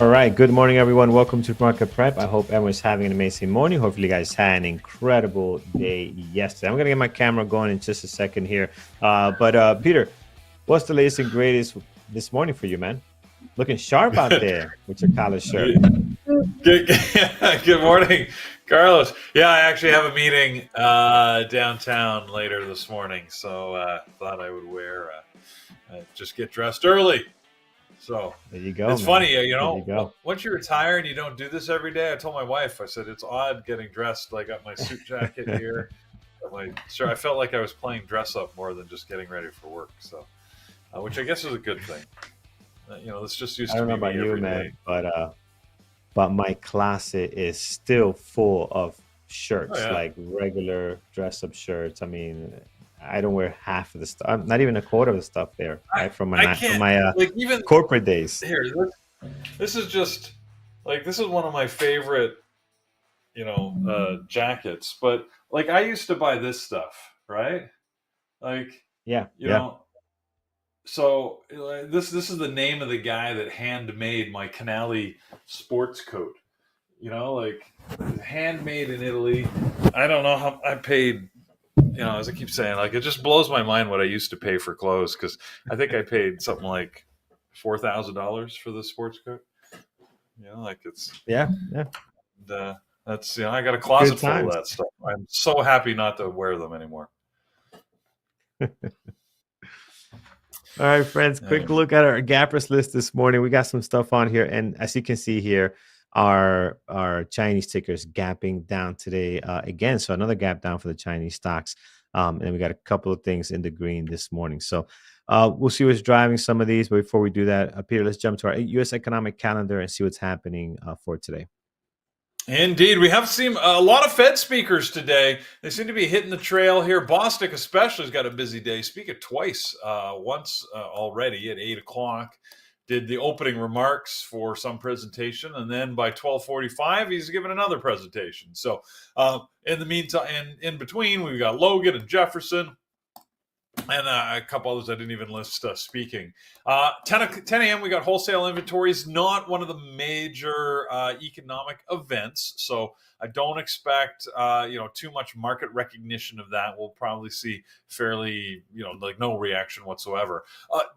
All right. Good morning, everyone. Welcome to Market Prep. I hope everyone's having an amazing morning. Hopefully, you guys had an incredible day yesterday. I'm going to get my camera going in just a second here. But Peter, what's the latest and greatest this morning for you, man? Looking sharp out there with your collar shirt. Good morning, Carlos. Yeah, I actually have a meeting downtown later this morning, so thought I would just get dressed early. So there you go. It's man. funny, once you retire and you don't do this every day. I told my wife, I said, it's odd getting dressed. I got my suit jacket here. I felt like I was playing dress up more than just getting ready for work. So, which I guess is a good thing. This just used to be. I don't know about you, man, but my closet is still full of shirts, like regular dress up shirts. I mean, I don't wear half of the stuff. Not even a quarter of the stuff there, right? From my even corporate days. Here, this is just this is one of my favorite, jackets. But I used to buy this stuff, right? So this is the name of the guy that handmade my Canali sports coat. Handmade in Italy. I don't know how I paid. As I keep saying, it just blows my mind what I used to pay for clothes, because I think I paid something like $4,000 for the sports coat. It's that's I got a closet full of that stuff. I'm so happy not to wear them anymore. All right, friends, quick look at our gappers list this morning. We got some stuff on here, and as you can see here, our Chinese tickers gapping down today again. So another gap down for the Chinese stocks. And we got a couple of things in the green this morning. So we'll see what's driving some of these. But before we do that, Peter, let's jump to our U.S. economic calendar and see what's happening for today. Indeed. We have seen a lot of Fed speakers today. They seem to be hitting the trail here. Bostic especially has got a busy day. Speaking twice, once already at 8 o'clock. Did the opening remarks for some presentation, and then by 12:45 he's given another presentation. So in the meantime, and in between, we've got Logan and Jefferson and a couple others I didn't even list speaking. 10 a.m. we got wholesale inventories, not one of the major economic events, so I don't expect too much market recognition of that. We'll probably see fairly no reaction whatsoever.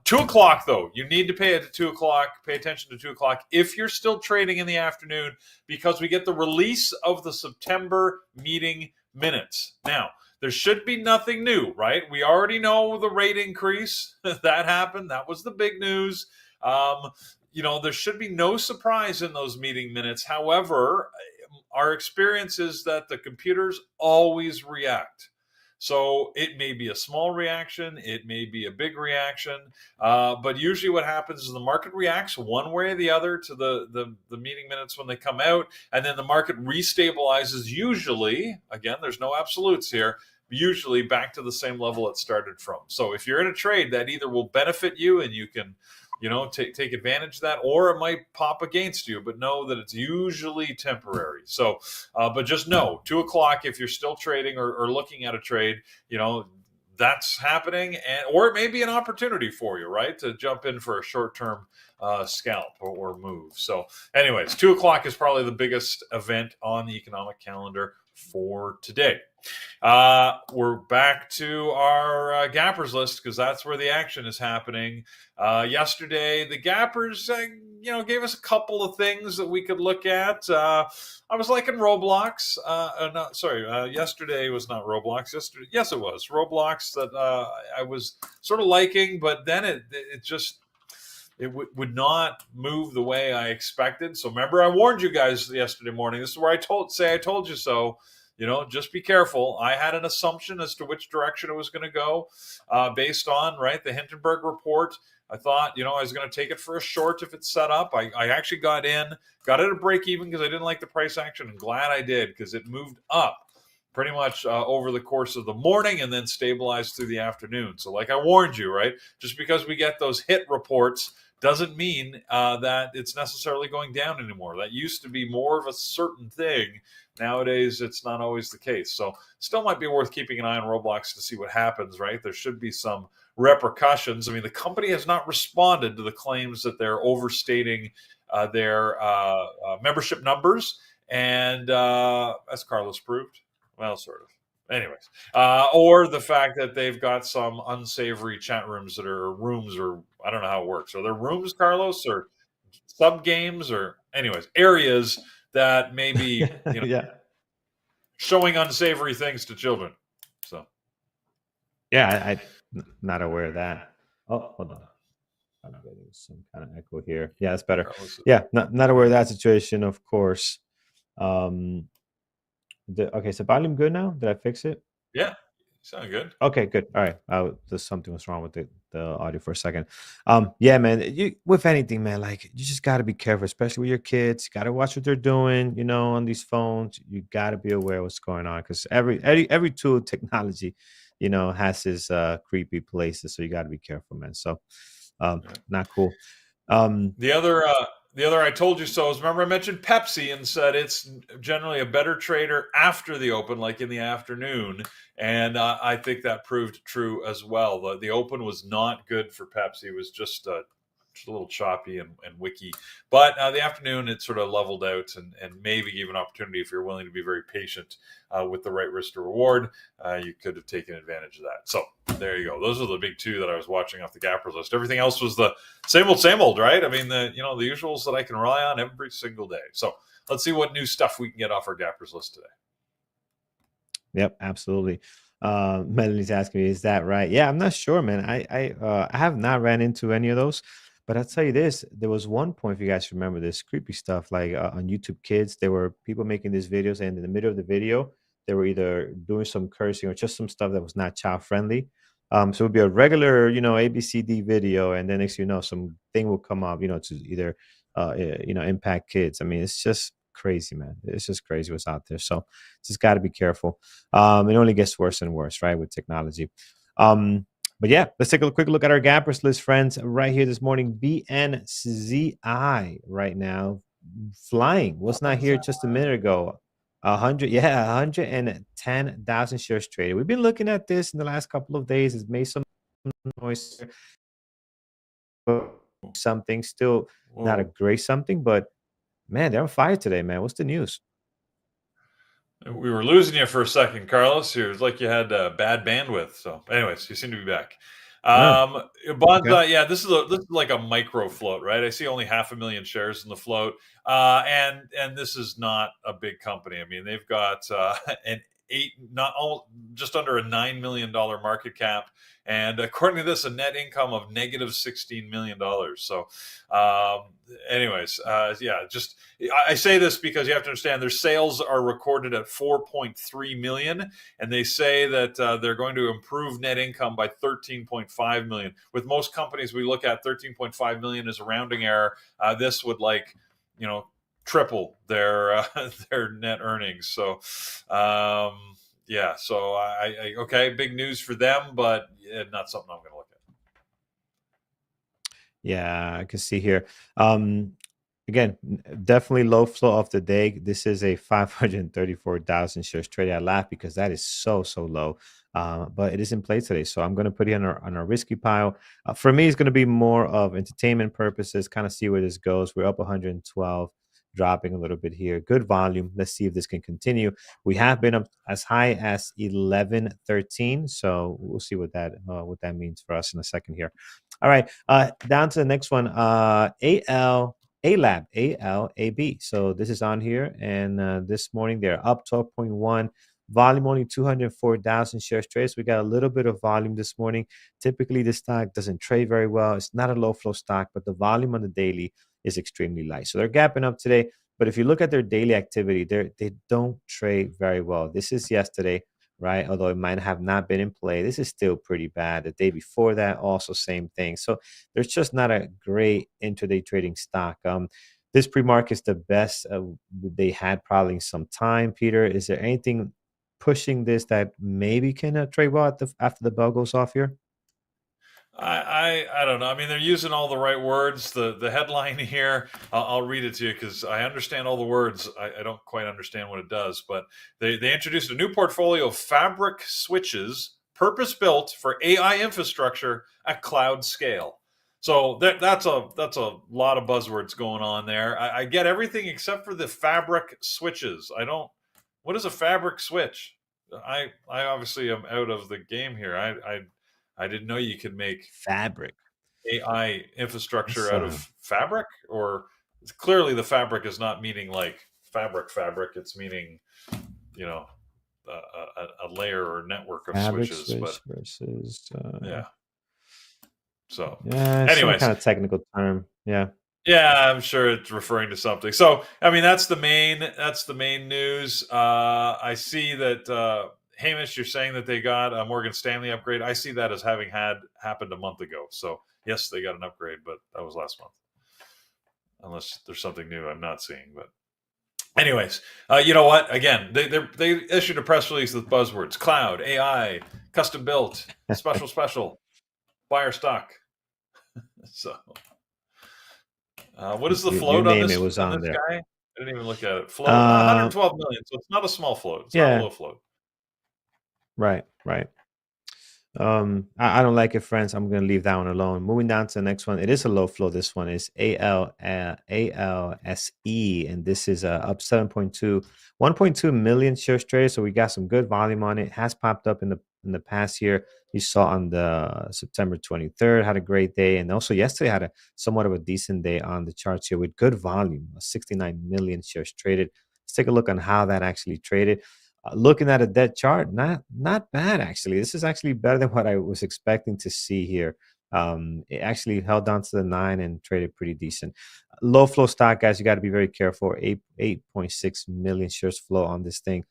2 o'clock though, you need to pay attention to 2 o'clock if you're still trading in the afternoon, because we get the release of the September meeting minutes. Now, there should be nothing new, right? We already know the rate increase that happened. That was the big news. There should be no surprise in those meeting minutes. However, our experience is that the computers always react. So it may be a small reaction, it may be a big reaction, but usually what happens is the market reacts one way or the other to the meeting minutes when they come out, and then the market restabilizes usually, again, there's no absolutes here, usually back to the same level it started from. So if you're in a trade, that either will benefit you and you can take advantage of that, or it might pop against you, but know that it's usually temporary. So, but just know 2 o'clock, if you're still trading or looking at a trade, that's happening, or it may be an opportunity for you, right, to jump in for a short-term scalp or move. So anyways, 2 o'clock is probably the biggest event on the economic calendar for today. We're back to our gappers list, because that's where the action is happening. Yesterday, the gappers, gave us a couple of things that we could look at. I was liking Roblox. Yesterday was not Roblox. Yes, it was Roblox that I was sort of liking, but then it would not move the way I expected. So remember, I warned you guys yesterday morning. This is where I told you so. Just be careful. I had an assumption as to which direction it was going to go based on, the Hindenburg report. I thought, I was going to take it for a short if it's set up. I actually got it at break even because I didn't like the price action. I'm glad I did, because it moved up pretty much over the course of the morning and then stabilize through the afternoon. So, like I warned you, right? Just because we get those hit reports doesn't mean that it's necessarily going down anymore. That used to be more of a certain thing. Nowadays, it's not always the case. So, still might be worth keeping an eye on Roblox to see what happens, right? There should be some repercussions. I mean, the company has not responded to the claims that they're overstating their membership numbers. And as Carlos proved, well, sort of. Anyways, or the fact that they've got some unsavory chat rooms that are rooms, or I don't know how it works. Are there rooms, Carlos, or sub games, or anyways, areas that maybe Yeah. showing unsavory things to children? So Yeah, not aware of that. Oh, hold on. I'm getting some kind of echo here. Yeah, that's better. Carlos, Yeah, not aware of that situation, of course. Um, okay, so volume good now? Did I fix it? yeah, sound good. Okay, good. All right. Just something was wrong with the audio for a second. Yeah, man. You with anything, man, like you just got to be careful, especially with your kids. You got to watch what they're doing. On these phones. You got to be aware of what's going on because every tool, technology, has its creepy places. So you got to be careful, man. So, not cool. The other I told you so is, remember I mentioned Pepsi and said it's generally a better trader after the open, like in the afternoon, and I think that proved true as well. The open was not good for Pepsi; it was just a little choppy and wicky. But the afternoon, it sort of leveled out and maybe gave an opportunity if you're willing to be very patient with the right risk to reward. You could have taken advantage of that. So there you go. Those are the big two that I was watching off the gappers list. Everything else was the same old, right? I mean, the usuals that I can rely on every single day. So let's see what new stuff we can get off our gappers list today. Yep, absolutely. Melanie's asking me, is that right? Yeah, I'm not sure, man. I have not ran into any of those, but I'll tell you this: there was one point, if you guys remember this creepy stuff, like on YouTube Kids, there were people making these videos, and in the middle of the video, they were either doing some cursing or just some stuff that was not child friendly. So it would be a regular, ABCD video, and then next, some thing will come up, to either, impact kids. I mean, it's just crazy, man. It's just crazy what's out there. So just got to be careful. It only gets worse and worse, right, with technology. But yeah, let's take a quick look at our gappers list, friends, right here this morning. BNZI right now flying. Was not here just a minute ago. 110,000 shares traded. We've been looking at this in the last couple of days. It's made some noise. Something still not a great something, but man, they're on fire today, man. What's the news? We were losing you for a second, Carlos. It was like you had bad bandwidth. So, anyways, you seem to be back. Oh, Bonds, okay. yeah, this is like a micro float, right? I see only 500,000 shares in the float, and this is not a big company. I mean, they've got an just under a $9 million market cap, and according to this, a net income of negative $16 million. So, anyways, yeah, just I say this because you have to understand their sales are recorded at 4.3 million, and they say that they're going to improve net income by 13.5 million. With most companies we look at, 13.5 million is a rounding error. This would triple their their net earnings. So yeah, so I okay, big news for them, but not something I'm going to look at. Yeah, I can see here. Again, definitely low flow of the day. This is a 534,000 shares traded. I laugh because that is so low. But it is in play today, so I'm going to put it on our risky pile. For me, it's going to be more of entertainment purposes. Kind of see where this goes. We're up 112, dropping a little bit here. Good volume. Let's see if this can continue. We have been up as high as 11.13, so we'll see what that means for us in a second here. All right, down to the next one. ALAB, ALAB. So this is on here, and this morning they're up 12.1. Volume only 204,000 shares traded. So we got a little bit of volume this morning. Typically, this stock doesn't trade very well. It's not a low flow stock, but the volume on the daily is extremely light. So they're gapping up today. But if you look at their daily activity, they don't trade very well. This is yesterday, right? Although it might have not been in play, this is still pretty bad. The day before that, also same thing. So there's just not a great intraday trading stock. This pre-market is the best they had probably in some time. Peter, is there anything pushing this that maybe can trade well after the bell goes off here? I don't know. I mean, they're using all the right words. The headline here, I'll read it to you because I understand all the words. I don't quite understand what it does, but they introduced a new portfolio of fabric switches purpose built for AI infrastructure at cloud scale. So that's a lot of buzzwords going on there. I get everything except for the fabric switches. I don't. What is a fabric switch? I obviously am out of the game here. I didn't know you could make Fabric. AI infrastructure That's out of fabric, or clearly the fabric is not meaning like fabric. It's meaning, you know, a layer or network of fabric switches. switch But versus yeah. So, yeah, some anyways, kind of technical term. Yeah. yeah, I'm sure it's referring to something. So, I mean, that's the main news. I see that Hamish, you're saying that they got a Morgan Stanley upgrade. I see that as having happened a month ago. So, yes, they got an upgrade, but that was last month. Unless there's something new I'm not seeing. But, anyways, you know what? Again, they issued a press release with buzzwords: cloud, AI, custom built, special, buyer stock. So. What is the You float on name it this was on there. guy? I didn't even look at it. Float 112 Uh, million. So it's not a small float. It's not a yeah, low float. right. I don't like it, friends. I'm gonna leave that one alone. Moving down to the next one. It is a low flow. This one is ALSE, and this is up 7.2, 1.2 million shares traded. So we got some good volume on it. Has popped up in the past year. You saw on the September 23rd, had a great day, and also yesterday had a somewhat of a decent day on the charts here with good volume, 69 million shares traded. Let's take a look on how that actually traded. Looking at a dead chart, not bad actually. This is actually better than what I was expecting to see here. It actually held down to the 9 and traded pretty decent. Low flow stock, guys, you got to be very careful. 8.6 million shares flow on this thing.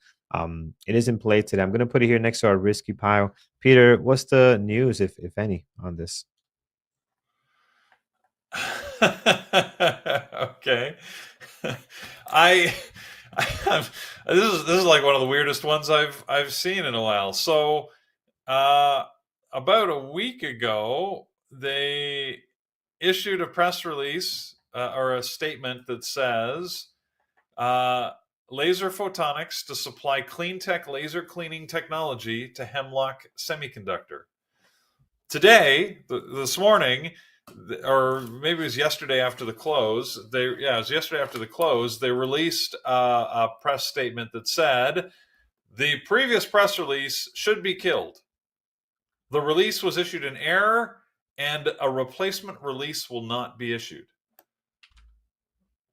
It is in play today. I'm going to put it here next to our risky pile. Peter, what's the news, if any, on this? Okay. I, this is like one of the weirdest ones I've seen in a while. So about a week ago, they issued a press release or a statement that says uh, laser photonics to supply clean tech laser cleaning technology to Hemlock Semiconductor. Today, this morning, or maybe it was yesterday after the close. It was yesterday after the close. They released a press statement that said the previous press release should be killed. The release was issued in error, and a replacement release will not be issued.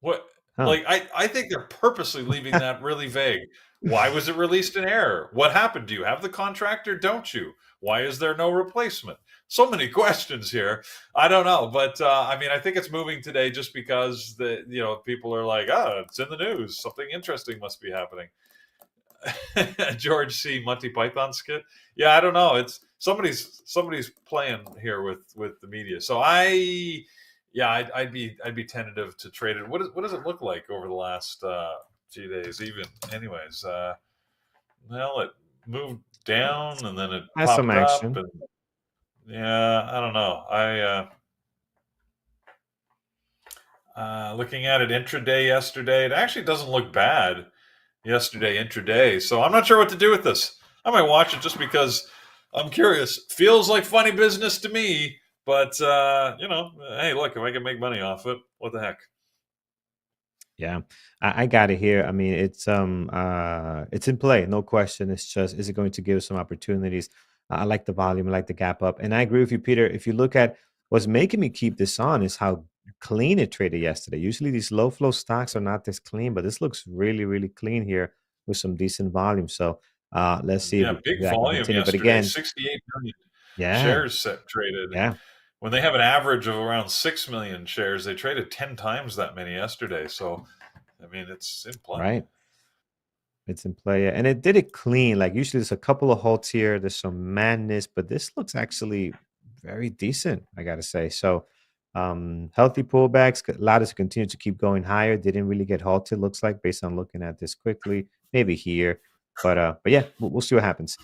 What? Huh. Like, I think they're purposely leaving that really vague. Why was it released in error? What happened? Do you have the contract or don't you? Why is there no replacement? So many questions here. I don't know, but I mean, I think it's moving today just because people are like, it's in the news. Something interesting must be happening. George C. Monty Python skit. Yeah, I don't know. It's somebody's playing here with the media. So I'd be tentative to trade it. What does it look like over the last few days? Even anyways, well, it moved down and then it Has some popped up, action. and yeah, I don't know. Looking at it intraday yesterday, it actually doesn't look bad yesterday intraday. So I'm not sure what to do with this. I might watch it just because I'm curious. Feels like funny business to me, but hey, look, if I can make money off it, what the heck? Yeah, I got it here. I mean, it's in play, no question. It's just, is it going to give us some opportunities? I like the volume, I like the gap up, and I agree with you, Peter. If you look at what's making me keep this on is how clean it traded yesterday. Usually, these low flow stocks are not this clean, but this looks really, really clean here with some decent volume. So let's see Yeah, if big that can volume continue. But yesterday. again, 68 million yeah, shares traded. yeah, When they have an average of around 6 million shares, they traded 10 times that many yesterday. So, I mean, it's in play. right. It's in play, yeah. And it did it clean. Like usually there's a couple of halts here, there's some madness, but this looks actually very decent, I gotta say. So healthy pullbacks allowed us to continue to keep going higher. Didn't really get halted, looks like, based on looking at this quickly. Maybe here. But yeah, we'll see what happens.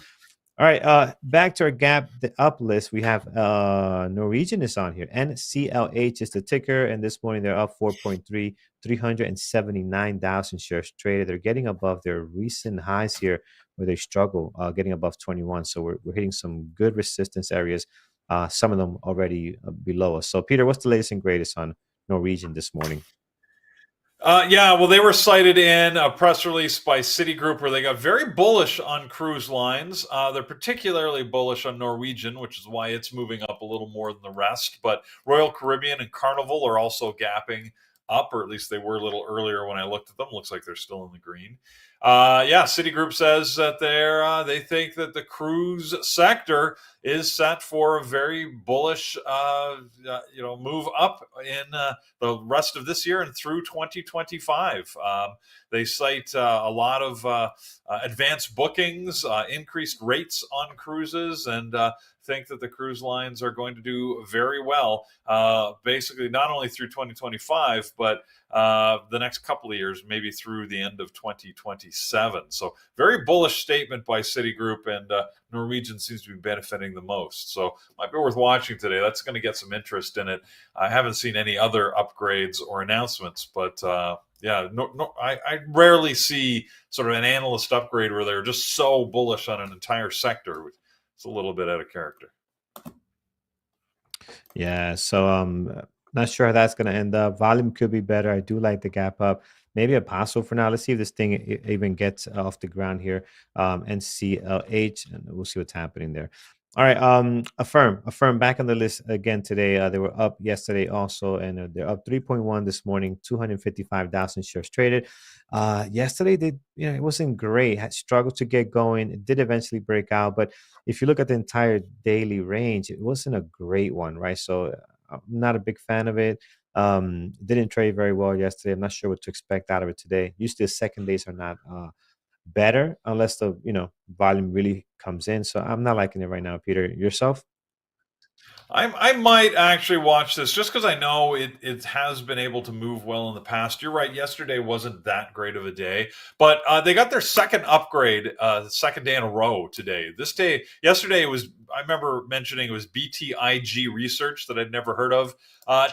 All right, back to our gap the up list. We have Norwegian is on here. NCLH is the ticker, and this morning they're up 4.3, 379,000 shares traded. They're getting above their recent highs here, where they struggle getting above 21. So we're hitting some good resistance areas. Some of them already below us. So Peter, what's the latest and greatest on Norwegian this morning? Yeah, well, they were cited in a press release by Citigroup where they got very bullish on cruise lines. They're particularly bullish on Norwegian, which is why it's moving up a little more than the rest. But Royal Caribbean and Carnival are also gapping up, or at least they were a little earlier when I looked at them. Looks like they're still in the green. Yeah, Citigroup says that they think that the cruise sector is set for a very bullish, move up in the rest of this year and through 2025. They cite a lot of advanced bookings, increased rates on cruises, and think that the cruise lines are going to do very well, basically not only through 2025, but the next couple of years, maybe through the end of 2027. So very bullish statement by Citigroup, and Norwegian seems to be benefiting the most. So might be worth watching today. That's going to get some interest in it. I haven't seen any other upgrades or announcements, but I rarely see sort of an analyst upgrade where they're just so bullish on an entire sector. It's a little bit out of character. Yeah, so not sure how that's gonna end up. Volume could be better. I do like the gap up. Maybe a passo for now. Let's see if this thing even gets off the ground here. NCLH, and we'll see what's happening there. All right, Affirm back on the list again today. They were up yesterday also, and they're up 3.1 this morning. 255,000 shares traded. Yesterday it wasn't great. Had struggled to get going. It did eventually break out, but if you look at the entire daily range, it wasn't a great one, right? So I'm not a big fan of it. Didn't trade very well yesterday. I'm not sure what to expect out of it today. Usually the second days are not better unless the volume really comes in. So I'm not liking it right now, Peter. Yourself? I might actually watch this just because I know it has been able to move well in the past. You're right. Yesterday wasn't that great of a day, but they got their second upgrade, second day in a row today. Yesterday was, I remember mentioning it was BTIG Research that I'd never heard of.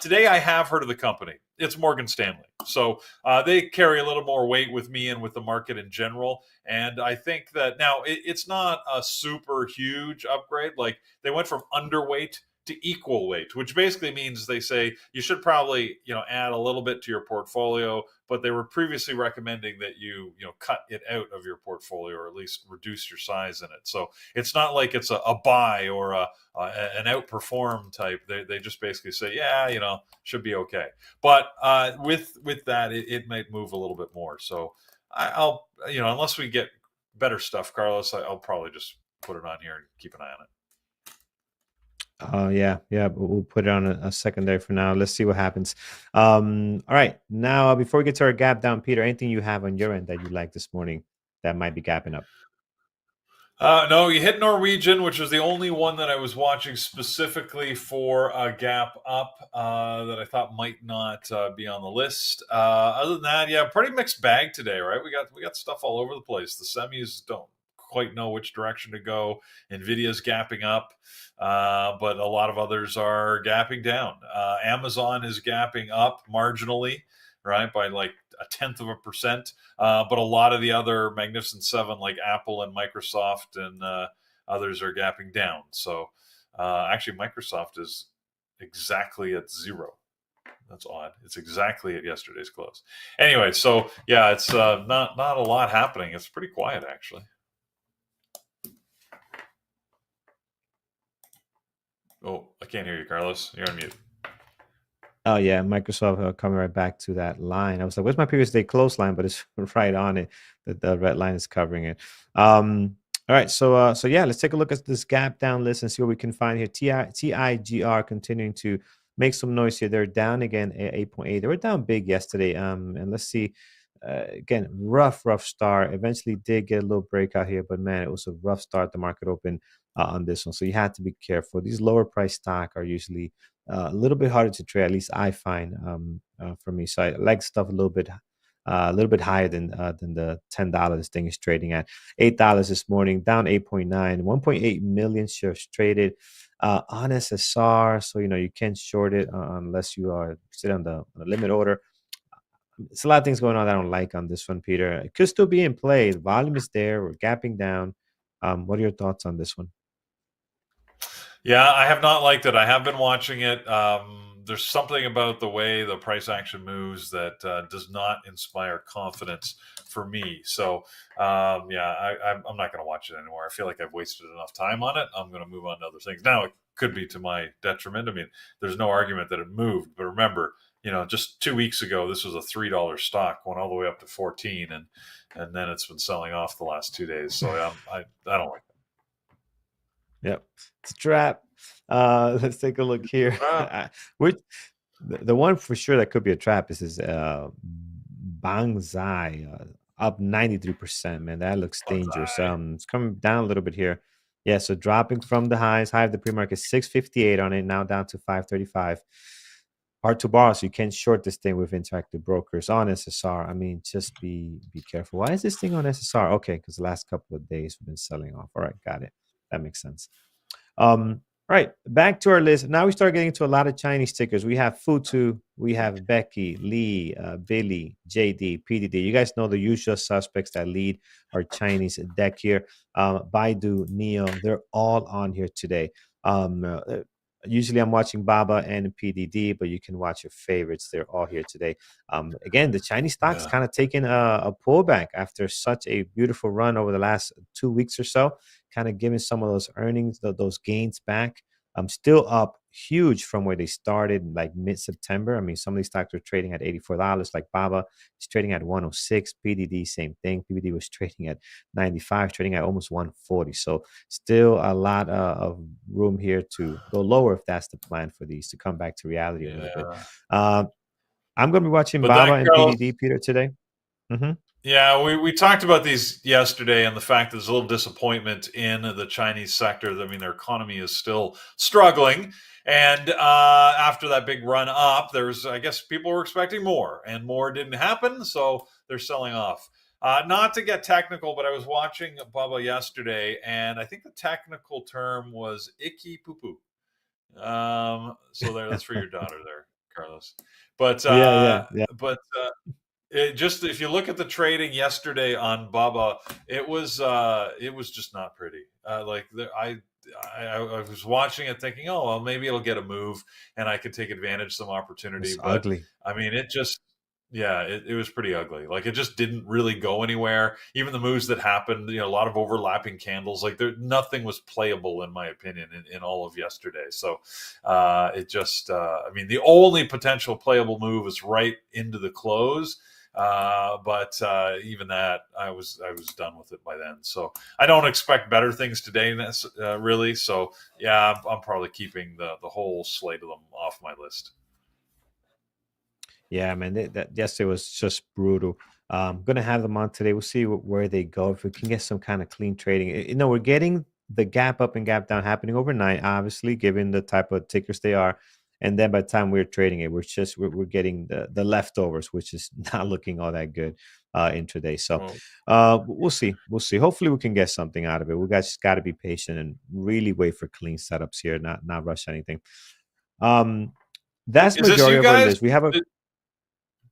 Today I have heard of the company. It's Morgan Stanley. So they carry a little more weight with me and with the market in general. And I think that now it's not a super huge upgrade. Like they went from underweight to equal weight, which basically means they say you should probably add a little bit to your portfolio, but they were previously recommending that you cut it out of your portfolio or at least reduce your size in it. So it's not like it's a buy or an outperform type. They just basically say should be okay, but with that it might move a little bit more. So I'll unless we get better stuff, Carlos, I'll probably just put it on here and keep an eye on it. Yeah, yeah. We'll put it on a secondary for now. Let's see what happens. All right. Now, before we get to our gap down, Peter, anything you have on your end that you like this morning that might be gapping up? No, you hit Norwegian, which was the only one that I was watching specifically for a gap up that I thought might not be on the list. Other than that, yeah, pretty mixed bag today, right? We got stuff all over the place. The semis don't quite know which direction to go. Nvidia's gapping up, but a lot of others are gapping down. Amazon is gapping up marginally, right, by like 0.1%. But a lot of the other Magnificent Seven, like Apple and Microsoft and others, are gapping down. So actually, Microsoft is exactly at zero. That's odd. It's exactly at yesterday's close. Anyway, so yeah, it's not a lot happening. It's pretty quiet, actually. Oh, I can't hear you, Carlos. You're on mute. Oh yeah, Microsoft coming right back to that line. I was like, "Where's my previous day close line?" But it's right on it. That the red line is covering it. All right, so yeah, let's take a look at this gap down list and see what we can find here. TIGR continuing to make some noise here. They're down again at 8.8. They were down big yesterday. And let's see. Again, rough start. Eventually did get a little breakout here, but man, it was a rough start. The market open on this one, so you had to be careful. These lower price stock are usually a little bit harder to trade. At least I find for me. So I like stuff a little bit a little bit higher than the $10 this thing is trading at. $8 this morning, down 8.9, 1.8 million shares traded on SSR. So you can't short it unless you are sit on the limit order. It's a lot of things going on that I don't like on this one, Peter. It could still be in play. The volume is there. We're gapping down. What are your thoughts on this one? Yeah, I have not liked it. I have been watching it. There's something about the way the price action moves that does not inspire confidence for me. So, yeah, I'm not going to watch it anymore. I feel like I've wasted enough time on it. I'm going to move on to other things. Now, it could be to my detriment. I mean, there's no argument that it moved. But remember, just 2 weeks ago, this was a $3 stock, went all the way up to 14, and then it's been selling off the last 2 days. So I don't like it. Yep, it's a trap. Let's take a look here. Which the one for sure that could be a trap is BNZI up 93%. Man, that looks dangerous. It's coming down a little bit here. Yeah, so dropping from the highs. High of the pre-market 658 on it, now down to 535. Hard to borrow, so you can't short this thing with Interactive Brokers on SSR. I mean, just be careful. Why is this thing on SSR? Okay, because the last couple of days we've been selling off. All right, got it. That makes sense. Right, back to our list. Now we start getting to a lot of Chinese tickers. We have Futu, we have Becky, Lee, Billy, JD, PDD. You guys know the usual suspects that lead our Chinese deck here. Baidu, Neo, they're all on here today. Usually I'm watching Baba and PDD, but you can watch your favorites. They're all here today. Again, the Chinese stocks kind of taking a pullback after such a beautiful run over the last 2 weeks or so, kind of giving some of those earnings, those gains back. Still up huge from where they started like mid-September. I mean, some of these stocks were trading at $84, like Baba is trading at 106. PDD, same thing. PDD was trading at 95, trading at almost 140. So still a lot of room here to go lower if that's the plan for these to come back to reality a little bit. I'm going to be watching Baba and PDD, Peter, today. Yeah, we talked about these yesterday and the fact that there's a little disappointment in the Chinese sector. I mean, their economy is still struggling. And after that big run up, I guess people were expecting more, and more didn't happen. So they're selling off. Not to get technical, but I was watching Bubba yesterday, and I think the technical term was icky poo poo. So that's for your daughter there, Carlos. But yeah. But if you look at the trading yesterday on Baba, it was just not pretty. I was watching it thinking, oh well, maybe it'll get a move and I could take advantage of some opportunity. It's but ugly. I mean, it was pretty ugly. Like, it just didn't really go anywhere. Even the moves that happened, a lot of overlapping candles. Like, nothing was playable in my opinion in all of yesterday. So it just, I mean, the only potential playable move is right into the close. But even that, I was done with it by then. So I don't expect better things today, really. So yeah, I'm probably keeping the whole slate of them off my list. Yeah, man, that yesterday was just brutal. I'm gonna have them on today. We'll see where they go. If we can get some kind of clean trading, we're getting the gap up and gap down happening overnight. Obviously, given the type of tickers they are, and then by the time we're trading it, we're getting the leftovers, which is not looking all that good intraday. So we'll see. Hopefully, we can get something out of it. We just got to be patient and really wait for clean setups here, not rush anything. That's majority of our list. We have a.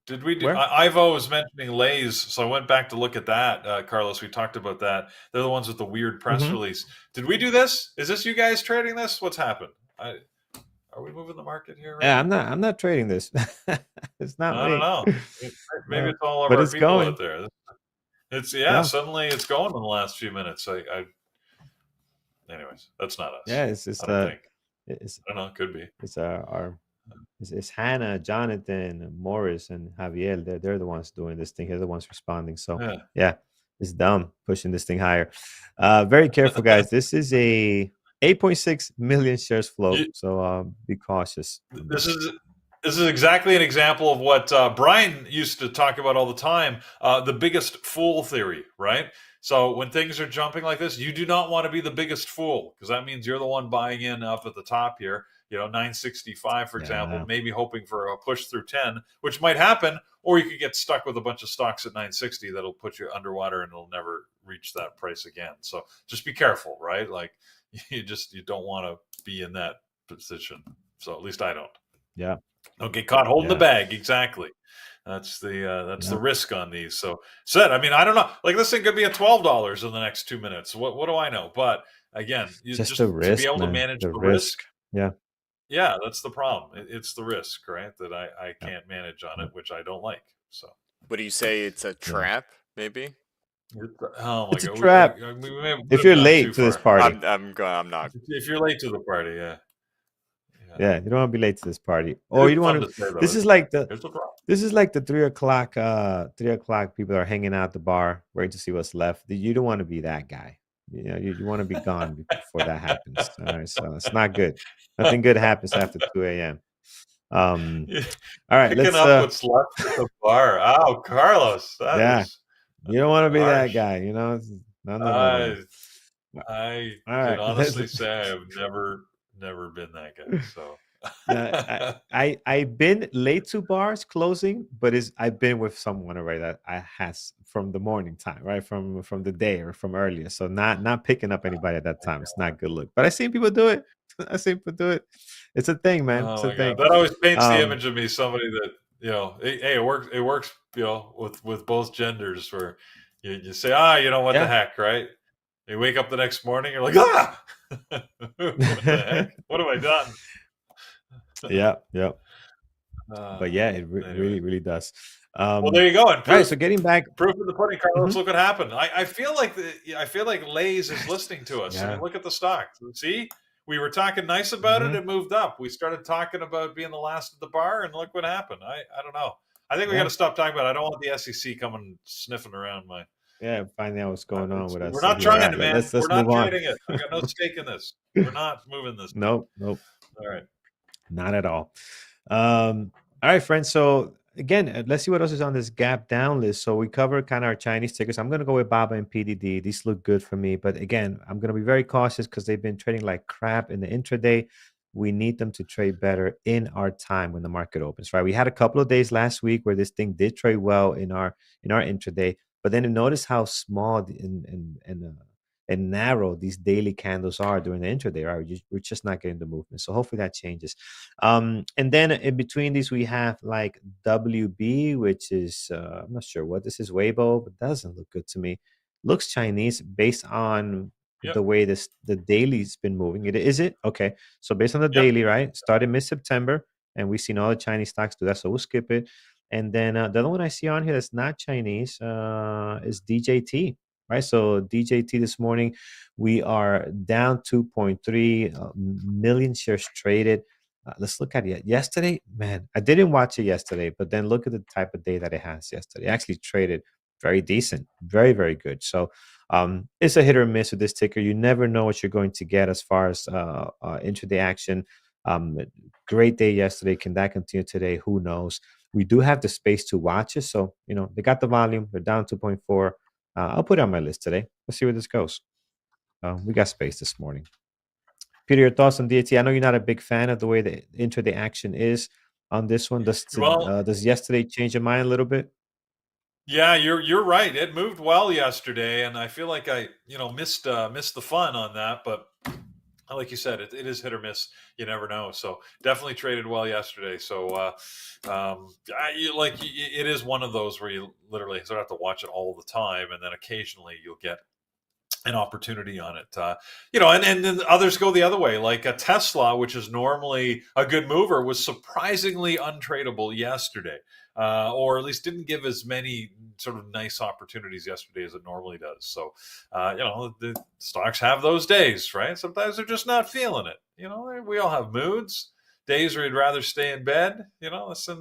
Did we do? Ivo was mentioning LASE, so I went back to look at that. Carlos, we talked about that. They're the ones with the weird press release. Did we do this? Is this you guys trading this? What's happened? Are we moving the market here? Right? Yeah, I'm not trading this. It's not I me. don't know. Maybe it's all of but our it's people going. out there. Suddenly it's going in the last few minutes. Anyways, that's not us. Yeah, I don't think. I don't know. It could be. It's Hannah, Jonathan, Morris, and Javier. They're the ones doing this thing. They're the ones responding. So yeah, it's dumb pushing this thing higher. Very careful, guys. This is a 8.6 million shares float. So be cautious. This is This is exactly an example of what Brian used to talk about all the time, the biggest fool theory, right? So when things are jumping like this, you do not want to be the biggest fool, because that means you're the one buying in up at the top here, 965, for example, Yeah. maybe hoping for a push through 10, which might happen, or you could get stuck with a bunch of stocks at 960 that'll put you underwater and it'll never reach that price again. So just be careful, right? Like you don't want to be in that position. So at least I don't. Yeah. Don't get caught holding the Yeah. bag. Exactly. That's the Yeah. risk on these. So I mean, I don't know. Like this thing could be at $12 in the next 2 minutes. What do I know? But again, you Just the just to be risk, able to man. manage The the risk. risk. Yeah. Yeah, that's the problem. It's the risk, right? That I Yeah. can't manage on Yeah. it, which I don't like. So Would you say it's a Yeah. trap? Maybe. oh my It's a god, trap. we may If have you're gone too late to this far. party. I'm not. If you're late to the party, yeah. Yeah, you don't want to be late to this party. It Or is you don't fun want to say, though. this is like the Here's the problem. this is like the 3 o'clock people are hanging out at the bar waiting to see what's left. You don't want to be that guy. You want to be gone before that happens. All right, so it's not good. Nothing good happens after 2 a.m. Yeah. All right, Picking let's up what's left at the bar. Oh, Carlos, that yeah. is You don't want to be that harsh. guy, No, no. I All can right. honestly say I have never been that guy. So I've been late to bars closing, but I've been with someone already that I has from the morning time, right? From the day or from earlier. So not picking up anybody at that time. It's not good look. But I seen people do it. I seen people do it. It's a thing, man. It's oh a my god, thing. that always paints the Um, image of me somebody that hey, it works. It works, with both genders. Where you say, what the yeah. heck, right? You wake up the next morning, you're like, what the heck? What have I done? Yeah. But yeah, it Anyway. really does. Well, there you go. And all right, so getting back. proof in the pudding, Carlos. Mhm. Look what happened. I feel like LASE is listening to us. I Yeah. mean, look at the stock. See, we were talking nice about it. Mhm. It moved up. We started talking about being the last at the bar, and look what happened. I don't know. I think we got to stop talking about it. I don't want the SEC coming sniffing around my. Yeah, finding out what's going on with us. We're not here. All trying right, to, man. let's We're move not on. trading it. I got no stake in this. We're not moving this. Nope. All right. Not at all. All right, friends. So again, let's see what else is on this gap down list. So we covered kind of our Chinese tickers. I'm going to go with BABA and PDD. These look good for me. But again, I'm going to be very cautious because they've been trading like crap in the intraday. We need them to trade better in our time when the market opens, right? We had a couple of days last week where this thing did trade well in our intraday, but then you notice how small and narrow these daily candles are during the intraday, right? We're just not getting the movement. So hopefully that changes. And then in between these, we have like WB, which is, I'm not sure what this is, Weibo, but doesn't look good to me. Looks Chinese based on Yep. the way the daily's been moving. Is it? Okay. So based on the Yep. daily, right? Started mid-September, and we've seen all the Chinese stocks do that. So we'll skip it. And then the other one I see on here that's not Chinese is DJT. Right, so DJT this morning, we are down 2.3 million shares traded. Let's look at it. Yesterday, man, I didn't watch it yesterday, but then look at the type of day that it has yesterday. It actually traded very decent, very, very good. So it's a hit or miss with this ticker. You never know what you're going to get as far as intraday action. Great day yesterday. Can that continue today? Who knows? We do have the space to watch it. So, they got the volume. They're down 2.4. I'll put it on my list today. Let's see where this goes. We got space this morning. Peter, your thoughts on DAT? I know you're not a big fan of the way the intraday action is on this one. Does yesterday change your mind a little bit? Yeah, you're right. It moved well yesterday, and I feel like I missed the fun on that. But like you said, it is hit or miss. You never know. So definitely traded well yesterday. So it is one of those where you literally sort of have to watch it all the time, and then occasionally you'll get an opportunity on it, and then others go the other way. Like a Tesla, which is normally a good mover, was surprisingly untradeable yesterday, or at least didn't give as many sort of nice opportunities yesterday as it normally does. So, the stocks have those days, right? Sometimes they're just not feeling it. We all have moods. Days where you'd rather stay in bed, and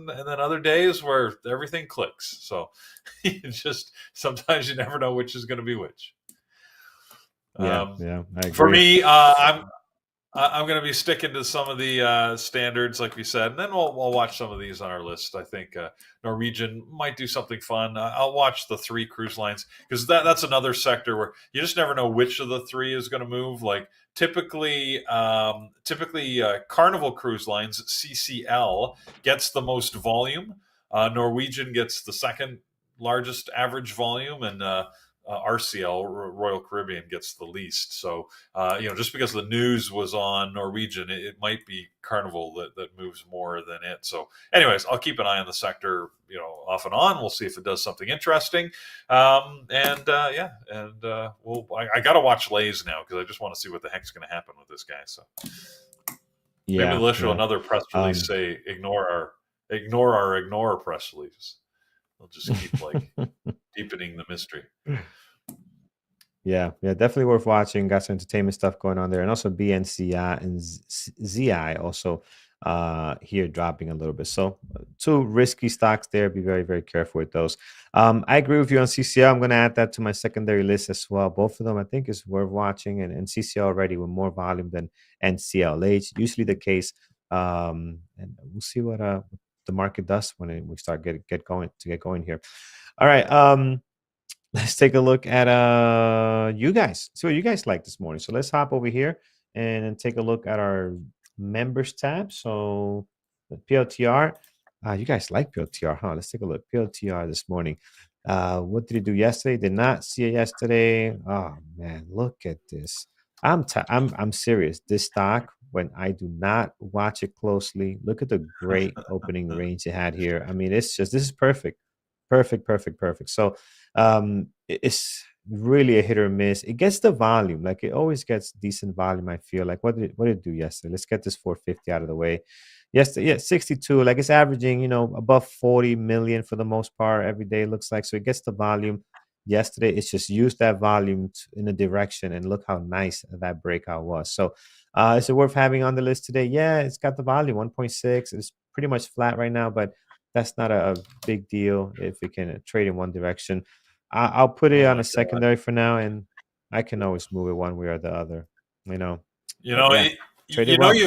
then other days where everything clicks. So, sometimes you never know which is going to be which. Yeah, I agree. For me, I'm going to be sticking to some of the standards, like we said, and then we'll watch some of these on our list. I think Norwegian might do something fun. I'll watch the 3 cruise lines because that's another sector where you just never know which of the 3 is going to move. Like typically, Carnival Cruise Lines (CCL) gets the most volume. Norwegian gets the second largest average volume, and RCL Royal Caribbean gets the least. So just because the news was on Norwegian, it might be Carnival that moves more than it. So, anyways, I'll keep an eye on the sector, off and on. We'll see if it does something interesting. I got to watch LASE now because I just want to see what the heck's going to happen with this guy. So maybe they'll issue another press release say ignore our press release. They'll just keep deepening the mystery. Yeah, definitely worth watching. Got some entertainment stuff going on there, and also BNCI and ZI also here dropping a little bit. So 2 risky stocks there. Be very, very careful with those. I agree with you on CCL. I'm going to add that to my secondary list as well. Both of them, I think, is worth watching, and CCL already with more volume than NCLH. Usually the case, and we'll see what the market does when we start get going here. All right. Let's take a look at you guys. See what you guys like this morning. So let's hop over here and take a look at our members tab. So the PLTR. You guys like PLTR, huh? Let's take a look. PLTR this morning. What did it do yesterday? Did not see it yesterday. Oh man, look at this. I'm serious. This stock, when I do not watch it closely, look at the great opening range it had here. I mean, this is perfect. Perfect. So it's really a hit or miss. It gets the volume, like it always gets decent volume. I feel like what did it do yesterday? Let's get this 450 out of the way. Yesterday, yeah, 62. Like it's averaging, above 40 million for the most part every day. It looks like so it gets the volume. Yesterday, it's just used that volume in a direction, and look how nice that breakout was. So, is it worth having on the list today? Yeah, it's got the volume 1.6. It's pretty much flat right now, but that's not a big deal if it can trade in one direction. I'll put it on a secondary for now, and I can always move it one way or the other. You've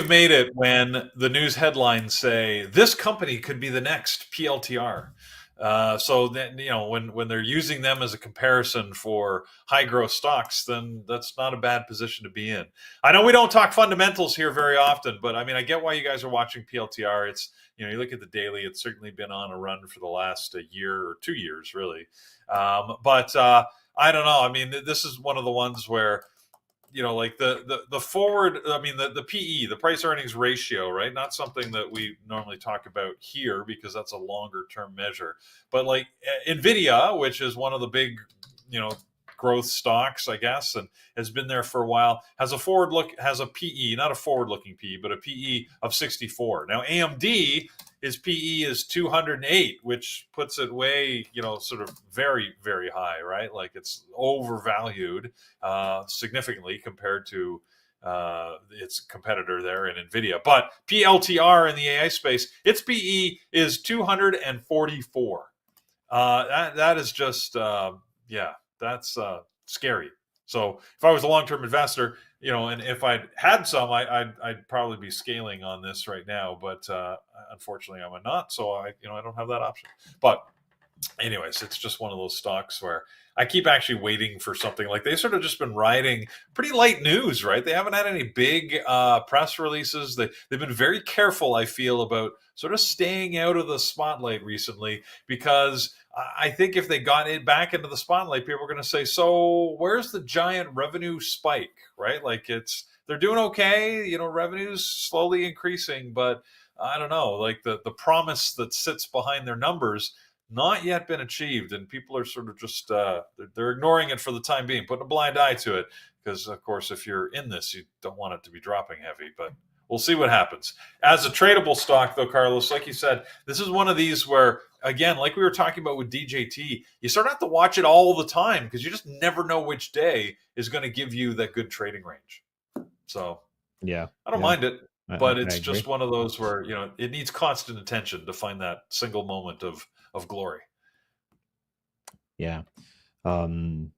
made it when the news headlines say this company could be the next PLTR. So then, when they're using them as a comparison for high growth stocks, then that's not a bad position to be in. I know we don't talk fundamentals here very often, but I mean, I get why you guys are watching PLTR. It's, you look at the daily, it's certainly been on a run for the last year or 2 years, really. But I don't know. I mean, this is one of the ones where, like the forward, I mean, the PE, the price earnings ratio, right? Not something that we normally talk about here because that's a longer term measure. But like NVIDIA, which is one of the big, growth stocks, I guess, and has been there for a while, has a PE, not a forward looking PE, but a PE of 64. Now AMD, his PE is 208, which puts it way, sort of very, very high, right? Like it's overvalued significantly compared to its competitor there in NVIDIA. But PLTR in the AI space, its PE is 244. That is just, that's scary. So if I was a long-term investor, and if I'd had some, I'd probably be scaling on this right now. But unfortunately, I'm not, so I don't have that option. But anyways, it's just one of those stocks where I keep actually waiting for something. Like they've sort of just been riding pretty light news, right? They haven't had any big press releases. They've been very careful, I feel, about sort of staying out of the spotlight recently, because I think if they got it back into the spotlight, people are going to say, so where's the giant revenue spike, right? Like they're doing okay, revenue's slowly increasing, but I don't know, like the promise that sits behind their numbers not yet been achieved, and people are sort of just they're ignoring it for the time being, putting a blind eye to it, because of course if you're in this, you don't want it to be dropping heavy. But we'll see what happens. As a tradable stock, though, Carlos, like you said, this is one of these where, again, like we were talking about with DJT, you sort of have to watch it all the time because you just never know which day is going to give you that good trading range. So yeah, I don't mind it, but it's I just one of those where it needs constant attention to find that single moment of glory. Yeah. And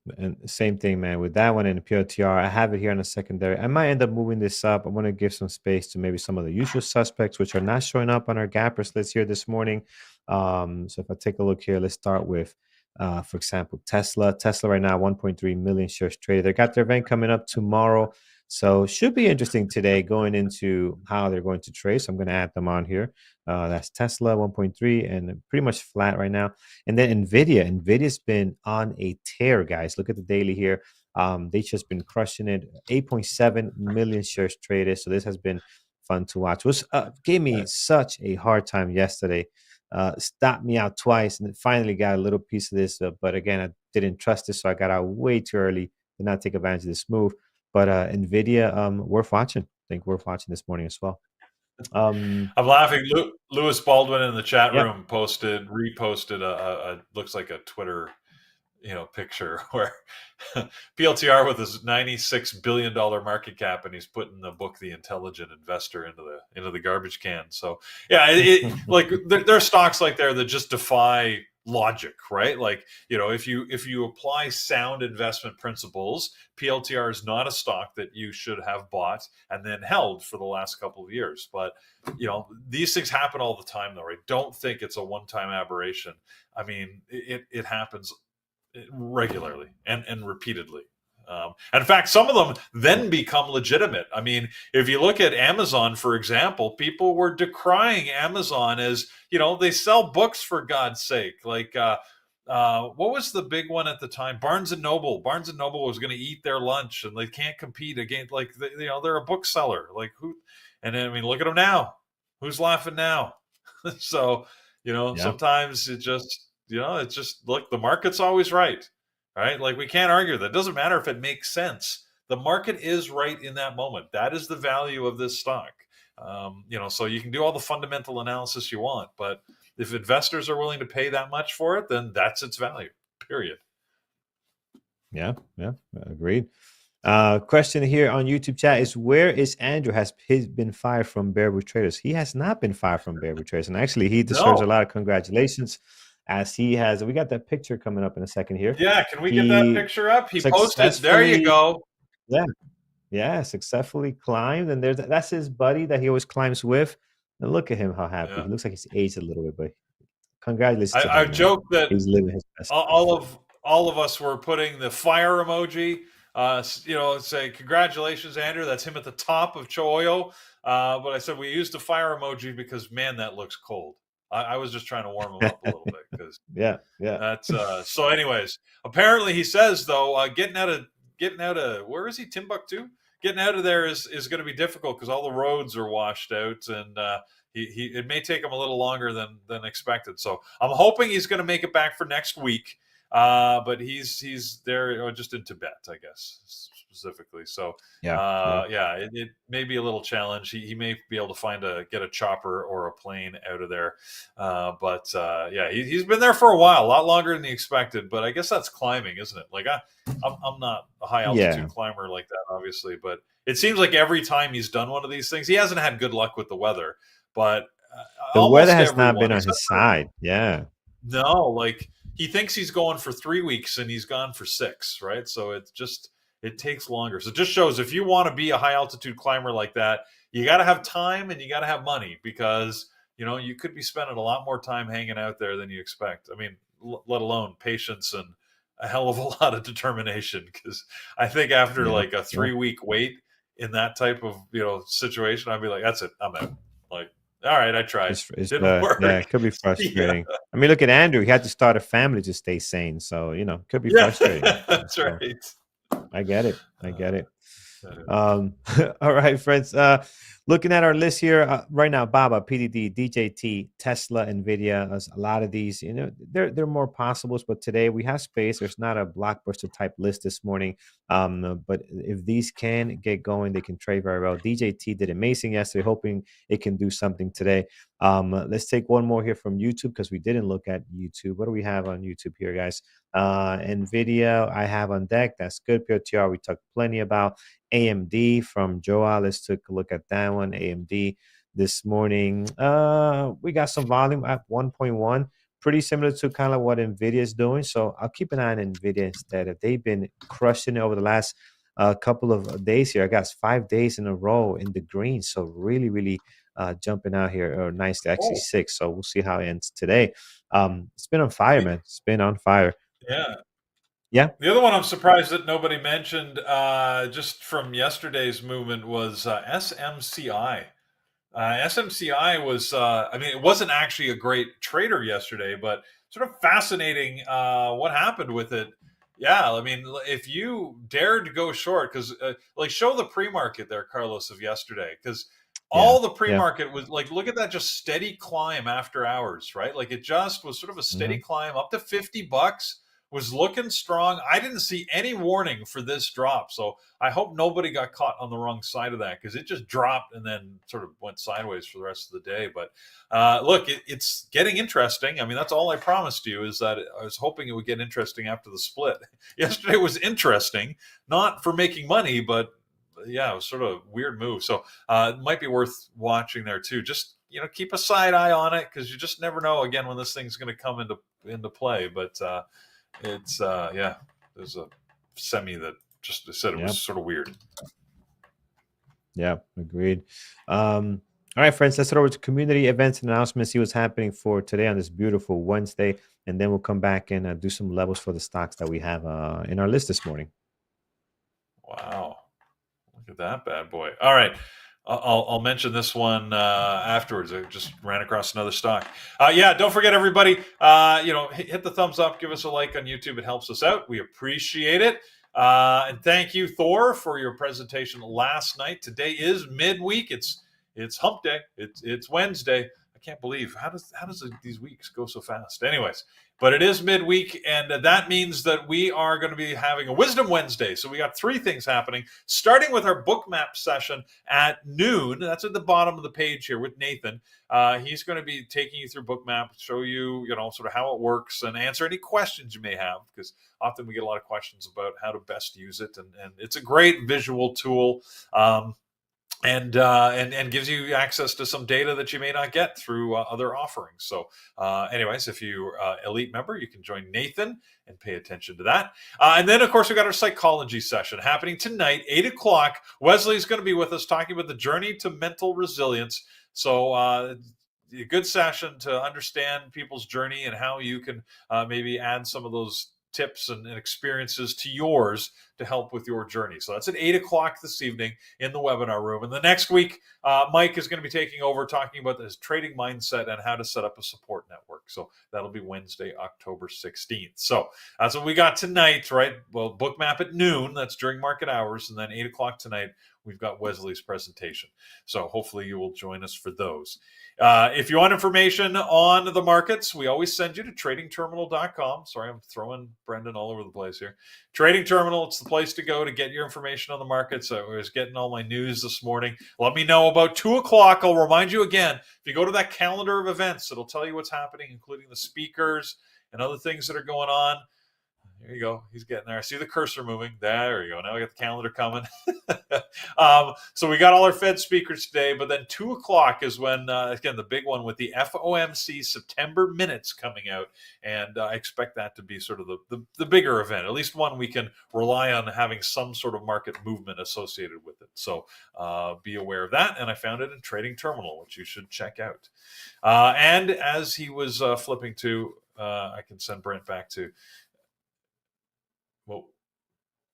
same thing, man, with that one in the PLTR. I have it here on the secondary. I might end up moving this up. I want to give some space to maybe some of the usual suspects, which are not showing up on our gappers list here this morning. So if I take a look here, let's start with, for example, Tesla. Tesla right now, 1.3 million shares traded. They got their event coming up tomorrow. So should be interesting today going into how they're going to trade. So I'm going to add them on here. That's Tesla 1.3 and pretty much flat right now. And then NVIDIA's been on a tear, guys. Look at the daily here. They've just been crushing it. 8.7 million shares traded. So this has been fun to watch. It was gave me such a hard time yesterday. Stopped me out twice and finally got a little piece of this. But again, I didn't trust it, so I got out way too early. Did not take advantage of this move. But NVIDIA, worth watching. I think worth watching this morning as well. I'm laughing. Lewis Baldwin in the chat Yep. room reposted a looks like a Twitter, picture where PLTR with his $96 billion market cap, and he's putting the book The Intelligent Investor into the garbage can. So yeah, like there are stocks like there that just defy logic, right? Like, if you apply sound investment principles, PLTR is not a stock that you should have bought and then held for the last couple of years. But these things happen all the time, though, right? Don't think it's a one-time aberration. I mean, it happens regularly and repeatedly. And in fact, some of them then become legitimate. I mean, if you look at Amazon, for example, people were decrying Amazon as, they sell books, for God's sake. Like, what was the big one at the time? Barnes and Noble. Barnes and Noble was going to eat their lunch, and they can't compete against, like, they're a bookseller. Like, who? And then, I mean, look at them now. Who's laughing now? So, sometimes it just, it's just, look, the market's always right. Right? Like, we can't argue that. It doesn't matter if it makes sense. The market is right in that moment. That is the value of this stock. So you can do all the fundamental analysis you want, but if investors are willing to pay that much for it, then that's its value, period. Yeah, agreed. Question here on YouTube chat is, where is Andrew? Has he been fired from Bearwood Traders? He has not been fired from Bearwood Traders, and actually he deserves a lot of congratulations, as he has. We got that picture coming up in a second here. Yeah, can we get that picture up? He posted. There you go. Yeah, successfully climbed, and that's his buddy that he always climbs with. And look at him, how happy. He looks like he's aged a little bit, but congratulations to him. I joke that he's living his best life. all of us were putting the fire emoji. Say congratulations, Andrew. That's him at the top of Choyo. But I said we used the fire emoji because, man, that looks cold. I was just trying to warm him up a little bit because that's so. Anyways, apparently he says, though, getting out of where is he? Timbuktu. Getting out of there is going to be difficult because all the roads are washed out, and it may take him a little longer than expected. So I'm hoping he's going to make it back for next week. But he's there just in Tibet, I guess, specifically. So it may be a little challenge. He may be able to get a chopper or a plane out of there. But he's been there for a while, a lot longer than he expected. But I guess that's climbing, isn't it? Like I'm not a high altitude climber like that, obviously, but it seems like every time he's done one of these things, he hasn't had good luck with the weather. But the weather has not been on his side. Yeah. No, like, he thinks he's going for 3 weeks and he's gone for 6, right? So it takes longer. So it just shows, if you want to be a high altitude climber like that, you got to have time and you got to have money, because you could be spending a lot more time hanging out there than you expect. I mean, let alone patience and a hell of a lot of determination. Because I think after like a 3-week wait in that type of situation, I'd be like, that's it, I'm out. Like, all right, I tried. Didn't work. Yeah, it could be frustrating. I mean, look at Andrew. He had to start a family to stay sane. So, it could be frustrating. That's right. I get it. All right, friends. Looking at our list here right now, Baba, PDD, DJT, Tesla, NVIDIA. There's a lot of these. They're more possibles, but today we have space. There's not a blockbuster type list this morning. But if these can get going, they can trade very well. DJT did amazing yesterday, hoping it can do something today. Let's take one more here from YouTube, because we didn't look at YouTube. What do we have on YouTube here, guys? NVIDIA I have on deck. That's good. POTR we talked plenty about. AMD from Joa. Let's take a look at that one. AMD this morning. We got some volume at 1.1. pretty similar to kind of what Nvidia is doing. So I'll keep an eye on Nvidia instead. If they've been crushing it over the last couple of days here, I got 5 days in a row in the green. So really, really jumping out here nicely. Actually, Oh, 6. So we'll see how it ends today. It's been on fire, man. It's been on fire. yeah. Yeah. The other one I'm surprised that nobody mentioned just from yesterday's movement was SMCI. SMCI was, I mean, it wasn't actually a great trader yesterday, but sort of fascinating what happened with it. Yeah, I mean, if you dared to go short, because like show the pre-market there, Carlos, of yesterday, because Yeah. all the Yeah. pre-market was like, look at that just steady climb after hours, right? Like it just was sort of a steady Hmm. climb up to $50, was looking strong. I didn't see any warning for this drop, so I hope nobody got caught on the wrong side of that because it just dropped and then sort of went sideways for the rest of the day. But look, it's getting interesting. I mean, that's all I promised you is that I was hoping it would get interesting after the split. Yesterday was interesting, not for making money, but yeah, it was sort of a weird move. So it might be worth watching there too. Just keep a side eye on it because you just never know again when this thing's going to come into play. But it's yeah, there's a semi that just said it was Yep. sort of weird. Yeah. Agreed. All right, friends, let's head over to community events and announcements, see what's happening for today on this beautiful Wednesday. And then we'll come back and do some levels for the stocks that we have in our list this morning. Wow, look at that bad boy. All right. I'll mention this one afterwards. I just ran across another stock. Yeah, don't forget, everybody. Hit the thumbs up, give us a like on YouTube. It helps us out. We appreciate it. And thank you, Thor, for your presentation last night. Today is midweek. It's Hump Day. It's Wednesday. I can't believe how does these weeks go so fast? Anyways, but it is midweek, and that means that we are going to be having a Wisdom Wednesday. So we got 3 things happening, starting with our book map session at noon. That's at the bottom of the page here with Nathan. He's going to be taking you through book map, show you, sort of how it works, and answer any questions you may have, because often we get a lot of questions about how to best use it, and it's a great visual tool. And gives you access to some data that you may not get through other offerings. So, anyways, if you're elite member, you can join Nathan and pay attention to that. And then, of course, we got our psychology session happening tonight, 8:00. Wesley's going to be with us talking about the journey to mental resilience. So, a good session to understand people's journey and how you can maybe add some of those tips and experiences to yours to help with your journey. So that's at 8:00 this evening in the webinar room. And the next week, Mike is going to be taking over talking about his trading mindset and how to set up a support network. So that'll be Wednesday, October 16th. So that's what we got tonight, right? Well, book map at noon. That's during market hours. And then 8:00 tonight, we've got Wesley's presentation. So hopefully you will join us for those. If you want information on the markets, we always send you to tradingterminal.com. Sorry, I'm throwing Brendan all over the place here. Trading Terminal, it's the place to go to get your information on the markets. I was getting all my news this morning. Let me know about 2:00. I'll remind you again, if you go to that calendar of events, it'll tell you what's happening, including the speakers and other things that are going on. There you go. He's getting there. I see the cursor moving. There you go. Now we got the calendar coming. So we got all our Fed speakers today, but then 2:00 is when, again, the big one with the FOMC September minutes coming out. And I expect that to be sort of the bigger event, at least one we can rely on having some sort of market movement associated with it. So be aware of that. And I found it in Trading Terminal, which you should check out. And as he was flipping to, I can send Brent back to,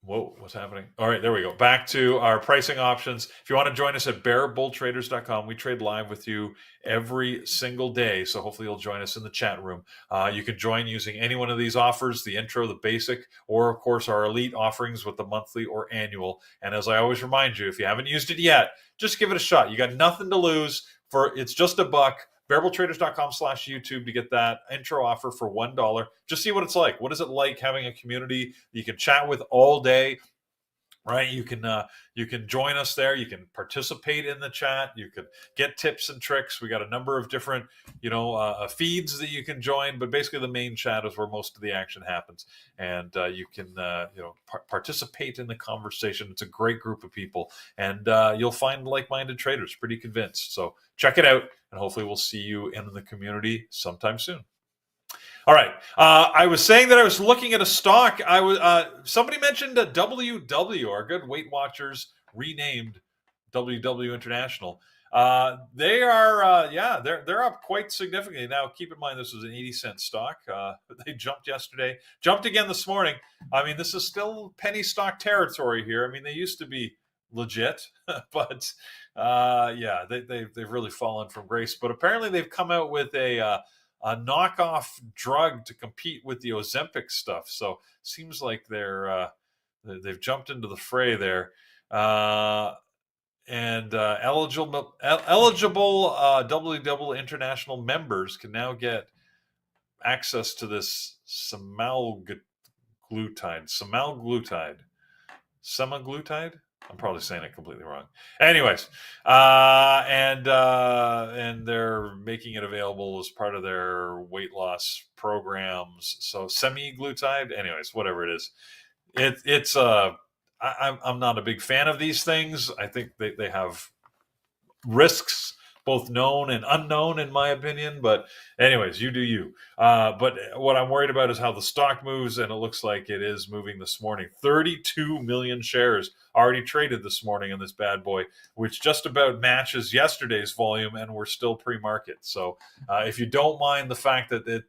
Whoa, what's happening? All right, there we go. Back to our pricing options. If you want to join us at bearbulltraders.com, we trade live with you every single day. So hopefully you'll join us in the chat room. You can join using any one of these offers, the intro, the basic, or of course our elite offerings with the monthly or annual. And as I always remind you, if you haven't used it yet, just give it a shot. You got nothing to lose. It's just $1. BearableTraders.com/YouTube to get that intro offer for $1. Just see what it's like. What is it like having a community you can chat with all day? Right, you can join us there. You can participate in the chat. You can get tips and tricks. We got a number of different, feeds that you can join. But basically, the main chat is where most of the action happens, and you can participate in the conversation. It's a great group of people, and you'll find like-minded traders. Pretty convinced. So check it out, and hopefully, we'll see you in the community sometime soon. All right. I was saying that I was looking at a stock. I was somebody mentioned WW, our good Weight Watchers renamed WW International. They are they're up quite significantly. Now keep in mind this was an 80-cent stock. They jumped yesterday, jumped again this morning. I mean, this is still penny stock territory here. I mean, they used to be legit, but they've really fallen from grace. But apparently they've come out with a knockoff drug to compete with the Ozempic stuff. So seems like they've jumped into the fray there. And eligible WW International members can now get access to this semaglutide. I'm probably saying it completely wrong. Anyways, and they're making it available as part of their weight loss programs. So semaglutide. Anyways, whatever it is, I'm not a big fan of these things. I think they have risks, both known and unknown, in my opinion. But anyways, you do you. But what I'm worried about is how the stock moves, and it looks like it is moving this morning. 32 million shares already traded this morning in this bad boy, which just about matches yesterday's volume, and we're still pre-market. So if you don't mind the fact that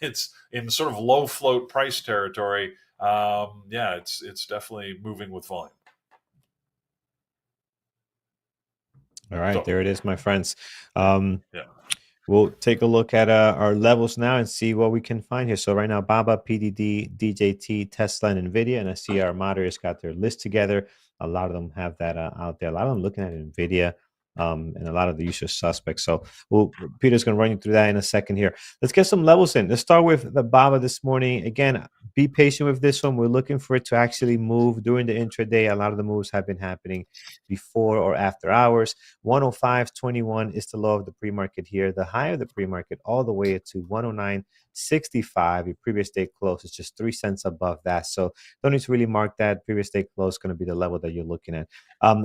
it's in sort of low float price territory, it's definitely moving with volume. All right, So, there it is, my friends. We'll take a look at our levels now and see what we can find here. So right now, BABA, PDD, DJT, Tesla, and NVIDIA. And I see our moderators got their list together. A lot of them have that out there. A lot of them looking at NVIDIA and a lot of the usual suspects. So Peter's going to run you through that in a second here. Let's get some levels in. Let's start with the BABA this morning. Again, be patient with this one. We're looking for it to actually move during the intraday. A lot of the moves have been happening before or after hours. 105.21 is the low of the pre-market here. The high of the pre-market all the way to 109.65. Your previous day close is just 3 cents above that. So don't need to really mark that. Previous day close is going to be the level that you're looking at.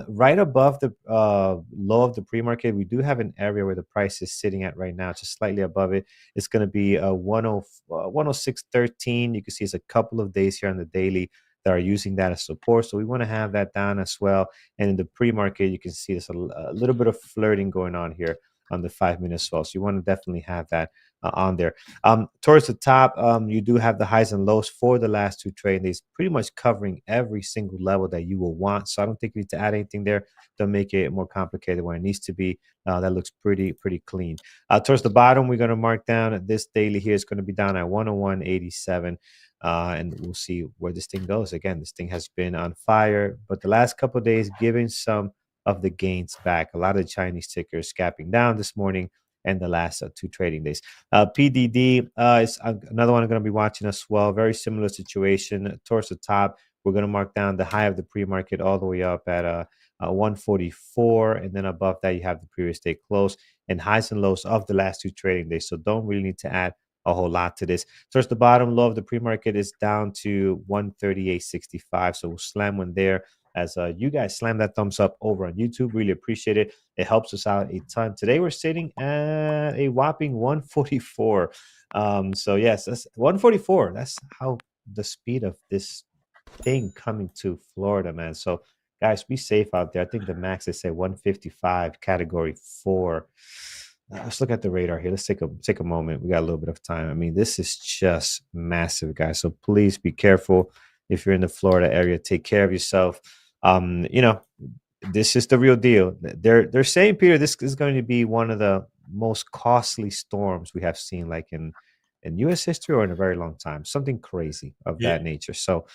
Right above the low of the pre-market, we do have an area where the price is sitting at right now, just slightly above it. It's going to be 106.13. You can see it's a couple of days here on the daily that are using that as support. So we want to have that down as well. And in the pre-market, you can see there's a little bit of flirting going on here on the 5-minute swell. So you want to definitely have that on there. Towards the top, you do have the highs and lows for the last 2 trading days, pretty much covering every single level that you will want. So I don't think you need to add anything there. Don't make it more complicated when it needs to be. That looks pretty clean. Towards the bottom, we're going to mark down this daily here. It's going to be down at 101.87. And we'll see where this thing goes. Again, this thing has been on fire, but the last couple of days giving some of the gains back. A lot of the Chinese tickers scapping down this morning and the last 2 trading days. PDD is another one I'm going to be watching as well. Very similar situation. Towards the top, we're going to mark down the high of the pre-market all the way up at 144, and then above that you have the previous day close and highs and lows of the last 2 trading days. So don't really need to add a whole lot to this. Towards the bottom, low of the pre-market is down to 138.65. So we'll slam one there as you guys slam that thumbs up over on YouTube. Really appreciate it. It helps us out a ton. Today we're sitting at a whopping 144. So yes, that's 144. That's how the speed of this thing coming to Florida, man. So guys, be safe out there. I think the max they say 155, category 4. Let's look at the radar here. Let's take a moment. We got a little bit of time. I mean, this is just massive, guys. So please be careful if you're in the Florida area. Take care of yourself. This is the real deal. They're saying, Peter, this is going to be one of the most costly storms we have seen, like in U.S. history or in a very long time. Something crazy of that nature. So,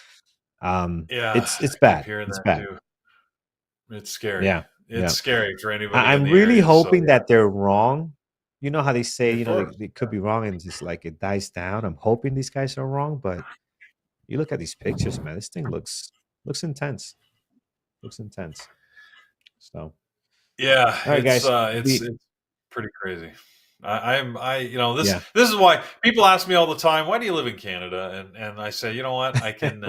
it's bad. It's bad. Too. It's scary. Yeah. It's scary for anybody. I'm really hoping that they're wrong. You know how they say, they could be wrong and just like it dies down. I'm hoping these guys are wrong, but you look at these pictures, man. This thing looks intense. Looks intense. So yeah, all right, guys. It's pretty crazy. This is why people ask me all the time, why do you live in Canada? And I say, you know what, I can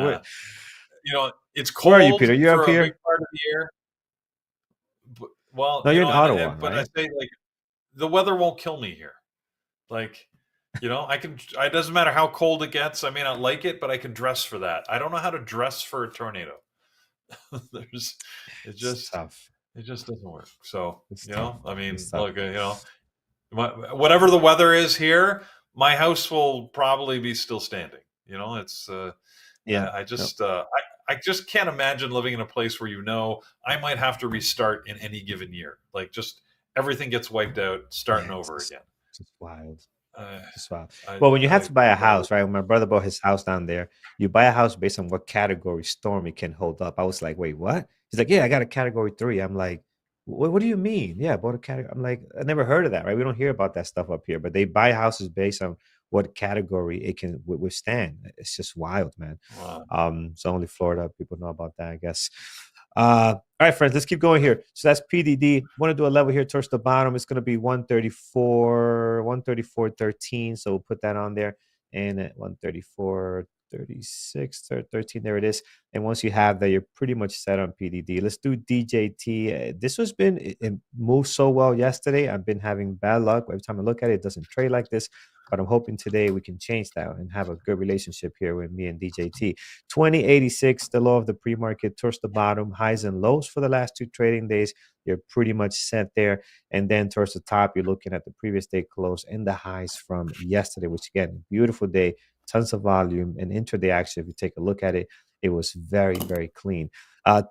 it's cold. Where are you, Peter? You for up here? A big part of the year. Well, no, you're in Ottawa, but right? I say, like, the weather won't kill me here. Like, You know, it doesn't matter how cold it gets. I may not like it, but I can dress for that. I don't know how to dress for a tornado. There's, it It's just, tough. it just doesn't work. So, It's you tough. know, I mean, It's tough. look, you know, whatever the weather is here, my house will probably be still standing. You know, it's, Yeah. I No. just, I just can't imagine living in a place where, you know, I might have to restart in any given year. Like just everything gets wiped out, starting Yeah. over again. It's just wild. Uh, Just wild. I, Well, when you have I, to buy a that house, right? When my brother bought his house down there, you buy a house based on what category storm it can hold up. I was like, wait, what? He's like, yeah, I got a category 3. I'm like, what do you mean? Yeah, I bought a category. I'm like, I never heard of that, right? We don't hear about that stuff up here, but they buy houses based on what category it can withstand. It's just wild, man. wow. So only Florida people know about that, I guess. All right, friends, let's keep going here. So that's PDD. Want to do a level here towards the bottom. It's going to be 134, 134.13. So we'll put that on there. And at 134.36, 13, there it is. And once you have that, you're pretty much set on PDD. Let's do DJT. This has been, it moved so well yesterday. I've been having bad luck. Every time I look at it, it doesn't trade like this. But I'm hoping today we can change that and have a good relationship here with me and DJT. 2086, the low of the pre-market towards the bottom, highs and lows for the last 2 trading days. You're pretty much set there. And then towards the top, you're looking at the previous day close and the highs from yesterday, which again, beautiful day, tons of volume and intraday action. If you take a look at it, it was very, very clean.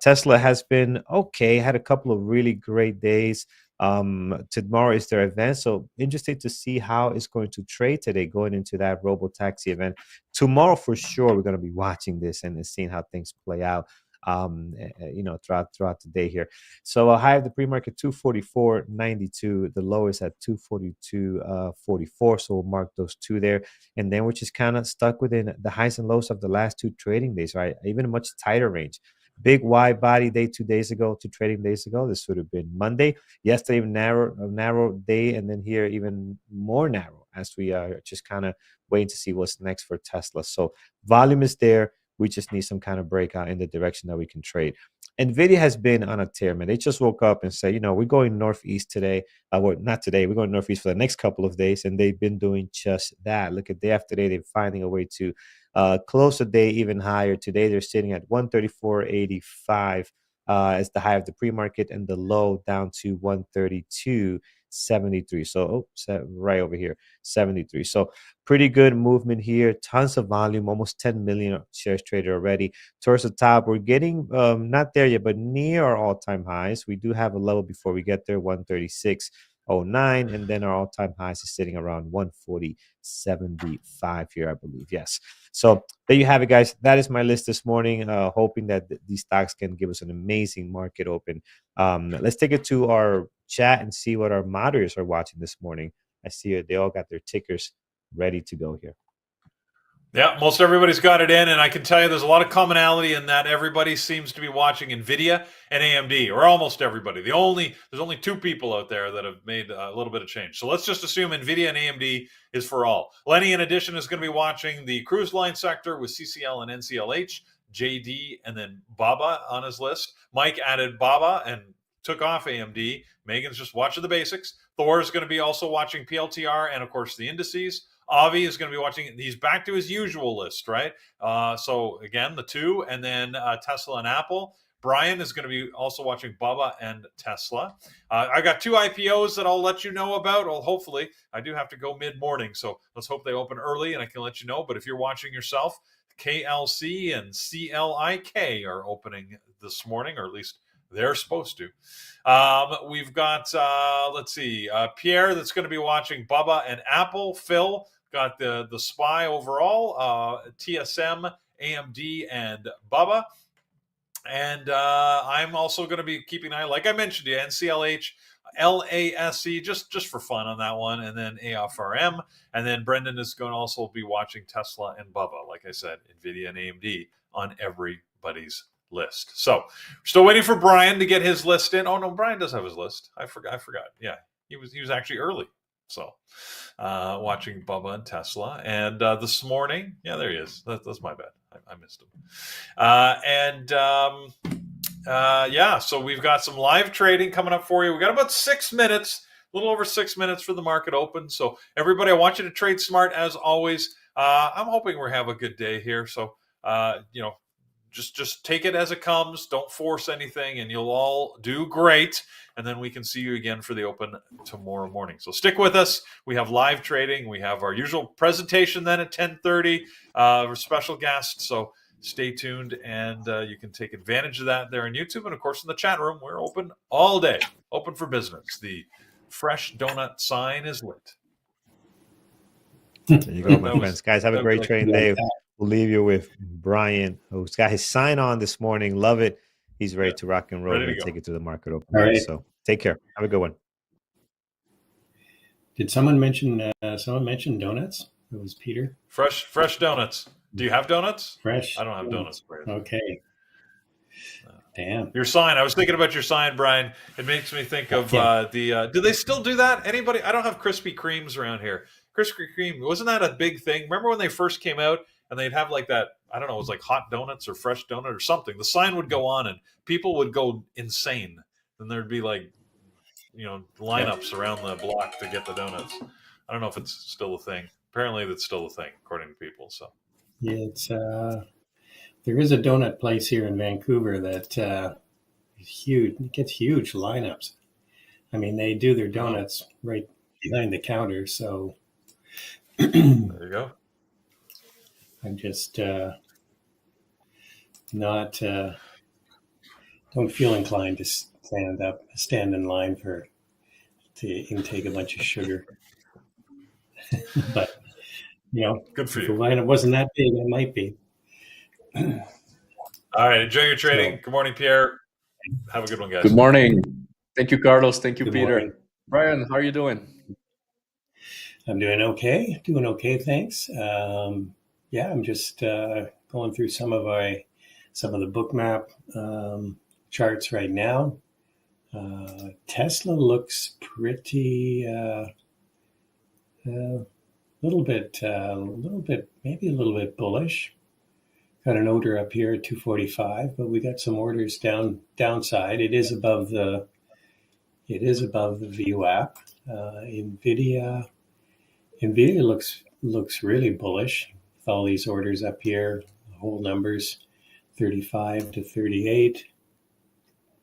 Tesla has been okay, had a couple of really great days. Tomorrow is their event, so interesting to see how it's going to trade today going into that robo taxi event. Tomorrow for sure we're going to be watching this and seeing how things play out throughout the day here. So a high of the pre-market 244.92, the lowest at 242.44, so we'll mark those two there. And then we're just kind of stuck within the highs and lows of the last 2 trading days, right? Even a much tighter range. Big wide body day 2 days ago, 2 trading days ago. This would have been Monday. Yesterday, narrow day, and then here even more narrow as we are just kind of waiting to see what's next for Tesla. So volume is there. We just need some kind of breakout in the direction that we can trade. NVIDIA has been on a tear, man. They just woke up and said, we're going northeast today. Well, not today. We're going northeast for the next couple of days, and they've been doing just that. Look at day after day, they're finding a way to close the day even higher. Today, they're sitting at 134.85 as the high of the pre-market, and the low down to 132.73. So, right over here, 73. So, pretty good movement here. Tons of volume, almost 10 million shares traded already. Towards the top, we're getting not there yet, but near our all-time highs. We do have a level before we get there, 136.09, and then our all-time highs is sitting around 140.75 here, I believe. Yes. So there you have it, guys. That is my list this morning. Hoping that these stocks can give us an amazing market open. Let's take it to our chat and see what our moderators are watching this morning. I see they all got their tickers ready to go here. Yeah, most everybody's got it in, and I can tell you there's a lot of commonality in that everybody seems to be watching NVIDIA and AMD, or almost everybody. There's only 2 people out there that have made a little bit of change. So let's just assume NVIDIA and AMD is for all. Lenny, in addition, is going to be watching the cruise line sector with CCL and NCLH, JD, and then Baba on his list. Mike added Baba and took off AMD. Megan's just watching the basics. Thor is going to be also watching PLTR and, of course, the indices. Avi is going to be watching. He's back to his usual list, right? So again, the 2, and then Tesla and Apple. Brian is going to be also watching Baba and Tesla. I got 2 IPOs that I'll let you know about. Well, hopefully, I do have to go mid-morning, so let's hope they open early and I can let you know. But if you're watching yourself, KLC and CLIK are opening this morning, or at least they're supposed to. We've got, let's see, Pierre that's going to be watching Bubba and Apple. Phil got the SPY overall, TSM, AMD, and Bubba. And I'm also going to be keeping an eye, like I mentioned to you, NCLH, LASE, just for fun on that one, and then AFRM. And then Brendan is going to also be watching Tesla and Bubba, like I said, NVIDIA and AMD on everybody's list. So we're still waiting for Brian to get his list in. Oh no, Brian does have his list. I forgot. Yeah, he was actually early. So watching Bubba and Tesla. And this morning, yeah, there he is. That's my bad. I missed him. Yeah, so we've got some live trading coming up for you. We got about 6 minutes little over 6 minutes for the market open. So everybody, I want you to trade smart as always. I'm hoping we have a good day here. So, just take it as it comes. Don't force anything, and you'll all do great. And then we can see you again for the open tomorrow morning. So stick with us. We have live trading. We have our usual presentation then at 10:30. Our special guest. So stay tuned, and you can take advantage of that there on YouTube. And of course, in the chat room, we're open all day, open for business. The fresh donut sign is lit. There you go, my friends. Guys, have a great trading day. We'll leave you with Brian, who's got his sign on this morning. Love it. He's ready to rock and roll and take it to the market open. All right. So take care. Have a good one. Did someone mention donuts? It was Peter. Fresh donuts. Do you have donuts? Fresh. I don't have donuts. Okay. Damn. Your sign. I was thinking about your sign, Brian. It makes me think of do they still do that? Anybody? I don't have Krispy Kremes around here. Krispy Kreme, wasn't that a big thing? Remember when they first came out and they'd have like that, I don't know, it was like hot donuts or fresh donut or something. The sign would go on and people would go insane. And there'd be like, lineups around the block to get the donuts. I don't know if it's still a thing. Apparently that's still a thing, according to people. So yeah, it's there is a donut place here in Vancouver that is huge. It gets huge lineups. I mean, they do their donuts right behind the counter, so there you go. I'm just not don't feel inclined to stand in line to intake a bunch of sugar. But good for you. If the lineup wasn't that big, it might be. All right, enjoy your trading. Good morning, Pierre. Have a good one, guys. Good morning. Thank you, Carlos. Thank you, Good Peter. morning. Brian, how are you doing? I'm doing okay. Doing okay, thanks. I'm just going through some of the bookmap charts right now. Tesla looks pretty little bit, maybe a little bit bullish. Got an order up here at 245, but we got some orders downside. It is above the VWAP. Nvidia looks really bullish with all these orders up here. The whole numbers 35 to 38.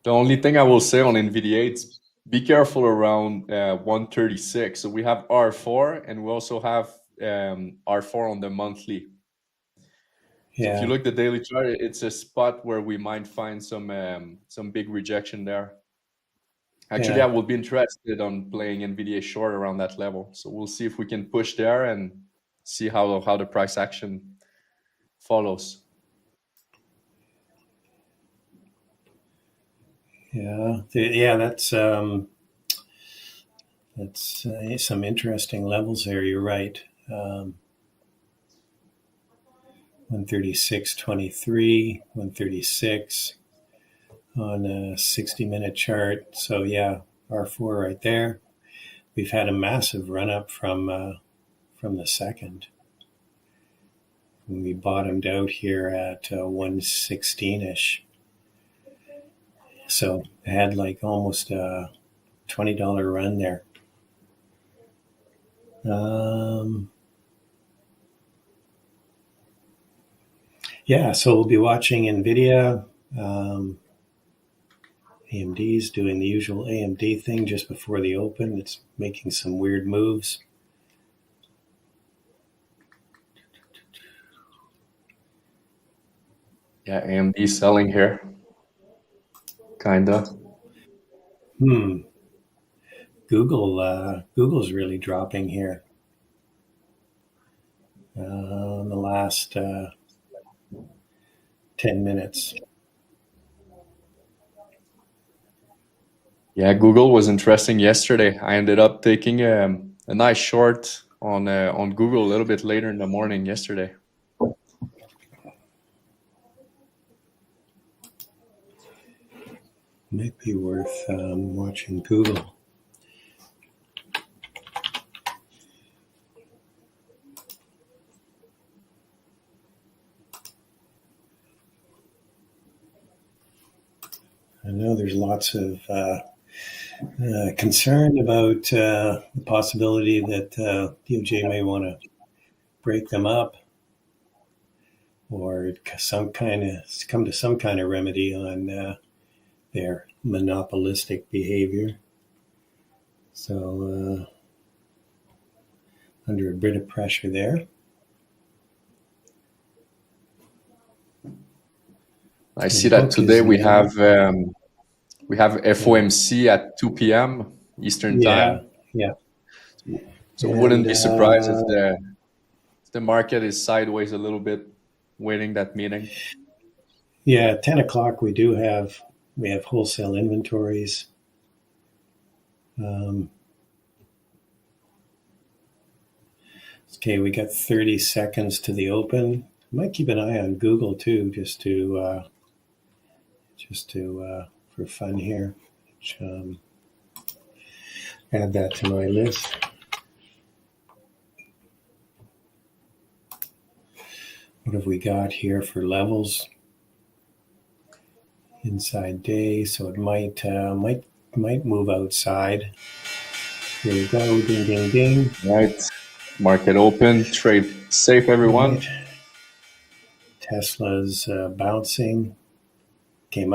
The only thing I will say on NVIDIA is be careful around 136. So we have R4 and we also have R4 on the monthly. So if you look at the daily chart, it's a spot where we might find some big rejection there. Actually, I would be interested on playing NVIDIA short around that level. So we'll see if we can push there and see how the price action follows. That's some interesting levels there. You're right. 136.23, 136 on a 60-minute chart. So R4 right there. We've had a massive run up from the second. We bottomed out here at 116-ish. So I had like almost a $20 run there. So we'll be watching NVIDIA. AMD's doing the usual AMD thing just before the open. It's making some weird moves. Yeah, AMD selling here. Kinda. Google's really dropping here. In the last 10 minutes. Yeah, Google was interesting yesterday. I ended up taking a nice short on Google a little bit later in the morning yesterday. Might be worth watching Google. I know there's lots of concerned about the possibility that DOJ may want to break them up or come to some kind of remedy on their monopolistic behavior. So under a bit of pressure there. I see that today we have FOMC at 2 p.m. Eastern time. Yeah. So wouldn't be surprised if the market is sideways a little bit, waiting that meeting. Yeah, at 10 o'clock we have wholesale inventories. Okay, we got 30 seconds to the open. I might keep an eye on Google too, just to for fun here. Add that to my list. What have we got here for levels? Inside day, so it might move outside. Here we go. Ding, ding, ding. Right. Market open. Trade safe, everyone. Right. Tesla's bouncing. It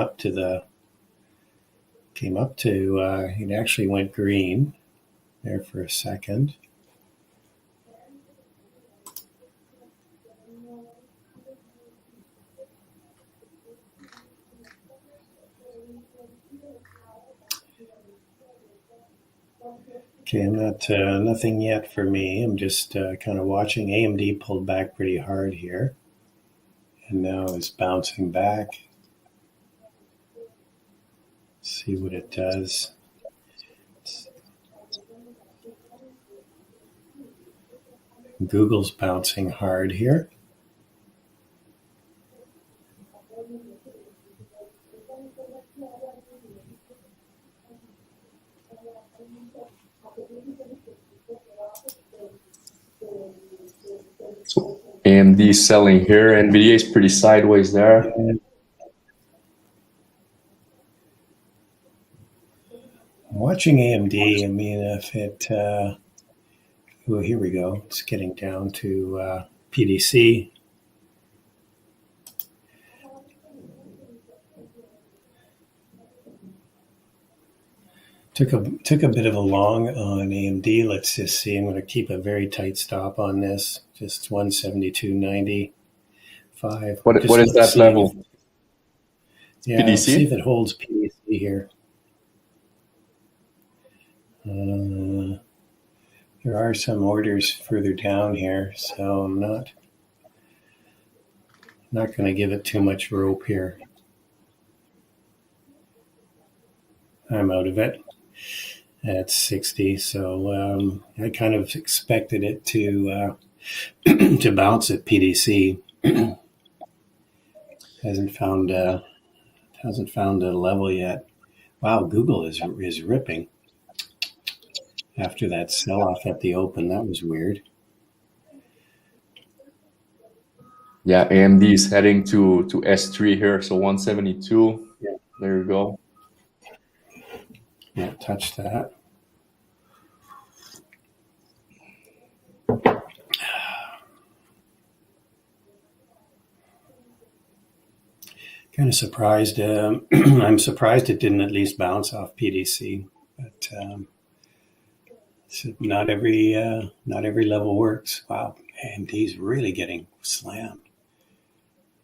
actually went green there for a second. Okay, I'm not nothing yet for me. I'm just kind of watching. AMD pulled back pretty hard here, and now is bouncing back. Let's see what it does. Google's bouncing hard here. So AMD selling here. NVIDIA is pretty sideways there. Watching AMD, I mean, if it, well, here we go. It's getting down to PDC. Took a bit of a long on AMD. Let's just see. I'm going to keep a very tight stop on this. Just 172.95. What is that level? Yeah, PDC? let's see if it holds PDC here. There are some orders further down here, so I'm not going to give it too much rope here. I'm out of it at 60, so I kind of expected it to to bounce at PDC. hasn't found a level yet. Wow, Google is ripping after that sell-off at the open. That was weird. Yeah, AMD is heading to S3 here, so 172. Yeah. There you go. Yeah, touch that. Kind of surprised. I'm surprised it didn't at least bounce off PDC, but not every level works. Wow, AMD's really getting slammed.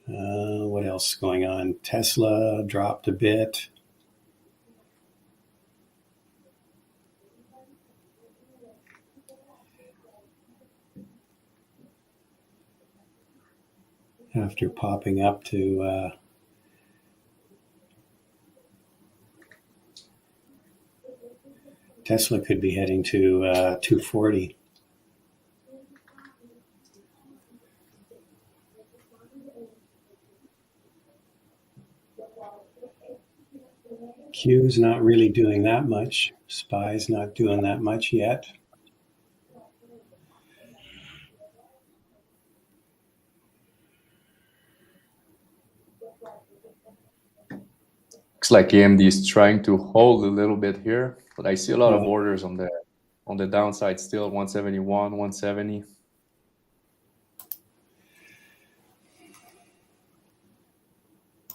What else is going on? Tesla dropped a bit. After popping up to Tesla could be heading to 240. Q's not really doing that much. SPY's not doing that much yet. Looks like AMD is trying to hold a little bit here, but I see a lot of orders on the downside still. 171, 170.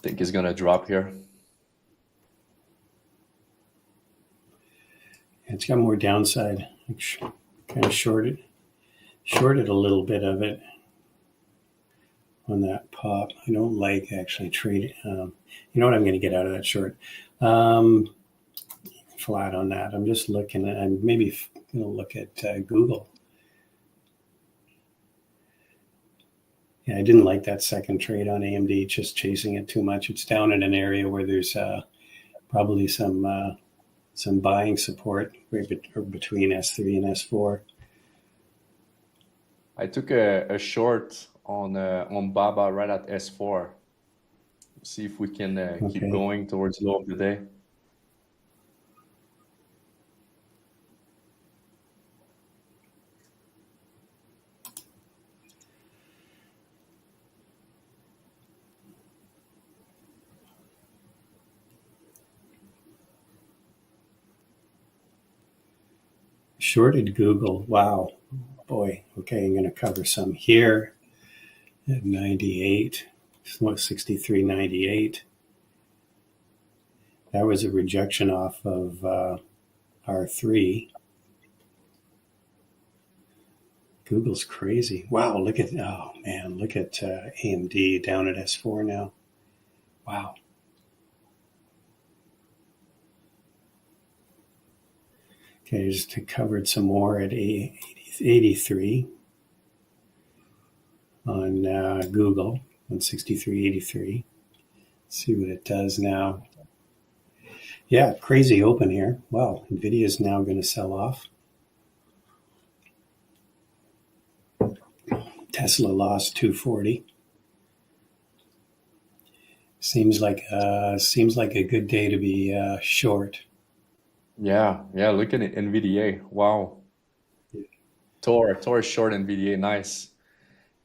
Think it's gonna drop here. It's got more downside. Kind of shorted a little bit of it on that pop. I don't like actually trading. You know what? I'm going to get out of that short. Flat on that. I'm just looking at. I'm maybe going to look at Google. Yeah, I didn't like that second trade on AMD. Just chasing it too much. It's down in an area where there's probably some buying support right between S3 and S4. I took a short on BABA right at S4. See if we can keep going towards low of the day. Shorted Google. Wow. Boy. Okay, I'm going to cover some here at 98. 63.98. That was a rejection off of R3. Google's crazy. Wow, look at AMD down at S4 now. Wow. Okay, just covered some more at 83 on Google, 163.83. See what it does now. Yeah, crazy open here. Wow, NVIDIA is now going to sell off. Tesla lost 240. Seems like a good day to be short. Yeah. Look at it, NVDA. Wow. Tor short NVDA. Nice.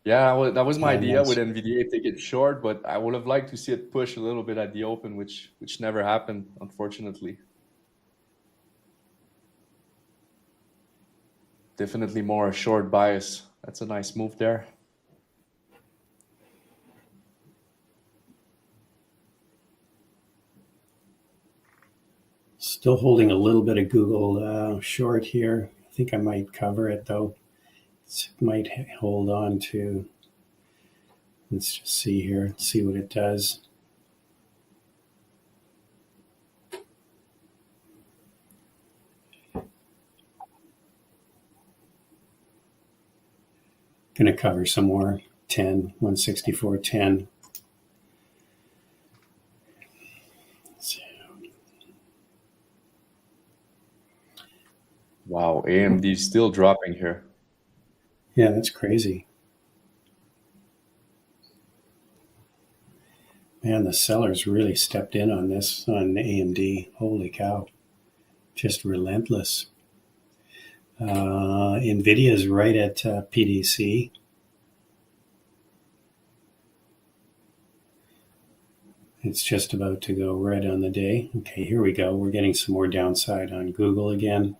Yeah, that was my idea with NVDA, take it short, but I would have liked to see it push a little bit at the open, which never happened, unfortunately. Definitely more a short bias. That's a nice move there. Still holding a little bit of Google short here. I think I might cover it though. It might hold on to. Let's just see here. See what it does. Going to cover some more. 164.10. Wow, AMD is still dropping here. Yeah, that's crazy. Man, the sellers really stepped in on this on AMD. Holy cow. Just relentless. NVIDIA is right at PDC. It's just about to go right on the day. Okay, here we go. We're getting some more downside on Google again.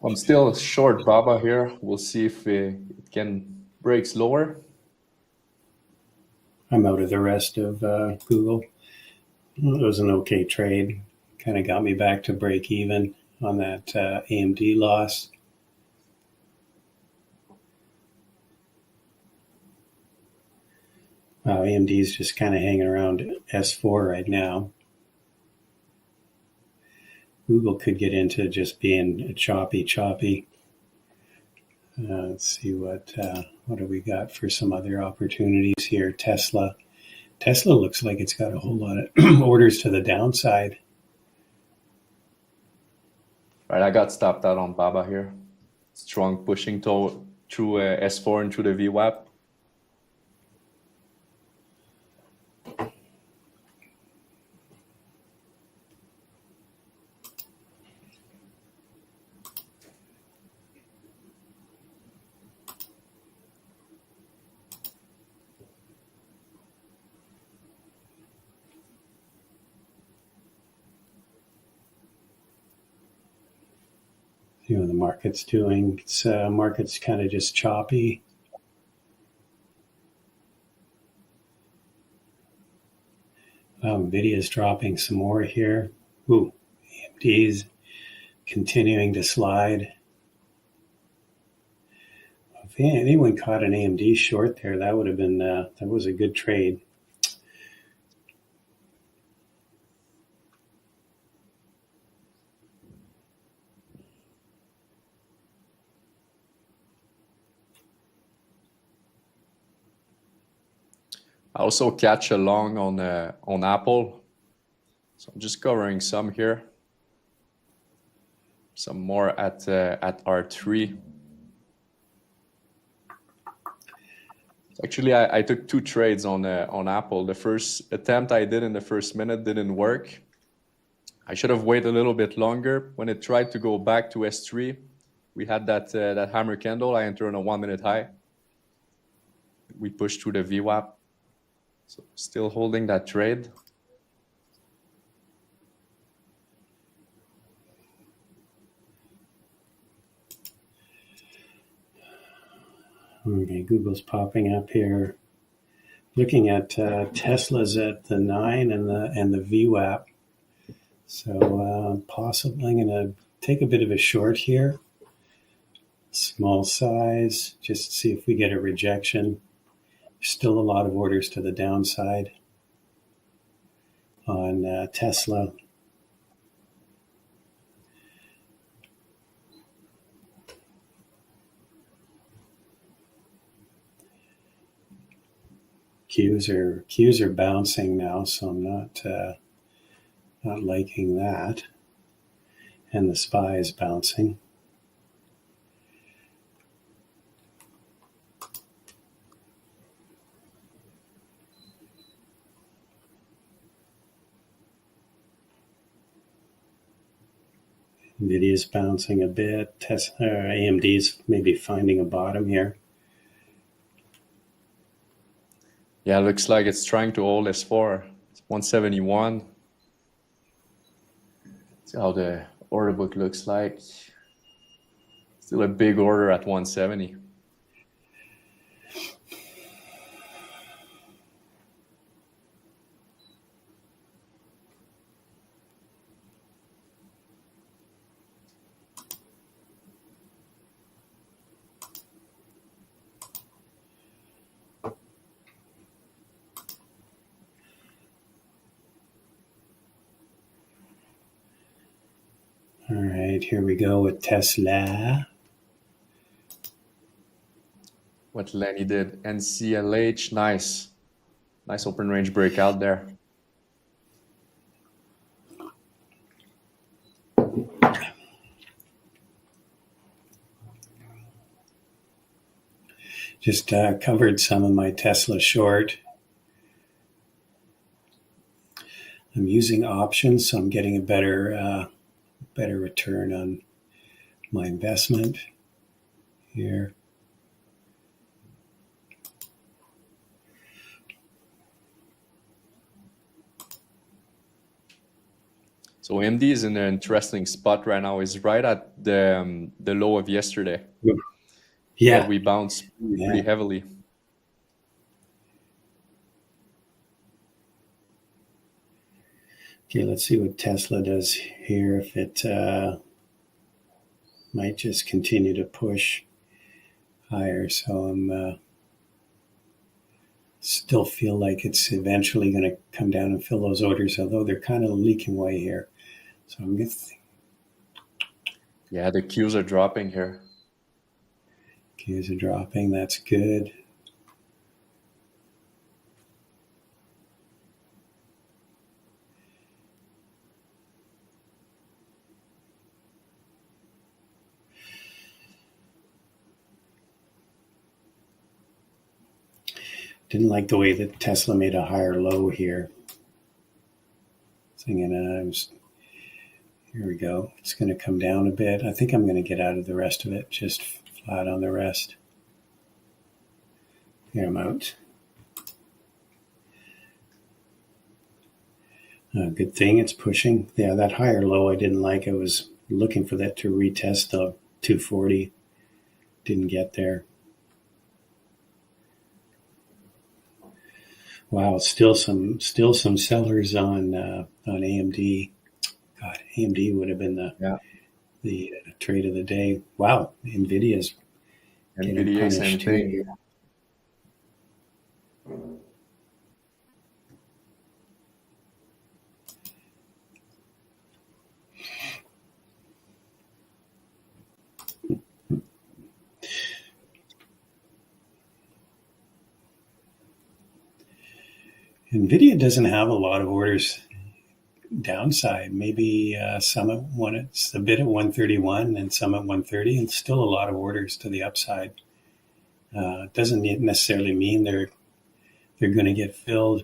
I'm still short BABA here. We'll see if it can break lower. I'm out of the rest of Google. It was an okay trade. Kind of got me back to break even on that AMD loss. AMD is just kind of hanging around S4 right now. Google could get into just being choppy. Let's see what do we got for some other opportunities here. Tesla Tesla looks like it's got a whole lot of orders to the downside. Right, I got stopped out on Baba here. Strong pushing through S4 and through the VWAP. You know, the market's doing. It's market's kind of just choppy. Nvidia's dropping some more here. Ooh, AMD's continuing to slide. If anyone caught an AMD short there, that would have been that was a good trade. I also catch a long on Apple. So I'm just covering some here. Some more at R3. Actually, I took 2 trades on Apple. The first attempt I did in the first minute didn't work. I should have waited a little bit longer. When it tried to go back to S3, we had that hammer candle. I entered on a 1-minute high. We pushed through the VWAP. So still holding that trade. Okay, Google's popping up here. Looking at Tesla's at the 9 and the VWAP. So possibly I'm going to take a bit of a short here. Small size, just to see if we get a rejection. Still a lot of orders to the downside on Tesla. Qs are bouncing now, so I'm not liking that. And the SPY is bouncing. Nvidia's bouncing a bit. AMD's maybe finding a bottom here. Yeah, looks like it's trying to hold S4. It's 171. See how the order book looks like. Still a big order at 170. All right, here we go with Tesla. What Lenny did. NCLH, nice. Nice open range breakout there. Just covered some of my Tesla short. I'm using options, so I'm getting a better return on my investment here. So AMD is in an interesting spot right now. It's right at the low of yesterday. Yeah, but we bounced pretty heavily. Okay, let's see what Tesla does here. If it might just continue to push higher. So I'm still feel like it's eventually going to come down and fill those orders, although they're kind of leaking away here. So I'm going to Yeah, the Qs are dropping here. Qs are dropping. That's good. Didn't like the way that Tesla made a higher low here. Thinking, here we go. It's going to come down a bit. I think I'm going to get out of the rest of it, just flat on the rest. Here I'm out. Good thing it's pushing. Yeah, that higher low I didn't like. I was looking for that to retest the 240. Didn't get there. Wow, still some sellers on AMD. God, AMD would have been the trade of the day. Wow, Nvidia's getting punished too here. Nvidia doesn't have a lot of orders downside. Maybe some at one, it's a bit at 131 and some at 130, and still a lot of orders to the upside. Doesn't necessarily mean they're going to get filled.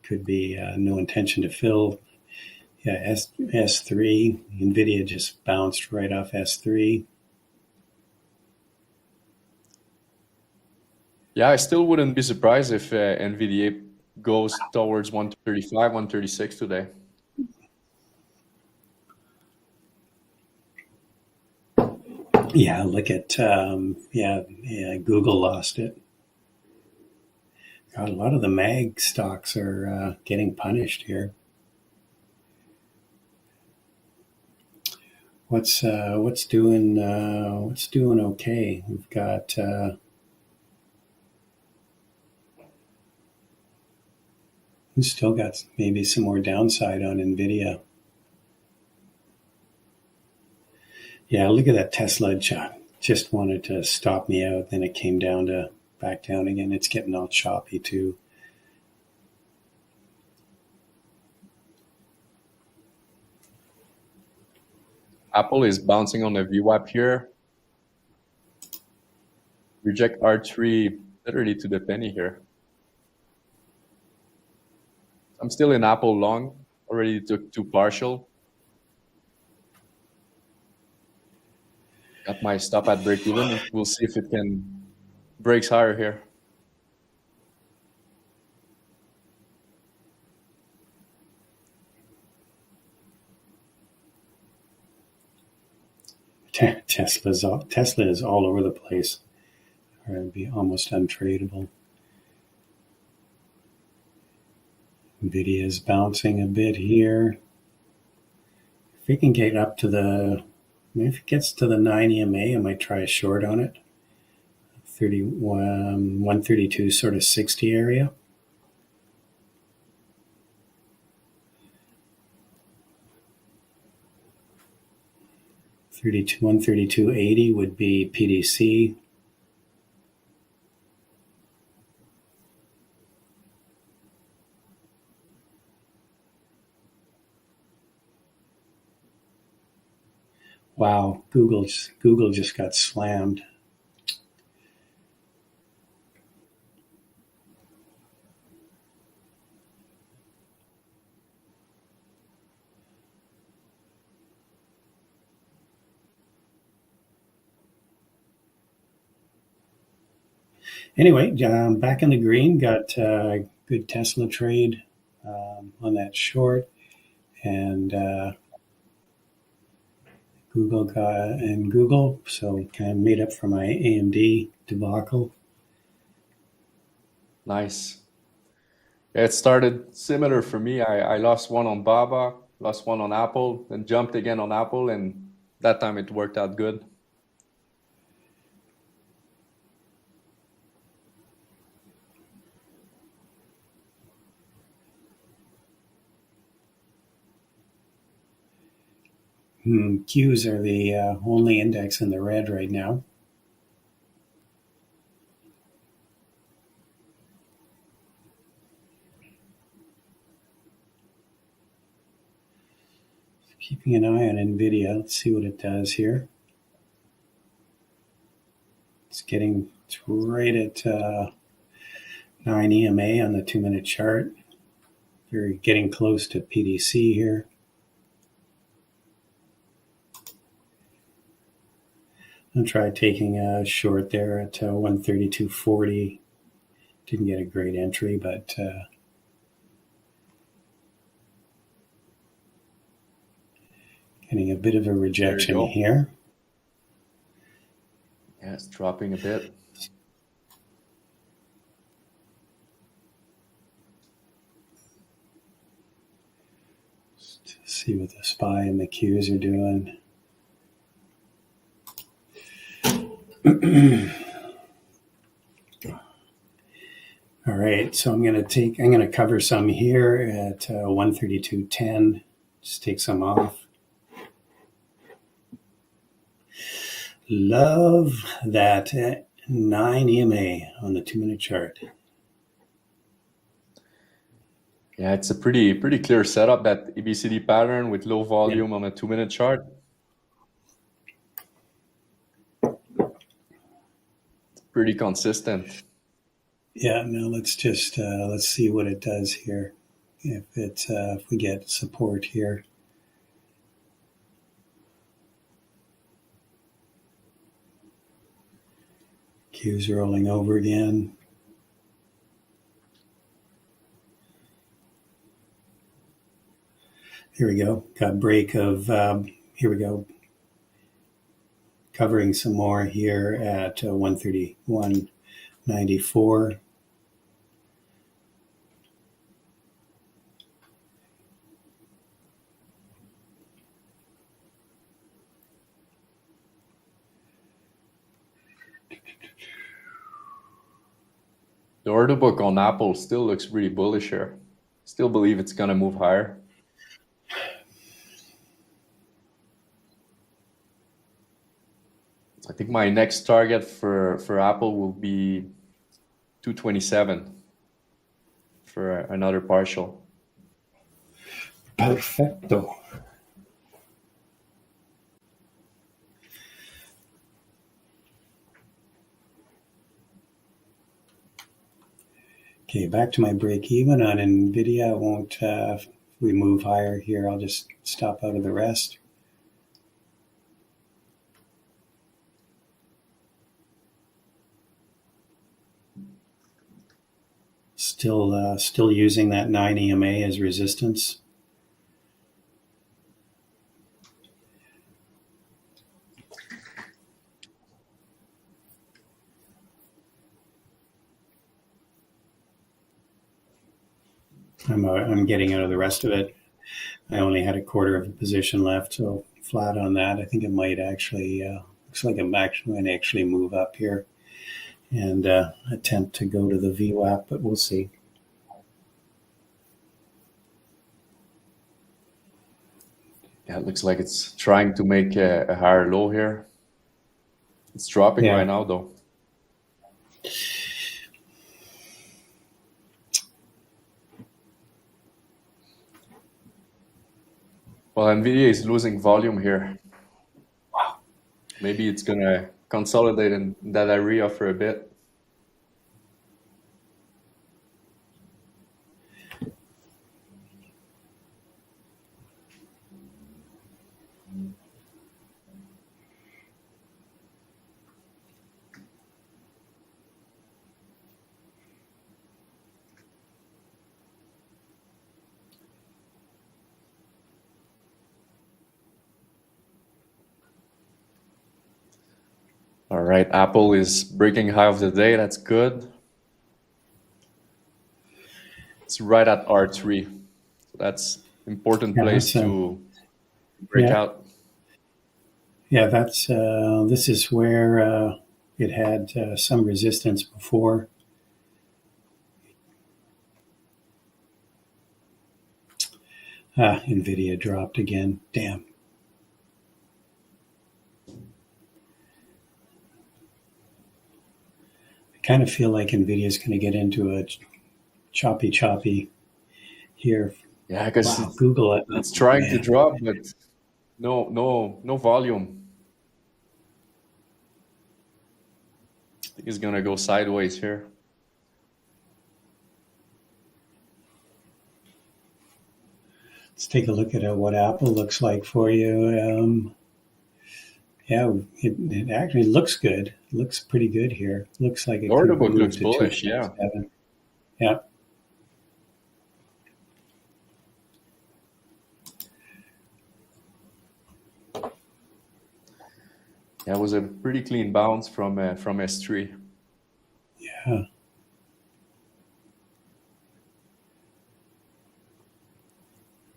Could be no intention to fill. Yeah, S3, Nvidia just bounced right off S3. Yeah, I still wouldn't be surprised if NVDA goes towards 135, 136 today. Yeah, look at Google lost it. God, a lot of the mag stocks are getting punished here. What's doing okay? We've got we've still got maybe some more downside on Nvidia. Yeah, look at that Tesla. Just wanted to stop me out. Then it came back down again. It's getting all choppy too. Apple is bouncing on the VWAP here. Reject R3 literally to the penny here. I'm still in Apple long. Already took 2 partial. Got my stop at break even. We'll see if it can breaks higher here. Tesla is all over the place. Or it'd be almost untradeable. Nvidia is bouncing a bit here. If we can get up to if it gets to the 9 EMA, I might try a short on it. 132 sort of 60 area. $132.80 would be PDC. Wow, Google just got slammed. Anyway, back in the green, got a good Tesla trade on that short, and Google, so kind of made up for my AMD debacle. Nice. Yeah, it started similar for me. I lost one on Baba, lost one on Apple, then jumped again on Apple, and that time it worked out good. Qs are the only index in the red right now. Keeping an eye on NVIDIA. Let's see what it does here. It's right at 9 EMA on the 2-minute chart. We're getting close to PDC here. I'll try taking a short there at 132.40. Didn't get a great entry, but getting a bit of a rejection here. Yeah, it's dropping a bit. Just see what the SPY and the Qs are doing. All right, so I'm going to cover some here at 132.10. Just take some off. Love that 9 EMA on the 2-minute chart. Yeah, it's a pretty clear setup, that EBCD pattern with low volume on a 2-minute chart. It's pretty consistent. Yeah, now let's just let's see what it does here. If we get support here. Q's rolling over again. Here we go. Got break of, here we go. Covering some more here at 131.94. The order book on Apple still looks really bullish here. Still believe it's going to move higher. I think my next target for Apple will be 227 for another partial. Perfecto. Okay, back to my break even on NVIDIA. I won't, if we move higher here, I'll just stop out of the rest. Still using that 9 EMA as resistance. I'm getting out of the rest of it. I only had a quarter of a position left, so flat on that. I think it might actually, looks like I'm actually going to actually move up here and attempt to go to the VWAP, but we'll see. Yeah, it looks like it's trying to make a higher low here. It's dropping right now, though. Well, NVIDIA is losing volume here. Wow. Maybe it's going to consolidate in that area for a bit. All right, Apple is breaking high of the day. That's good. It's right at R3. So that's important place to break out. Yeah, that's this is where it had some resistance before. NVIDIA dropped again. Damn. Kind of feel like NVIDIA is going to get into a choppy here. Yeah, because Google it's trying to drop, but no volume. I think it's gonna go sideways here. Let's take a look at what Apple looks like for you. Yeah, it actually looks good. It looks pretty good here. Looks like it The order could book move looks to bullish, yeah. 2.7. Yeah. Yeah, it was a pretty clean bounce from S3. Yeah.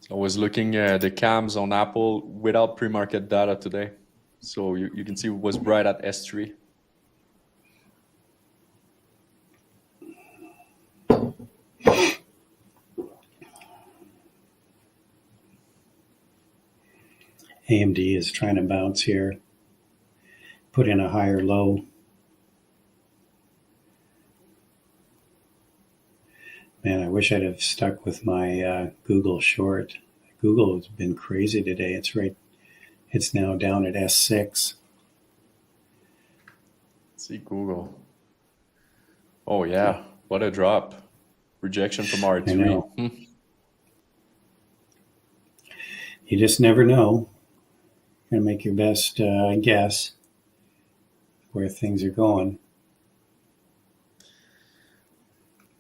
I was looking at the cams on Apple without pre-market data today. So you can see it was bright at S3. AMD is trying to bounce here, put in a higher low. Man, I wish I'd have stuck with my Google short. Google has been crazy today. It's now down at S6. Let's see Google. Oh yeah, what a drop. Rejection from R3. I know. You just never know. You're going to make your best guess where things are going.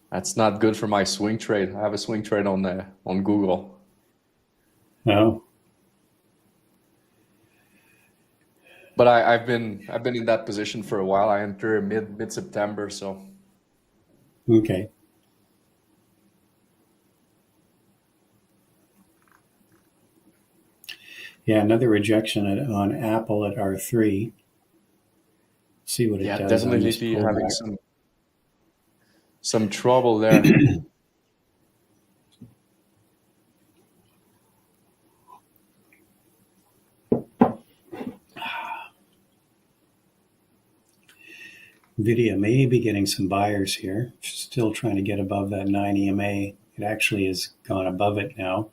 That's not good for my swing trade. I have a swing trade on Google. No? But I've been in that position for a while. I enter mid September, so Okay. Yeah, another rejection on Apple at R3. See what it does. definitely on this having pullback. some trouble there. Nvidia may be getting some buyers here. Still trying to get above that 9 EMA. It actually has gone above it now.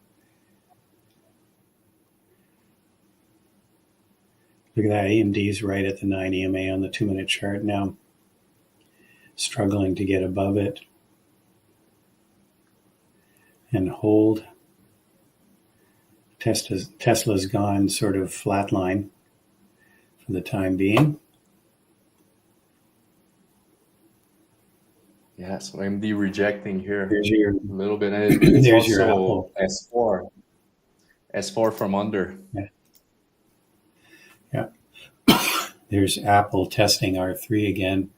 Look at that. AMD's right at the 9 EMA on the 2-minute chart now. Struggling to get above it. And hold. Tesla's gone sort of flatline for the time being. Yeah, so AMD rejecting here There's your a little bit. And it's there's your also Apple. S4 from under. Yeah. There's Apple testing R3 again.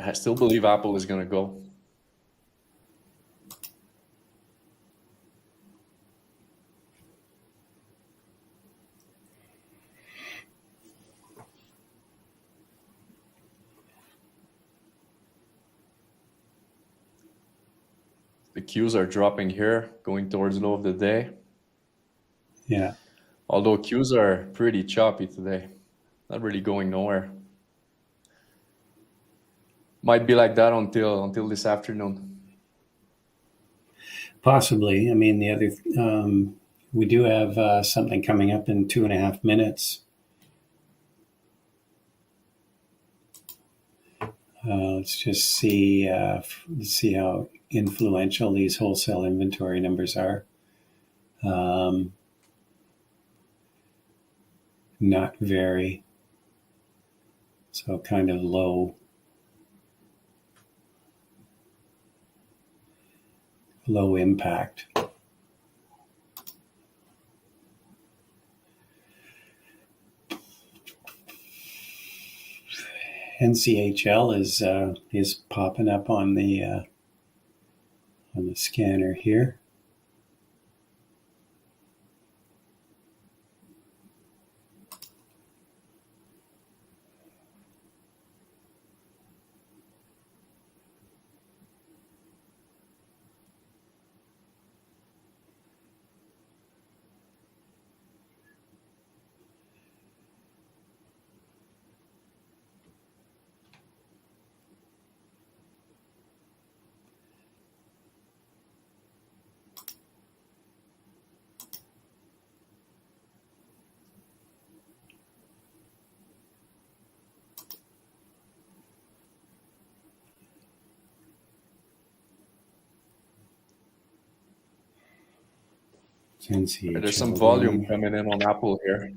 I still believe Apple is going to go. The Qs are dropping here, going towards low of the day. Yeah. Although Qs are pretty choppy today. Not really going nowhere. Might be like that until this afternoon. Possibly. I mean, the other, we do have something coming up in 2.5 minutes. Let's just see. Let's see how influential these wholesale inventory numbers are. Not very. So kind of low. Low impact. NCHL is popping up on the scanner here. NCHL There's some volume going. coming in on Apple here.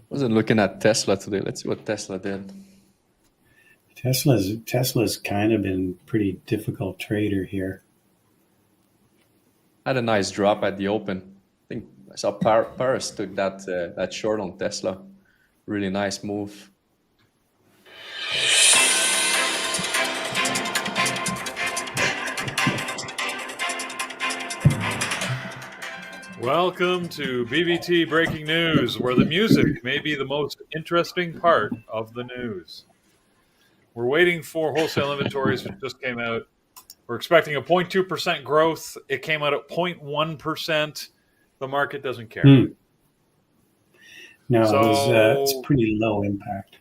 Wasn't looking at Tesla today. Let's see what Tesla did. Tesla's kind of been pretty difficult trader here. Had a nice drop at the open. I think I saw Paris took that short on Tesla. Really nice move. Welcome to BBT Breaking News, where the music may be the most interesting part of the news. We're waiting for wholesale inventories, which just came out. We're expecting a 0.2% growth. It came out at 0.1%. The market doesn't care. No, it's pretty low impact.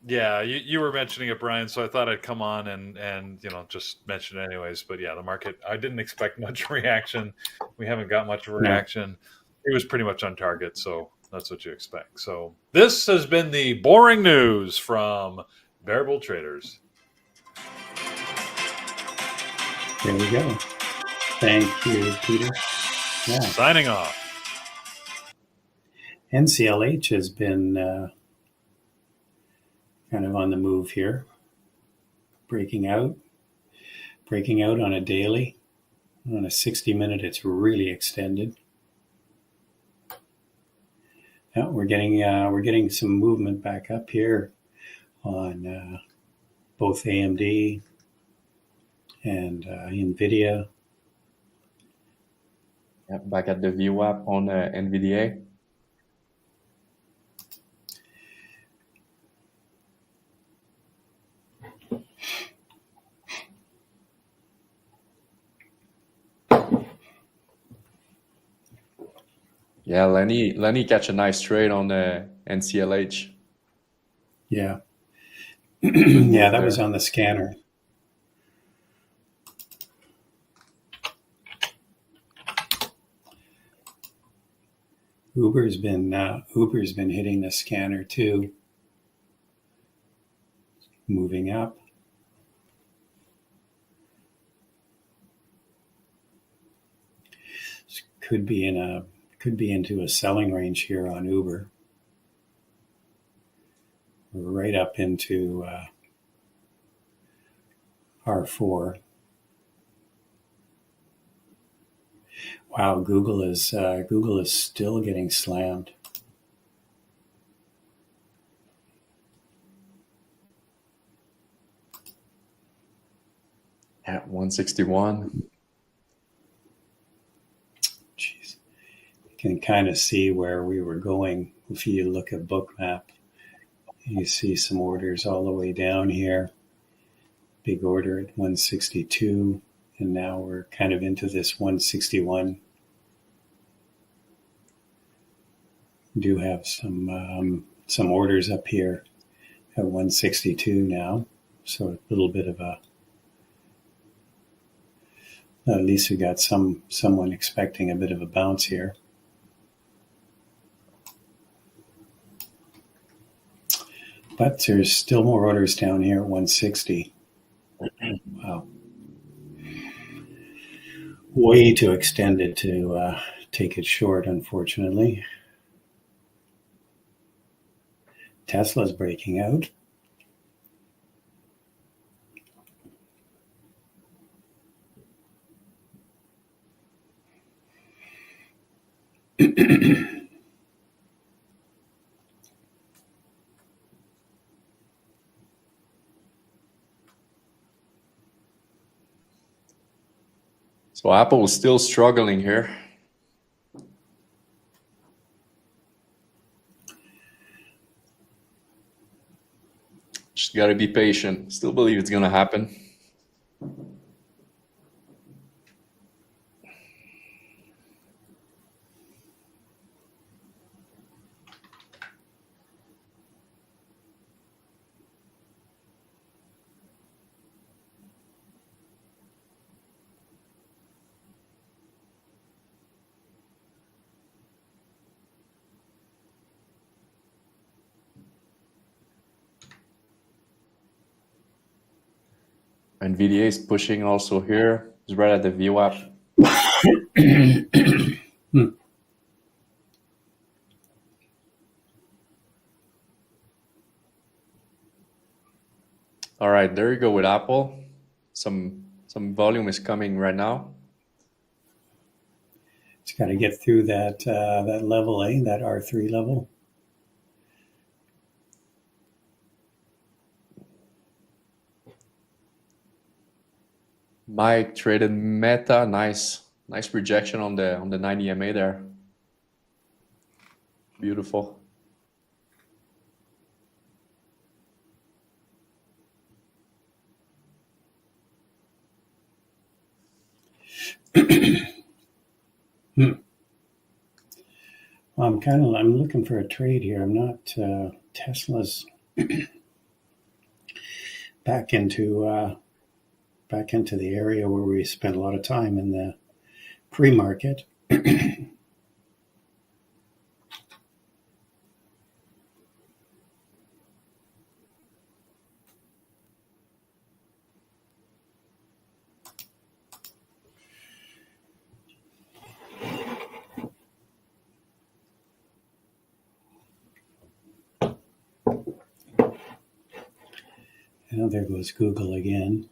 Yeah, you were mentioning it, Brian, so I thought I'd come on and just mention it anyways. But yeah, the market, I didn't expect much reaction. We haven't got much of a reaction. It was pretty much on target, so that's what you expect. So this has been the boring news from Bearable Traders. There we go. Thank you, Peter. Yeah. Signing off. NCLH has been kind of on the move here, breaking out on a daily. On a 60-minute, it's really extended. Yeah, we're getting some movement back up here on both AMD and NVIDIA. Yeah, back at the VWAP on NVDA. Yeah, Lenny catch a nice trade on the NCLH. Yeah. Yeah, that was on the scanner. Uber's been hitting the scanner too. Moving up. Could be into a selling range here on Uber. Right up into R4. Wow, Google is still getting slammed. At 161. Jeez. You can kind of see where we were going if you look at Bookmap. You see some orders all the way down here. Big order at 162, and now we're kind of into this 161. We do have some orders up here at 162 now, so a little bit of at least we got someone expecting a bit of a bounce here. But there's still more orders down here at 160. Wow. Way too extended to take it short, unfortunately. Tesla's breaking out. So Apple is still struggling here. Just got to be patient. Still believe it's going to happen. NVDA is pushing also here. It's right at the VWAP. All right, there you go with Apple. Some volume is coming right now. It's got to get through that that level, that R3 level. Mike traded Meta. Nice rejection on the 90 MA there. Beautiful. Well, I'm looking for a trade here. I'm not Tesla's back into the area where we spent a lot of time in the pre-market. Now there goes Google again.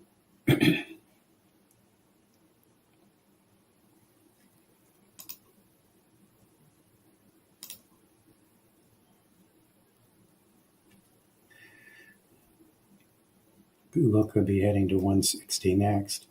Google could be heading to 160 next.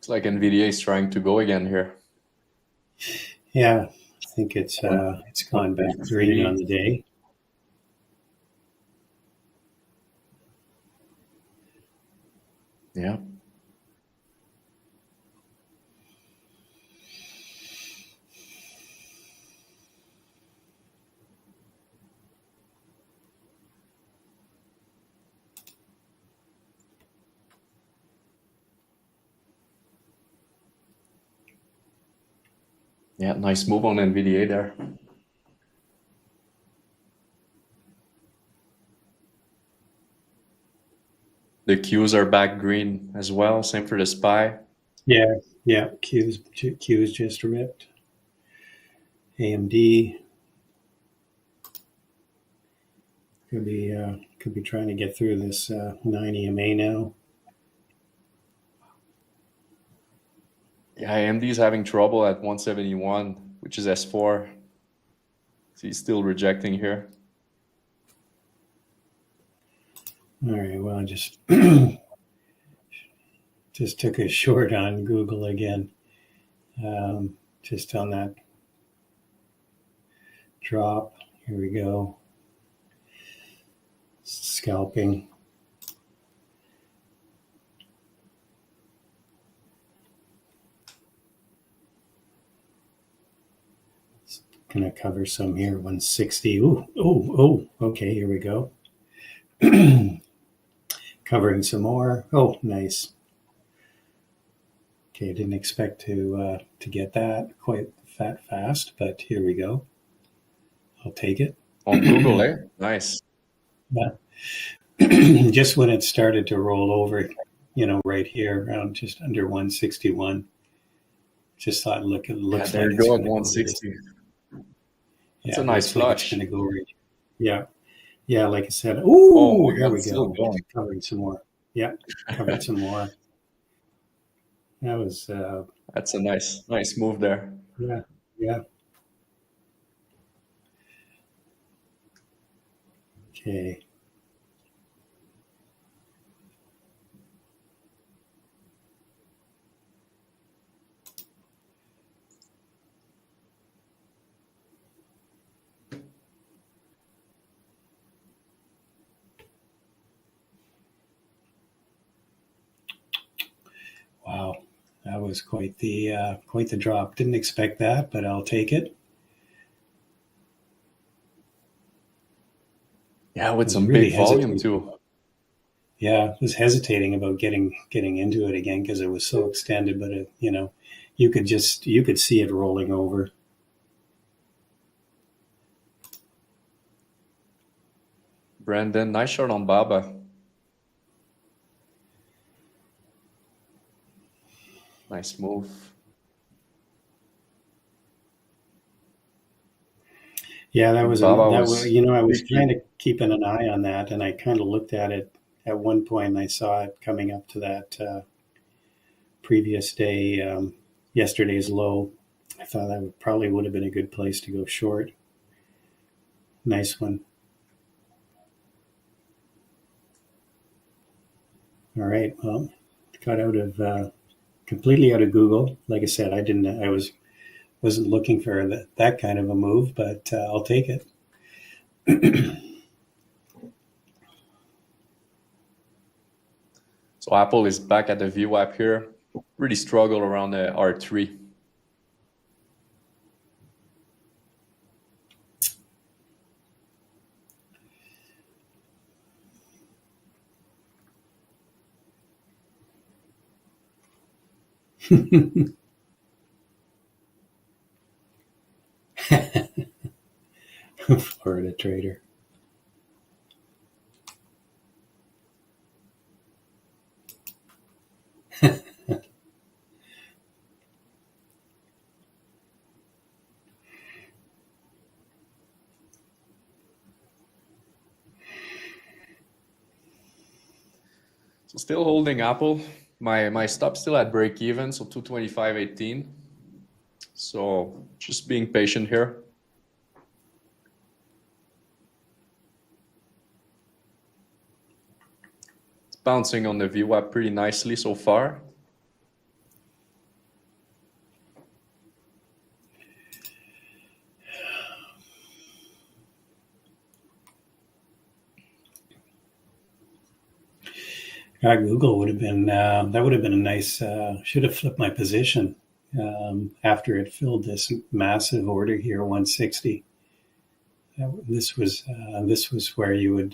Looks like NVDA is trying to go again here. Yeah, I think it's gone back green on the day. Yeah. Yeah, nice move on NVDA there. The Qs are back green as well. Same for the SPY. Yeah. Q's just ripped. AMD could be trying to get through this 90 MA now. Yeah, AMD is having trouble at 171, which is S4. So he's still rejecting here. All right. Well, I just took a short on Google again. Just on that drop. Here we go. Scalping. Gonna cover some here. 160. Oh. Okay, here we go. Covering some more. Oh, nice. Okay, didn't expect to get that quite that fast, but here we go. I'll take it. On Google, eh? Nice. Yeah. Just when it started to roll over, right here around just under 161. Just thought, it looks there like you it's go at gonna 160. It's a Yeah, nice looks like flush. it's gonna go right. Yeah, like I said. Oh, my here God, we still go. going. Covering some more. Yeah, covered some more. That was That's a nice move there. yeah. Okay. Wow, that was quite the drop. Didn't expect that, but I'll take it. Yeah, with Was some really big volume hesitating. too. Yeah, I was hesitating about getting into it again because it was so extended. But you could see it rolling over. Brandon, nice shot on Baba. Nice move. Yeah, that was Baba that was was I was tricky. kind of keeping an eye on that, and I kind of looked at it at one point, and I saw it coming up to that previous day, yesterday's low. I thought that probably would have been a good place to go short. Nice one. All right. Well, got out of completely out of Google. Like I said, wasn't looking for that kind of a move, but I'll take it. So Apple is back at the VWAP here. Really struggle around the R3. Florida trader. So still holding Apple. My stop still at break even, so 225.18. So just being patient here. It's bouncing on the VWAP pretty nicely so far. Google would have been that would have been a nice. Should have flipped my position after it filled this massive order here, 160. This was where you would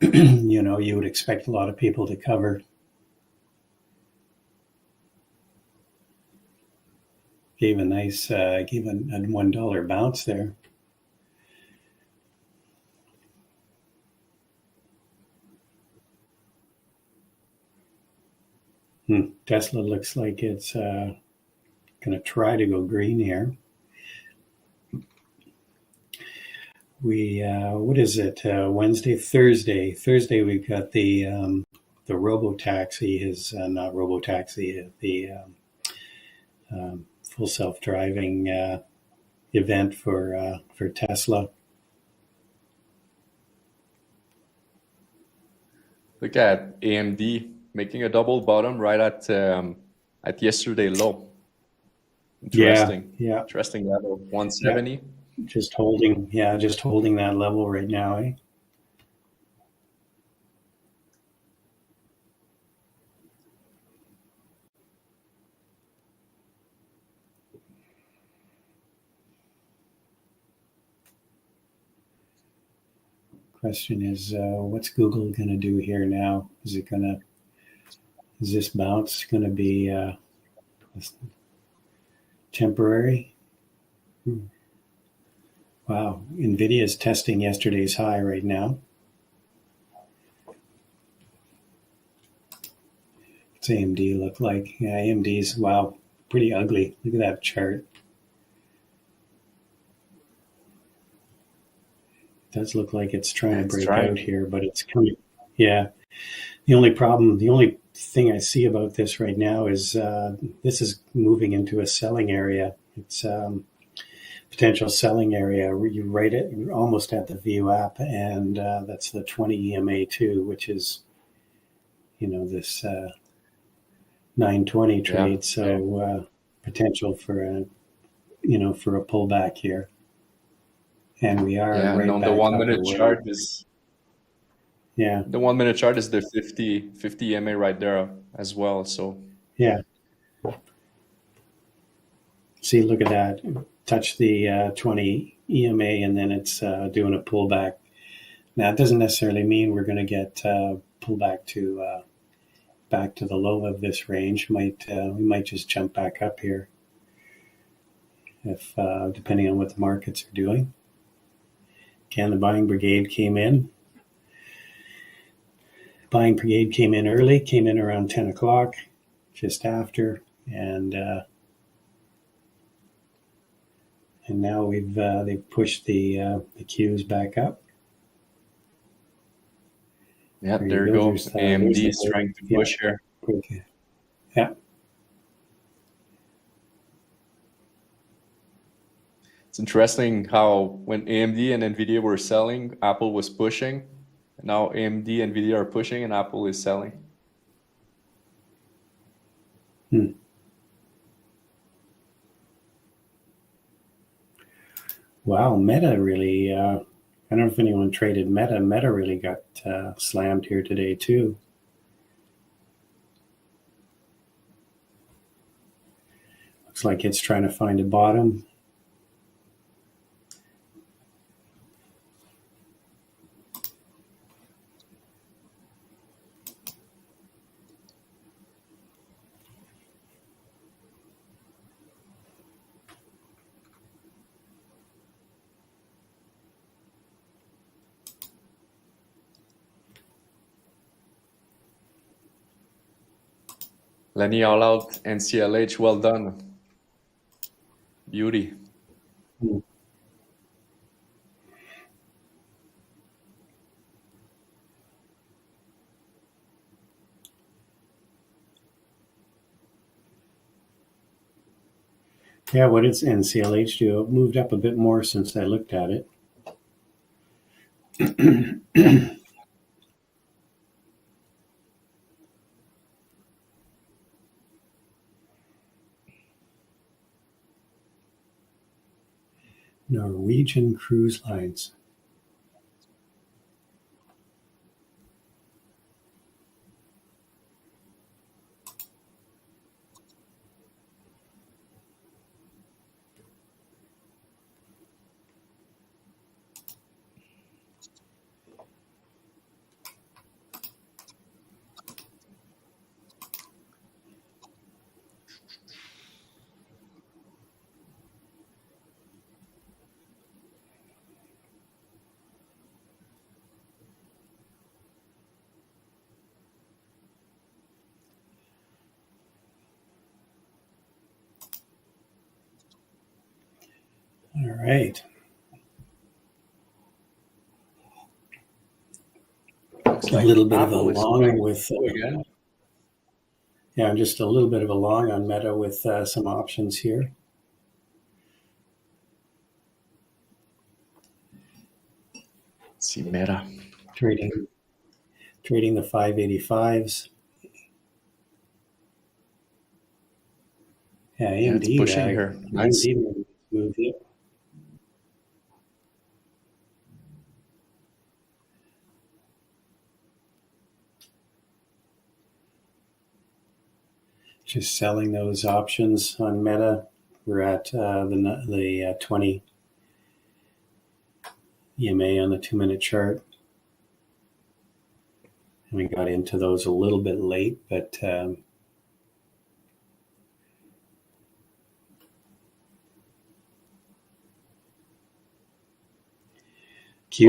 you would expect a lot of people to cover. Gave a nice gave a $1 bounce there. Tesla looks like it's going to try to go green here. We what is it? Wednesday, Thursday. Thursday we've got the robo-taxi. Is not robo-taxi. The full self-driving event for Tesla. Look at AMD making a double bottom right at yesterday low. Interesting. Yeah. Interesting level, 170. Yeah. Just holding that level right now, eh? Question is, what's Google going to do here now? Is this bounce going to be temporary? Wow, NVIDIA is testing yesterday's high right now. What's AMD look like? Yeah, AMD's, wow, pretty ugly. Look at that chart. It does look like it's trying to break out here, but it's coming. Yeah. The only thing I see about this right now is this is moving into a selling area. It's potential selling area. You rate it, you're almost at the VWAP, and that's the 20 EMA2, which is, this 920 trade. Yeah. So potential for a pullback here. And we are right right on back the 1 up minute away. chart is Yeah. The 1 minute chart is the 50 EMA right there as well. So Yeah. See, look at that. Touch the 20 EMA, and then it's doing a pullback. Now, it doesn't necessarily mean we're going to get pullback to back to the low of this range. We might just jump back up here, if depending on what the markets are doing. Again, the buying brigade came in. Buying brigade came in early, came in around 10 o'clock, just after, and now they've pushed the Qs back up. yeah, there you go. AMD is trying to push here. Okay. Yeah. It's interesting how when AMD and NVIDIA were selling, Apple was pushing. Now AMD and NVIDIA are pushing and Apple is selling. Wow, Meta really, I don't know if anyone traded Meta. Meta really got slammed here today too. Looks like it's trying to find a bottom. Lenny all out, NCLH, well done. Beauty. Yeah, what did NCLH do? It moved up a bit more since I looked at it. Norwegian Cruise Lines. All right. Looks A like little bit Apple of a is long going with again. yeah, just a little bit of a long on Meta with some options here. Let's see Meta. Trading the 585s. Yeah, AMD. It's pushing here. Nice. AMD moved it. Just selling those options on Meta. We're at the 20 EMA on the 2-minute chart. And we got into those a little bit late, but Qs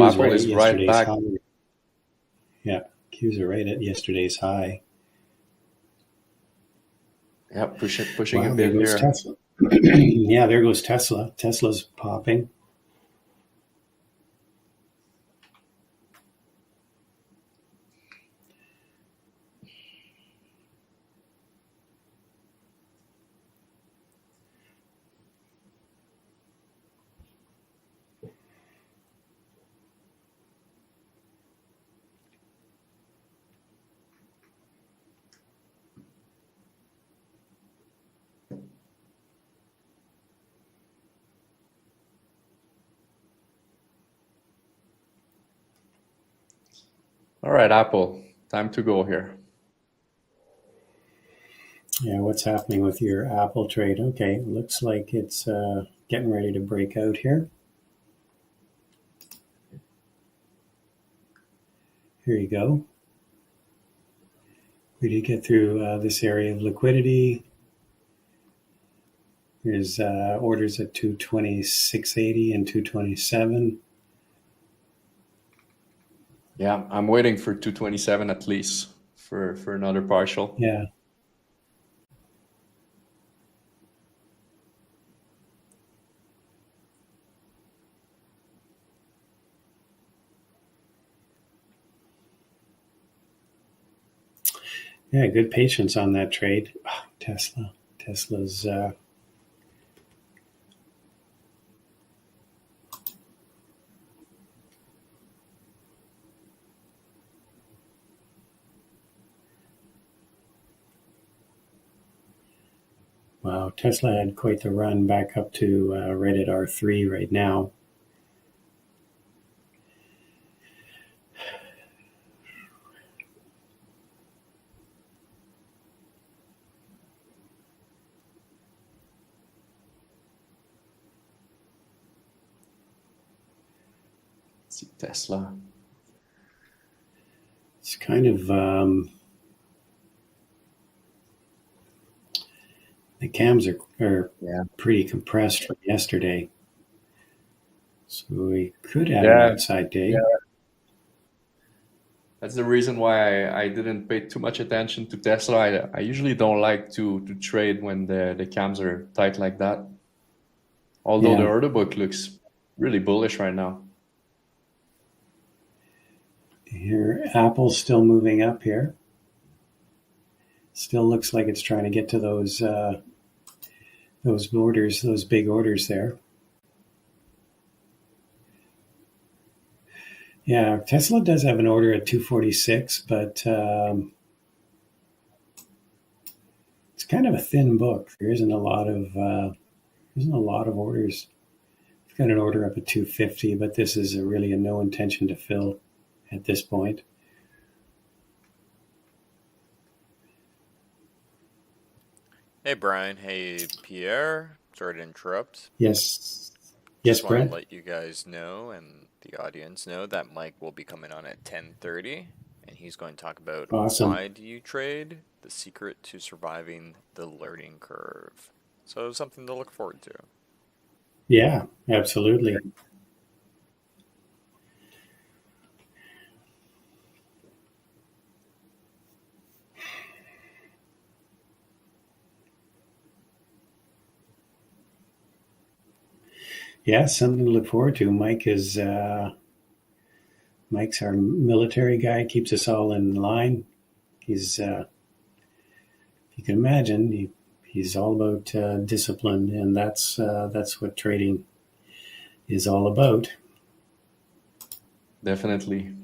Apple right is at right yesterday's back. high. Yeah, Qs are right at yesterday's high. Yeah, pushing Wow, a there bit goes here. Tesla. Yeah, there goes Tesla. Tesla's popping. All right, Apple, time to go here. Yeah, what's happening with your Apple trade? Okay, looks like it's getting ready to break out here. Here you go. We did get through this area of liquidity. There's orders at 226.80 and 227. Yeah, I'm waiting for 227 at least for another partial. Yeah. Yeah, good patience on that trade. Oh, Tesla's wow, Tesla had quite the run back up to right at R3 right now. Let's see Tesla. It's kind of the cams are pretty compressed from yesterday, so we could have an outside day. Yeah. That's the reason why I didn't pay too much attention to Tesla. I usually don't like to trade when the cams are tight like that. Although the order book looks really bullish right now. Here, Apple's still moving up here. Still looks like it's trying to get to those orders, those big orders there. Yeah, Tesla does have an order at 246, but it's kind of a thin book. There isn't a lot of orders. I've got an order up at 250, but this is really a no intention to fill at this point. Hey, Brian. Hey, Pierre. Sorry to interrupt. Yes, Just want Brent. to let you guys know and the audience know that Mike will be coming on at 10:30, and he's going to talk about why do you trade, the secret to surviving the learning curve. So something to look forward to. Yeah, absolutely. Yeah, something to look forward to. Mike's our military guy, keeps us all in line. He's, you can imagine, he's all about discipline, and that's what trading is all about. Definitely.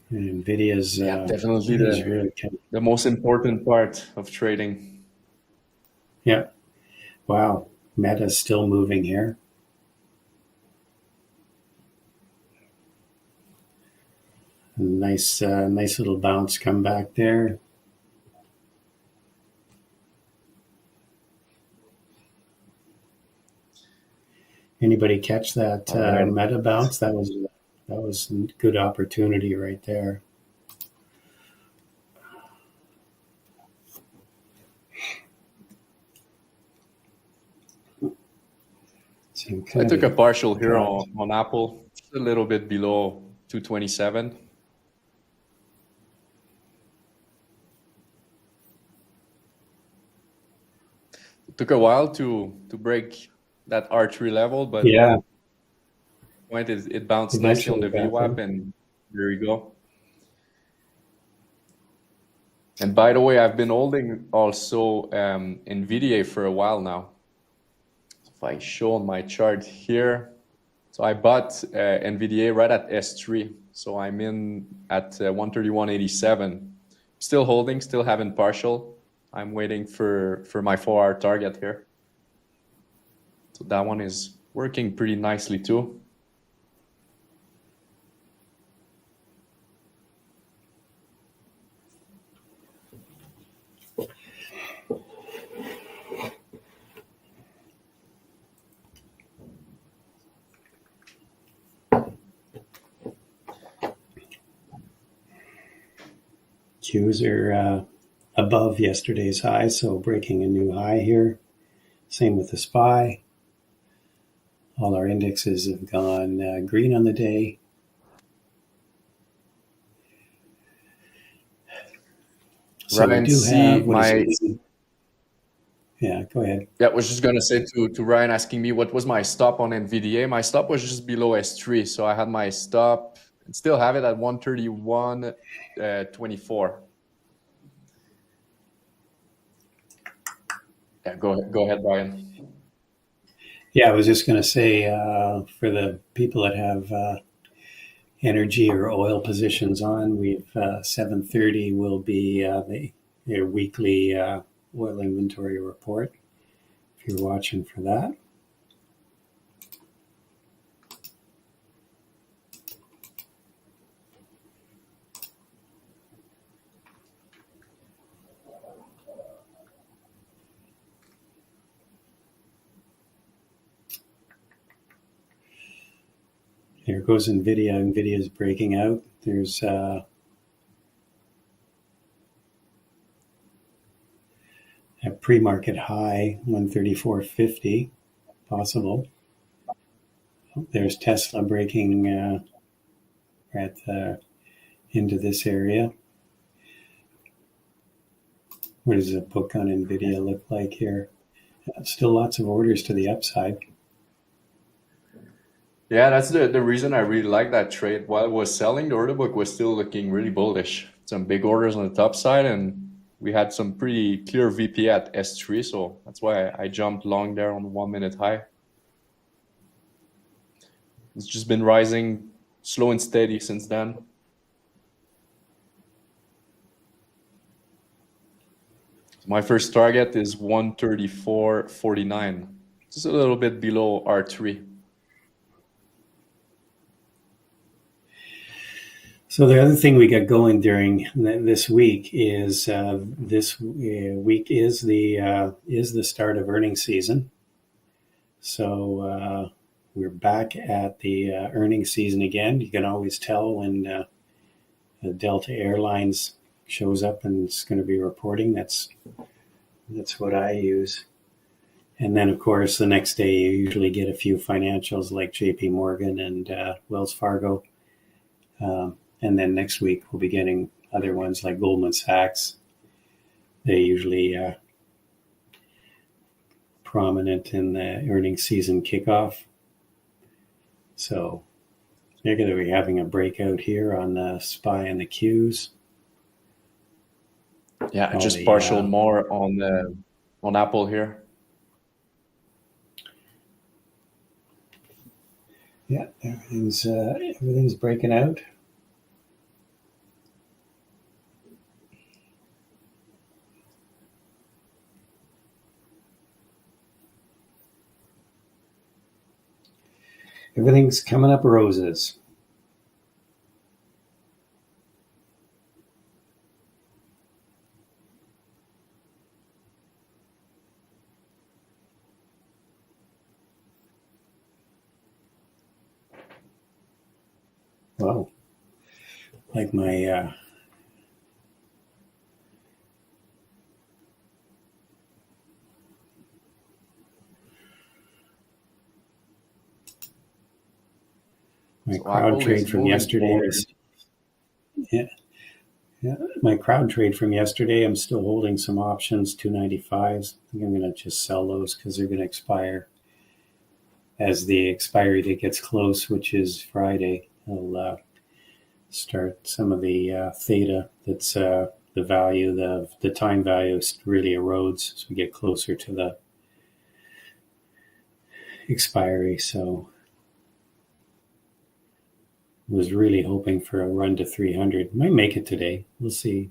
And NVIDIA's definitely really the most important part of trading. Yeah. Wow. Meta's still moving here. Nice little bounce come back there. Anybody catch that Meta bounce? That was a good opportunity right there. I took a partial here on Apple, a little bit below 227. It took a while to break that R3 level, but point is it bounced nicely on the VWAP, and there you go. And by the way, I've been holding also NVIDIA for a while now. If I show on my chart here, so I bought NVIDIA right at S3. So I'm in at 131.87. Still holding, still having partial. I'm waiting for my 4-hour target here. So that one is working pretty nicely too. Qs are above yesterday's high, so breaking a new high here. Same with the SPY. All our indexes have gone green on the day. So Ryan, we do see have my. Yeah, go ahead. Yeah, I was just gonna say to Ryan asking me what was my stop on NVDA. My stop was just below S3, so I had my stop and still have it at 131.24. Yeah, go ahead, Brian. Yeah, I was just going to say for the people that have energy or oil positions on, we've 7:30 will be their weekly oil inventory report. If you're watching for that. There goes NVIDIA. NVIDIA is breaking out. There's a pre-market high, 134.50, possible. There's Tesla breaking into this area. What does a book on NVIDIA look like here? Still lots of orders to the upside. Yeah, that's the reason I really like that trade. While it was selling, the order book was still looking really bullish. Some big orders on the top side, and we had some pretty clear VP at S3, so that's why I jumped long there on 1 minute high. It's just been rising slow and steady since then. My first target is 134.49, just a little bit below R3. So the other thing we got going during this week is the start of earnings season. So we're back at the earnings season again. You can always tell when Delta Airlines shows up and it's going to be reporting. That's what I use. And then, of course, the next day you usually get a few financials like JP Morgan and Wells Fargo. And then next week we'll be getting other ones like Goldman Sachs. They usually prominent in the earnings season kickoff. So they're going to be having a breakout here on the SPY and the Qs. Yeah, just partial more on Apple here. Yeah, everything's breaking out. Everything's coming up roses. Wow. Like my crowd trade from yesterday. Yeah. My crowd trade from yesterday, I'm still holding some options, 295s. I think I'm going to just sell those because they're going to expire. As the expiry date gets close, which is Friday, I'll start some of the theta that's the value, the time value really erodes as we get closer to the expiry. So was really hoping for a run to 300. Might make it today. We'll see.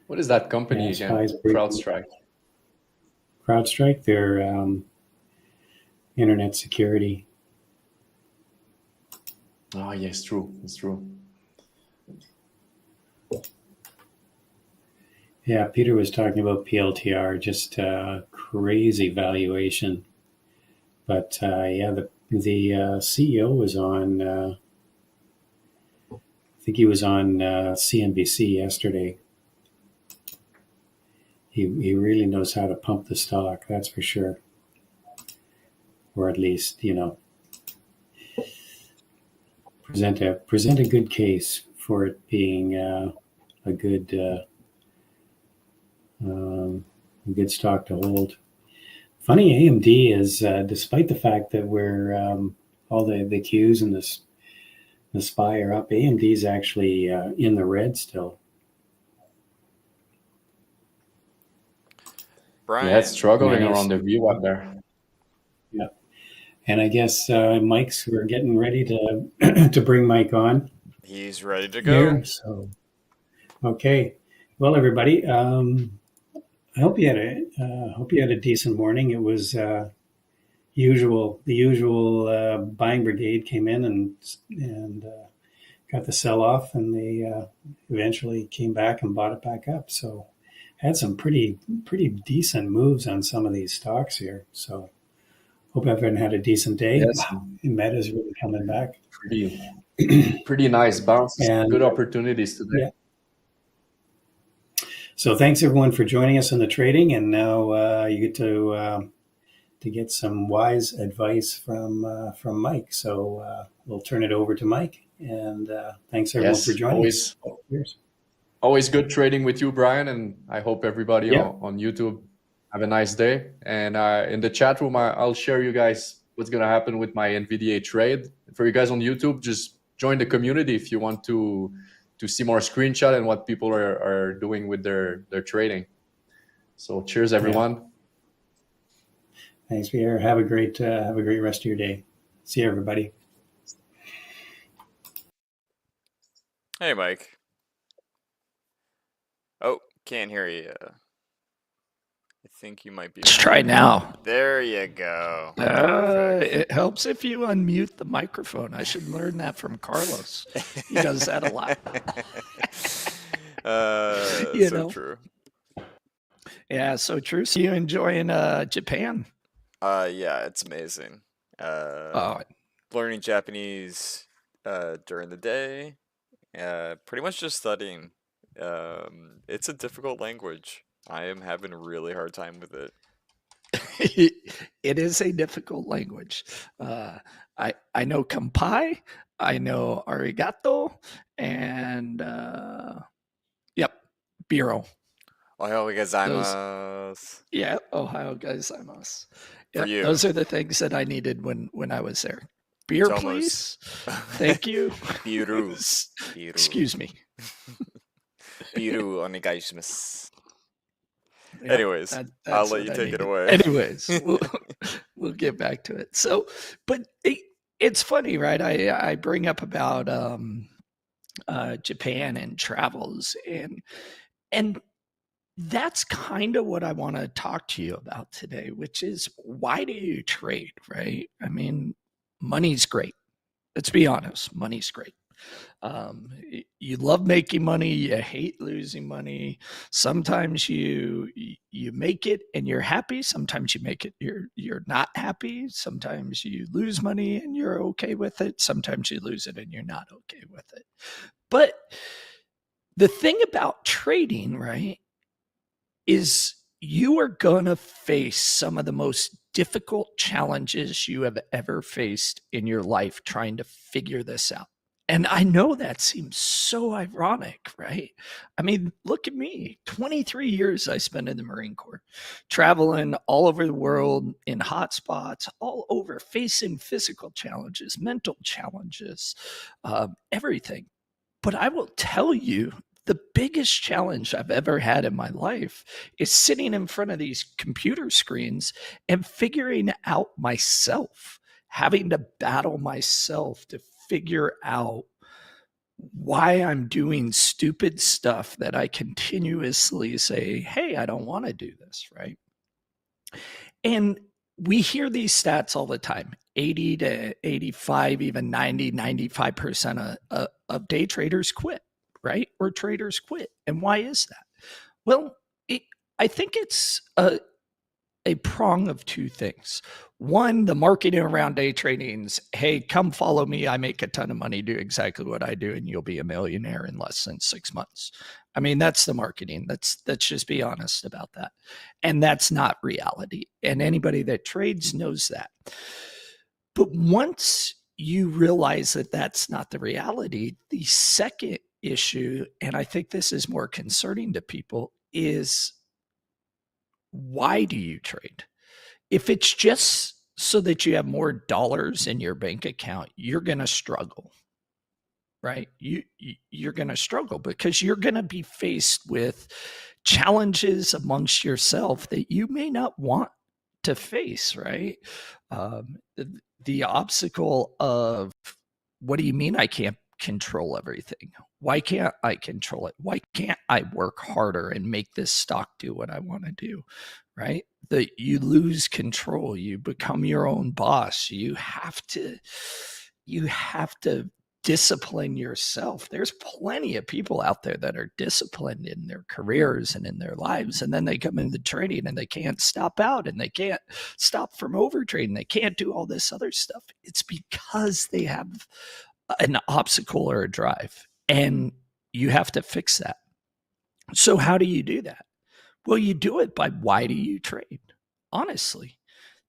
What is that company again? CrowdStrike. CrowdStrike, they're internet security. Oh, yes, true. It's true. Yeah, Peter was talking about PLTR, just crazy valuation. But yeah, the CEO was on. I think he was on CNBC yesterday. He really knows how to pump the stock. That's for sure. Or at least, present a good case for it being a good stock to hold. Funny, AMD is, despite the fact that we're all the Qs and the SPY are up, AMD is actually in the red still. Brian, Yeah, it's struggling around the VWAP there. Yeah. And I guess we're getting ready to bring Mike on. He's ready to go. Here, so, okay. Well, everybody, I hope you had a decent morning. It was the usual buying brigade came in and got the sell off, and they eventually came back and bought it back up. So had some pretty decent moves on some of these stocks here. So hope everyone had a decent day. Yes. Wow, Meta's really coming back. Pretty nice bounces. And good opportunities today. Yeah. So thanks everyone for joining us in the trading, and now you get to get some wise advice from Mike. So we'll turn it over to Mike, and thanks everyone for joining us. Always good trading with you, Brian, and I hope everybody on YouTube have a nice day. And in the chat room, I'll share you guys what's going to happen with my NVDA trade. For you guys on YouTube, just join the community if you want to see more screenshot and what people are doing with their trading. So cheers, everyone. Yeah. Thanks, Pierre. Have a great rest of your day. See you, everybody. Hey, Mike. Oh, can't hear you. I think you might be. Let's try now. There you go. It helps if you unmute the microphone. I should learn that from Carlos. He does that a lot. True. Yeah, so true. So you enjoying Japan? Yeah, it's amazing. Learning Japanese during the day. Pretty much just studying. It's a difficult language. I am having a really hard time with it. It is a difficult language. I know kampai, I know arigato, and biro. Ohayou gozaimasu. Yeah, ohayou gozaimasu. For you. Those are the things that I needed when I was there. Beer, please. Thank you. Biru. Excuse me. Biru onegaishimasu. Yeah, anyways, I'll let you take it away. Anyways, we'll get back to it. So, but it's funny, right? I bring up about Japan and travels, and that's kind of what I want to talk to you about today, which is why do you trade, right? I mean, money's great. Let's be honest, money's great. You love making money, you hate losing money. Sometimes you make it and you're happy. Sometimes you make it, you're not happy. Sometimes you lose money and you're okay with it. Sometimes you lose it and you're not okay with it. But the thing about trading, right, is you are going to face some of the most difficult challenges you have ever faced in your life trying to figure this out. And I know that seems so ironic, right? I mean, look at me. 23 years I spent in the Marine Corps, traveling all over the world in hot spots, all over, facing physical challenges, mental challenges, everything. But I will tell you, the biggest challenge I've ever had in my life is sitting in front of these computer screens and figuring out myself, having to battle myself to figure out why I'm doing stupid stuff that I continuously say, hey, I don't want to do this, right? And we hear these stats all the time, 80 to 85, even 90, 95% of day traders quit, right? Or traders quit. And why is that? Well, I think it's a prong of two things. One, the marketing around day trading's, hey, come follow me. I make a ton of money, do exactly what I do, and you'll be a millionaire in less than 6 months. I mean, that's the marketing. Let's just be honest about that. And that's not reality. And anybody that trades knows that. But once you realize that that's not the reality, the second issue, and I think this is more concerning to people, is why do you trade? If it's just so that you have more dollars in your bank account, you're going to struggle, right? You're going to struggle because you're going to be faced with challenges amongst yourself that you may not want to face, right? The obstacle of, what do you mean I can't control everything? Why can't I control it? Why can't I work harder and make this stock do what I want to do? Right? That you lose control, you become your own boss. You have to discipline yourself. There's plenty of people out there that are disciplined in their careers and in their lives, and then they come into trading and they can't stop out and they can't stop from overtrading. They can't do all this other stuff. It's because they have an obstacle or a drive, and you have to fix that. So how do you do that? Well, you do it by, why do you trade? Honestly,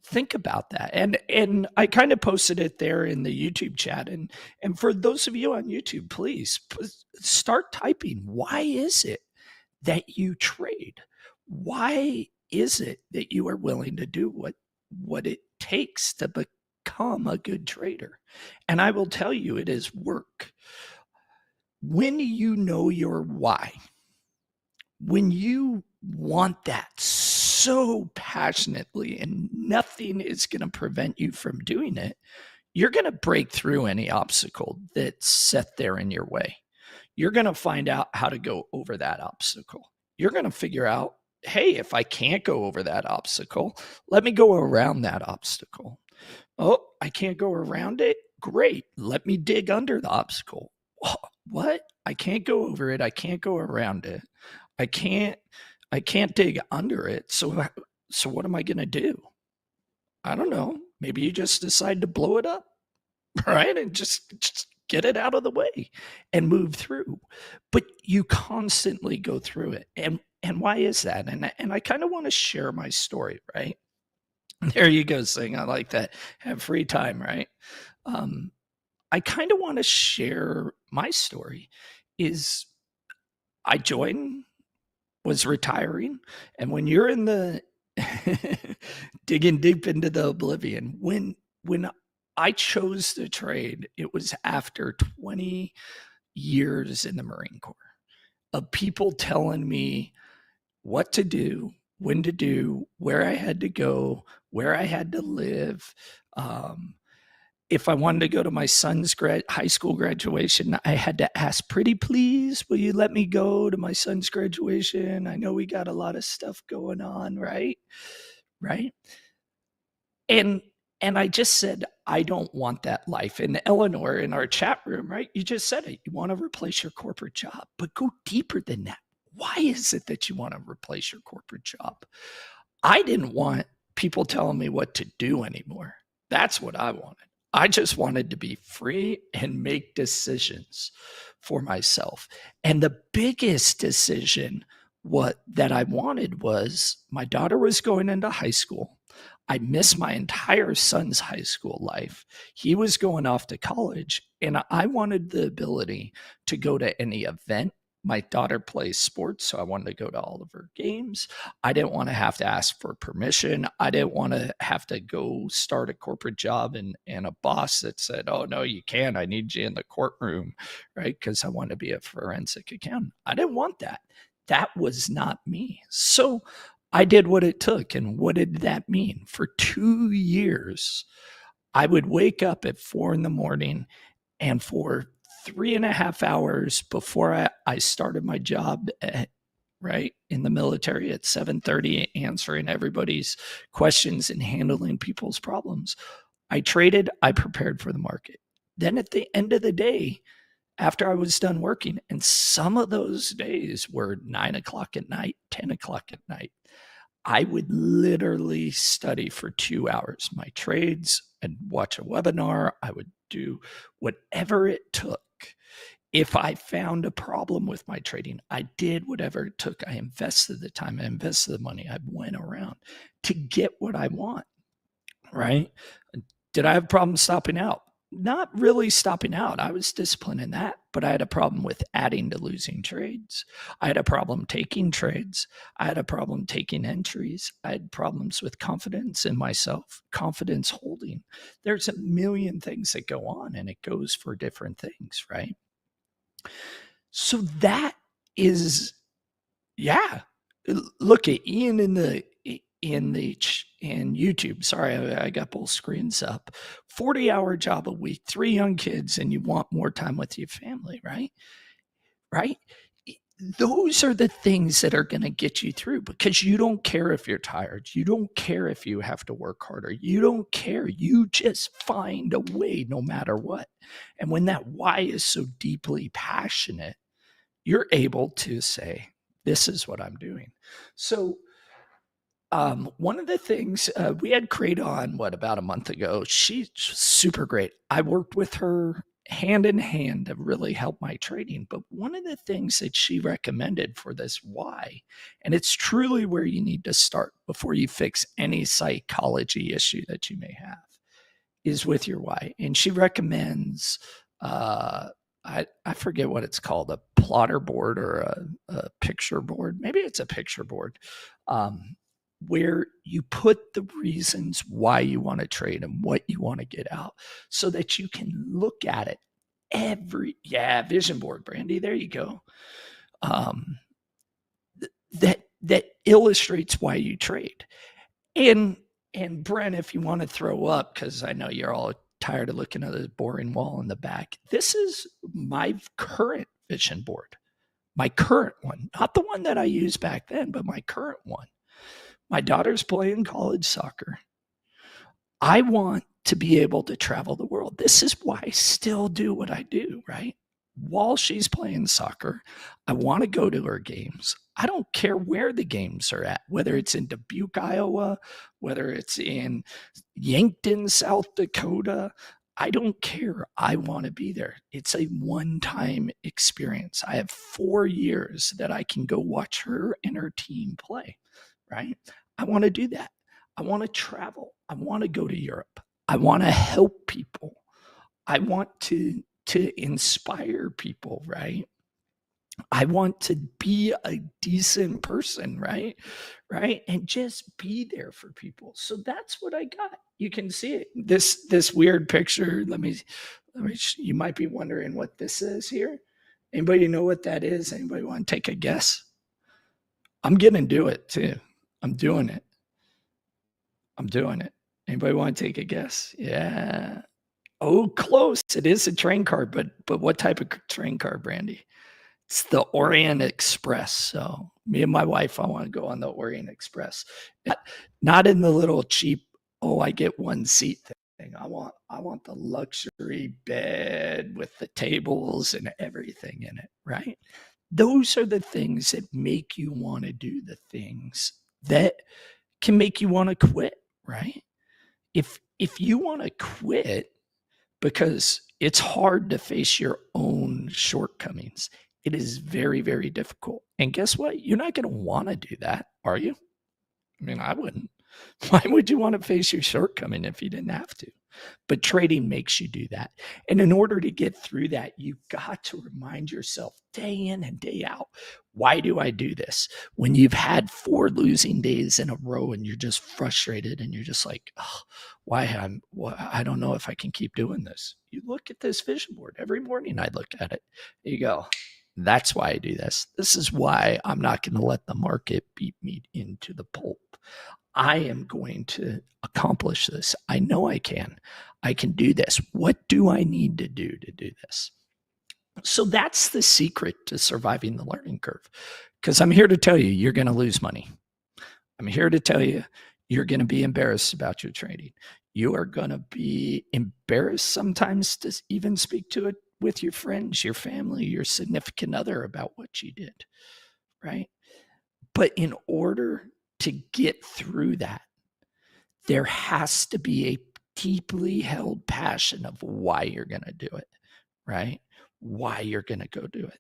think about that. And I kind of posted it there in the YouTube chat. And for those of you on YouTube, please start typing, why is it that you trade? Why is it that you are willing to do what it takes to become a good trader? And I will tell you, it is work. When you know your why, when you want that so passionately and nothing is going to prevent you from doing it, you're going to break through any obstacle that's set there in your way. You're going to find out how to go over that obstacle. You're going to figure out, hey, if I can't go over that obstacle, let me go around that obstacle. Oh, I can't go around it? Great. Let me dig under the obstacle. What? I can't go over it. I can't go around it. I can't dig under it. So what am I going to do? I don't know. Maybe you just decide to blow it up, right? And just get it out of the way and move through. But you constantly go through it. And why is that? And I kind of want to share my story, right? There you go, Sing. I like that. Have free time, right? I kind of want to share my story. Is I was retiring, and when you're in the digging deep into the oblivion, when I chose to trade, it was after 20 years in the Marine Corps of people telling me what to do, when to do, where I had to go, where I had to live. If I wanted to go to my son's high school graduation, I had to ask, pretty please, will you let me go to my son's graduation? I know we got a lot of stuff going on, right? Right? And I just said, I don't want that life. And Eleanor, in our chat room, right? You just said it. You want to replace your corporate job, but go deeper than that. Why is it that you want to replace your corporate job? I didn't want people telling me what to do anymore. That's what I wanted. I just wanted to be free and make decisions for myself. And the biggest decision that I wanted was, my daughter was going into high school. I missed my entire son's high school life. He was going off to college, and I wanted the ability to go to any event. My daughter plays sports, so I wanted to go to all of her games. I didn't want to have to ask for permission. I didn't want to have to go start a corporate job and a boss that said, oh, no, you can't. I need you in the courtroom, right? Because I want to be a forensic accountant. I didn't want that. That was not me. So I did what it took. And what did that mean? For 2 years, I would wake up at 4 a.m, and for 3.5 hours before I started my job in the military at 7:30, answering everybody's questions and handling people's problems, I traded. I prepared for the market. Then at the end of the day, after I was done working, and some of those days were 9 o'clock at night, 10 o'clock at night, I would literally study for 2 hours my trades and watch a webinar. I would do whatever it took. If I found a problem with my trading, I did whatever it took. I invested the time, I invested the money, I went around to get what I want, right? Did I have problems stopping out? Not really stopping out. I was disciplined in that, but I had a problem with adding to losing trades. I had a problem taking trades. I had a problem taking entries. I had problems with confidence in myself, confidence holding. There's a million things that go on, and it goes for different things, right? So that is, yeah. Look at Ian in YouTube. Sorry, I got both screens up. 40-hour job a week, 3 young kids, and you want more time with your family, right? Right? Those are the things that are going to get you through, because you don't care if you're tired. You don't care if you have to work harder. You don't care. You just find a way no matter what. And when that why is so deeply passionate, you're able to say, this is what I'm doing. So one of the things we had Crate on, about a month ago. She's super great. I worked with her hand in hand to really help my trading. But one of the things that she recommended for this why, and it's truly where you need to start before you fix any psychology issue that you may have, is with your why. And she recommends, I forget what it's called, a plotter board or a picture board. Maybe it's a picture board, where you put the reasons why you want to trade and what you want to get out, so that you can look at it vision board, Brandy. There you go. That illustrates why you trade. And Brent, if you want to throw up, because I know you're all tired of looking at the boring wall in the back, this is my current vision board, my current one, not the one that I used back then, but my current one. My daughter's playing college soccer. I want to be able to travel the world. This is why I still do what I do, right? While she's playing soccer, I want to go to her games. I don't care where the games are at, whether it's in Dubuque, Iowa, whether it's in Yankton, South Dakota. I don't care. I want to be there. It's a one-time experience. I have 4 years that I can go watch her and her team play, right? I want to do that. I want to travel. I want to go to Europe. I want to help people. I want to inspire people, right? I want to be a decent person, right? Right? And just be there for people. So that's what I got. You can see it. This weird picture. Let me you might be wondering what this is here. Anybody know what that is? Anybody want to take a guess? I'm going to do it too. I'm doing it. Anybody want to take a guess? Yeah. Oh, close. It is a train car, but what type of train car, Brandy? It's the Orient Express. So me and my wife, I want to go on the Orient Express. Not in the little cheap, I get one seat thing. I want the luxury bed with the tables and everything in it, right? Those are the things that make you want to do the things that can make you want to quit, right? If you want to quit because it's hard to face your own shortcomings, it is very, very difficult. And guess what? You're not going to want to do that, are you? I mean, I wouldn't. Why would you want to face your shortcoming if you didn't have to? But trading makes you do that. And in order to get through that, you've got to remind yourself day in and day out, why do I do this? When you've had 4 losing days in a row and you're just frustrated and you're just like, I don't know if I can keep doing this. You look at this vision board. Every morning I look at it. You go, that's why I do this. This is why I'm not going to let the market beat me into the pulp. I am going to accomplish this. I know I can. I can do this. What do I need to do this? So that's the secret to surviving the learning curve. Because I'm here to tell you, you're going to lose money. I'm here to tell you, you're going to be embarrassed about your trading. You are going to be embarrassed sometimes to even speak to it with your friends, your family, your significant other about what you did, right? But in order to get through that, there has to be a deeply held passion of why you're going to do it, right? Why you're going to go do it.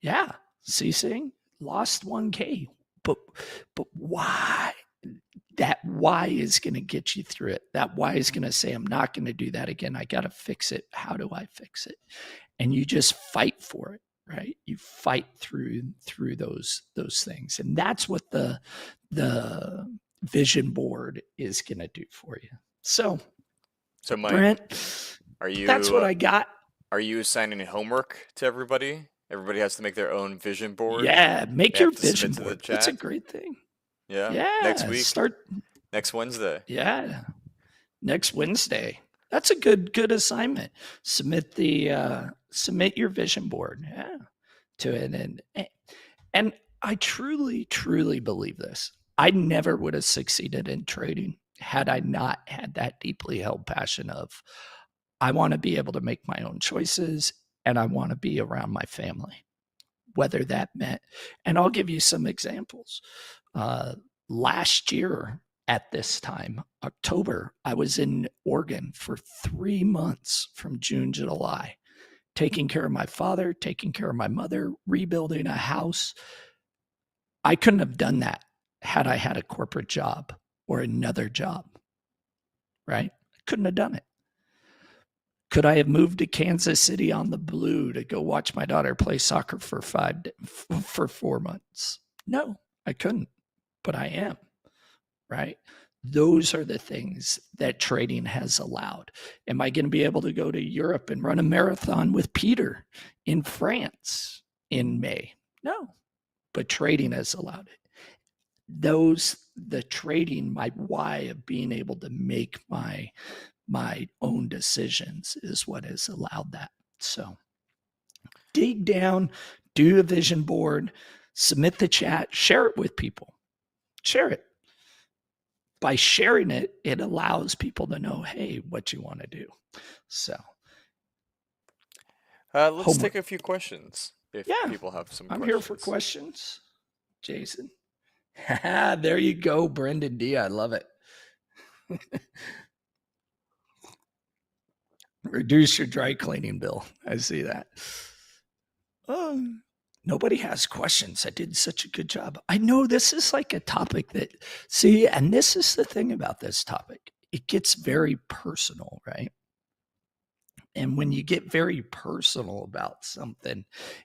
Yeah, ceasing, lost 1K, but why? That why is going to get you through it. That why is going to say, I'm not going to do that again. I got to fix it. How do I fix it? And you just fight for it, right? You fight through those things. And that's what the vision board is going to do for you. So Mike, Brent, that's what I got. Are you assigning homework to everybody? Everybody has to make their own vision board. Yeah, make your vision board. That's a great thing. Yeah. Next week. Next Wednesday. Yeah. Next Wednesday. That's a good assignment. Submit your vision board. Yeah. To it. And I truly believe this. I never would have succeeded in trading had I not had that deeply held passion of, I want to be able to make my own choices and I want to be around my family, whether that meant, and I'll give you some examples. Last year at this time, October, I was in Oregon for 3 months from June to July, taking care of my father, taking care of my mother, rebuilding a house. I couldn't have done that had I had a corporate job or another job, right? I couldn't have done it. Could I have moved to Kansas City on the Blue to go watch my daughter play soccer for 4 months? No, I couldn't, but I am, right? Those are the things that trading has allowed. Am I going to be able to go to Europe and run a marathon with Peter in France in May? No, but trading has allowed it. The trading, my why of being able to make my own decisions is what has allowed that. So dig down, do a vision board, submit the chat, share it with people. Share it. By sharing it, it allows people to know, hey, what you want to do. So let's take a few questions if people have some questions. I'm here for questions, Jason. There you go, Brendan D. I love it. Reduce your dry cleaning bill. I see that. Nobody has questions. I did such a good job. I know this is like a topic that, and this is the thing about this topic. It gets very personal, right? And when you get very personal about something,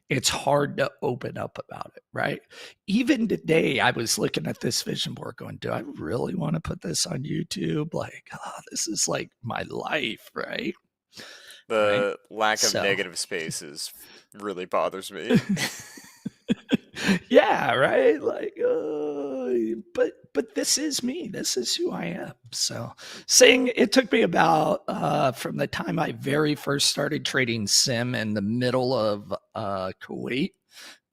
it's hard to open up about it, right? Even today, I was looking at this vision board going, do I really want to put this on YouTube? Like, this is like my life, right? The lack of negative spaces really bothers me. Yeah, right? Like, but this is me. This is who I am. So saying it took me about, from the time I very first started trading sim in the middle of Kuwait,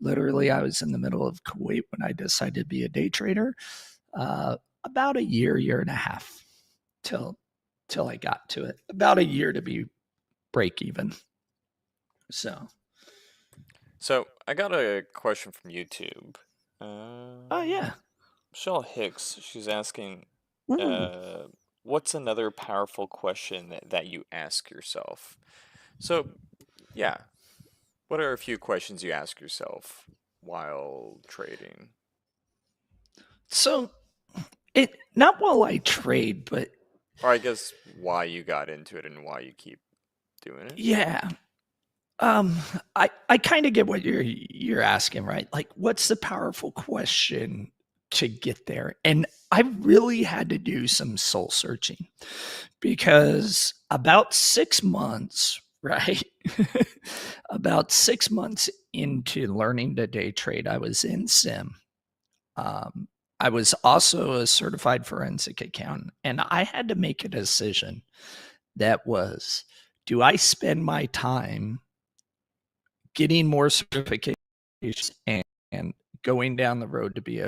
literally I was in the middle of Kuwait when I decided to be a day trader, about a year and a half till I got to it. About a year to be break even. So I got a question from YouTube. Oh yeah. Michelle Hicks, she's asking, what's another powerful question that you ask yourself? So, yeah, what are a few questions you ask yourself while trading? So, not while I trade, but... Or I guess why you got into it and why you keep doing it? Yeah. I kind of get what you're asking, right? Like, what's the powerful question to get there? And I really had to do some soul searching because about 6 months, right? About 6 months into learning to day trade, I was in sim. I was also a certified forensic accountant, and I had to make a decision that was, do I spend my time getting more certifications and going down the road to be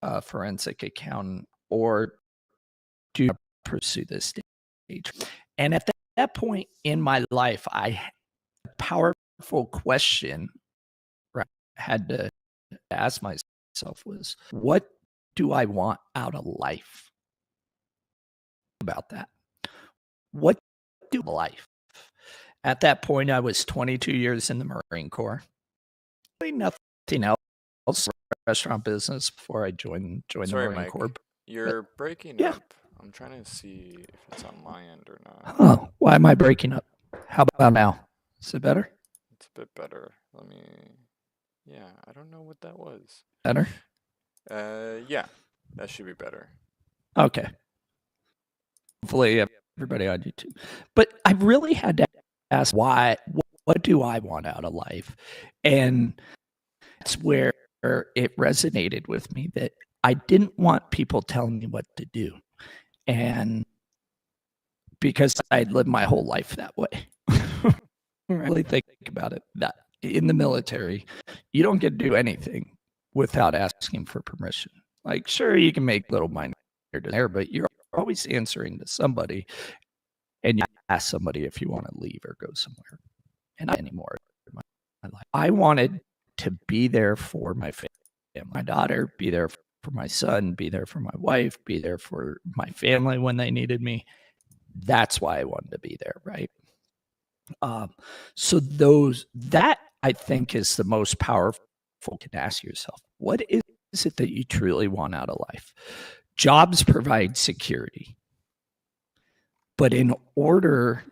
a forensic accountant, or do I pursue this stage? And at that point in my life, a powerful question I had to ask myself was, what do I want out of life? About that. What do life? At that point, I was 22 years in the Marine Corps. Really nothing else. Restaurant business before I joined Sorry, the Marine Mike, Corps. you're breaking Yeah. up. I'm trying to see if it's on my end or not. Oh, why am I breaking up? How about now? Is it better? It's a bit better. Let me. Yeah, I don't know what that was. Better? Yeah, that should be better. Okay. Hopefully everybody on YouTube. But I really had to ask why, what do I want out of life? And that's where it resonated with me that I didn't want people telling me what to do. And because I'd lived my whole life that way. Really think about it. That in the military, you don't get to do anything without asking for permission. Like, sure, you can make little minor there, but you're always answering to somebody, and you ask somebody if you want to leave or go somewhere. And not anymore. I wanted to be there for my family, my daughter, be there for my son, be there for my wife, be there for my family when they needed me. That's why I wanted to be there, right? So that I think is the most powerful. You can ask yourself, what is it that you truly want out of life? Jobs provide security, but in order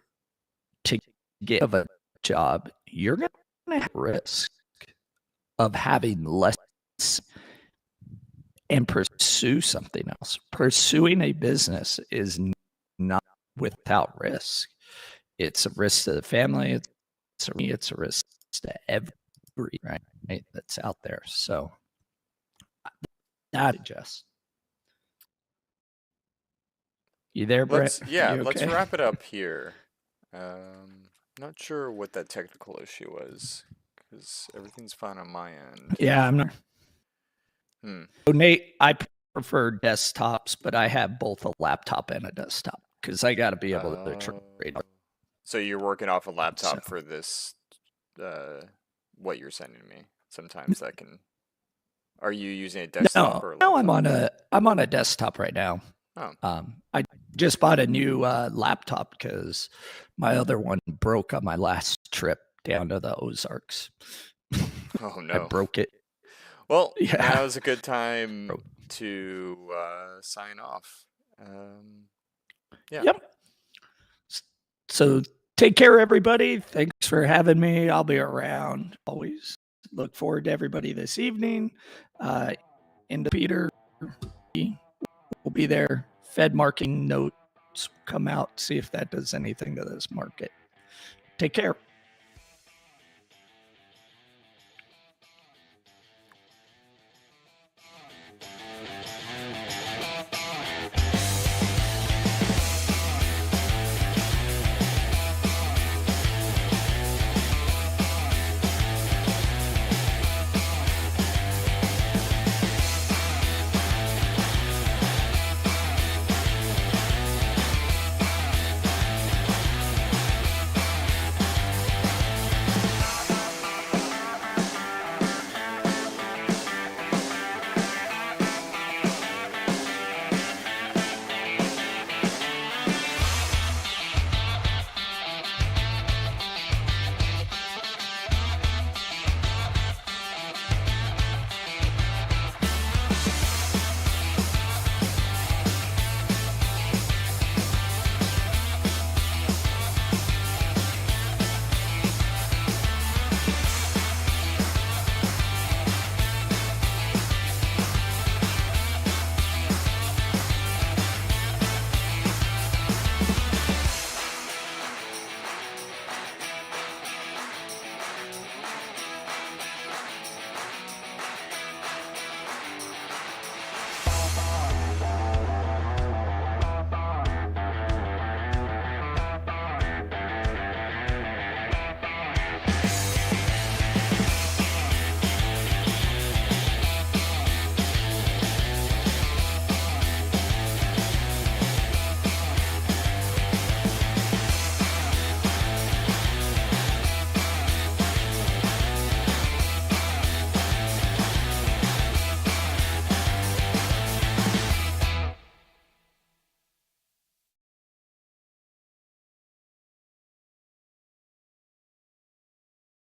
to get a job, you're going to have risk of having less and pursue something else. Pursuing a business is not without risk. It's a risk to the family. It's a risk to every right that's out there. So that just you there, Brett? Let's wrap it up here. Not sure what that technical issue was because everything's fine on my end. Yeah, I'm not. So Nate, I prefer desktops, but I have both a laptop and a desktop because I got to be able to trade. So you're working off a laptop for this, what you're sending me. Sometimes that can. Are you using a desktop or a laptop? No, I'm on a desktop right now. Oh. I just bought a new laptop because my other one broke on my last trip down to the Ozarks. Oh no! I broke it. Well, now is a good time to sign off. Yeah. Yep. So take care, everybody. Thanks for having me. I'll be around. Always look forward to everybody this evening. And Peter will be there. Fed marking notes come out. See if that does anything to this market. Take care.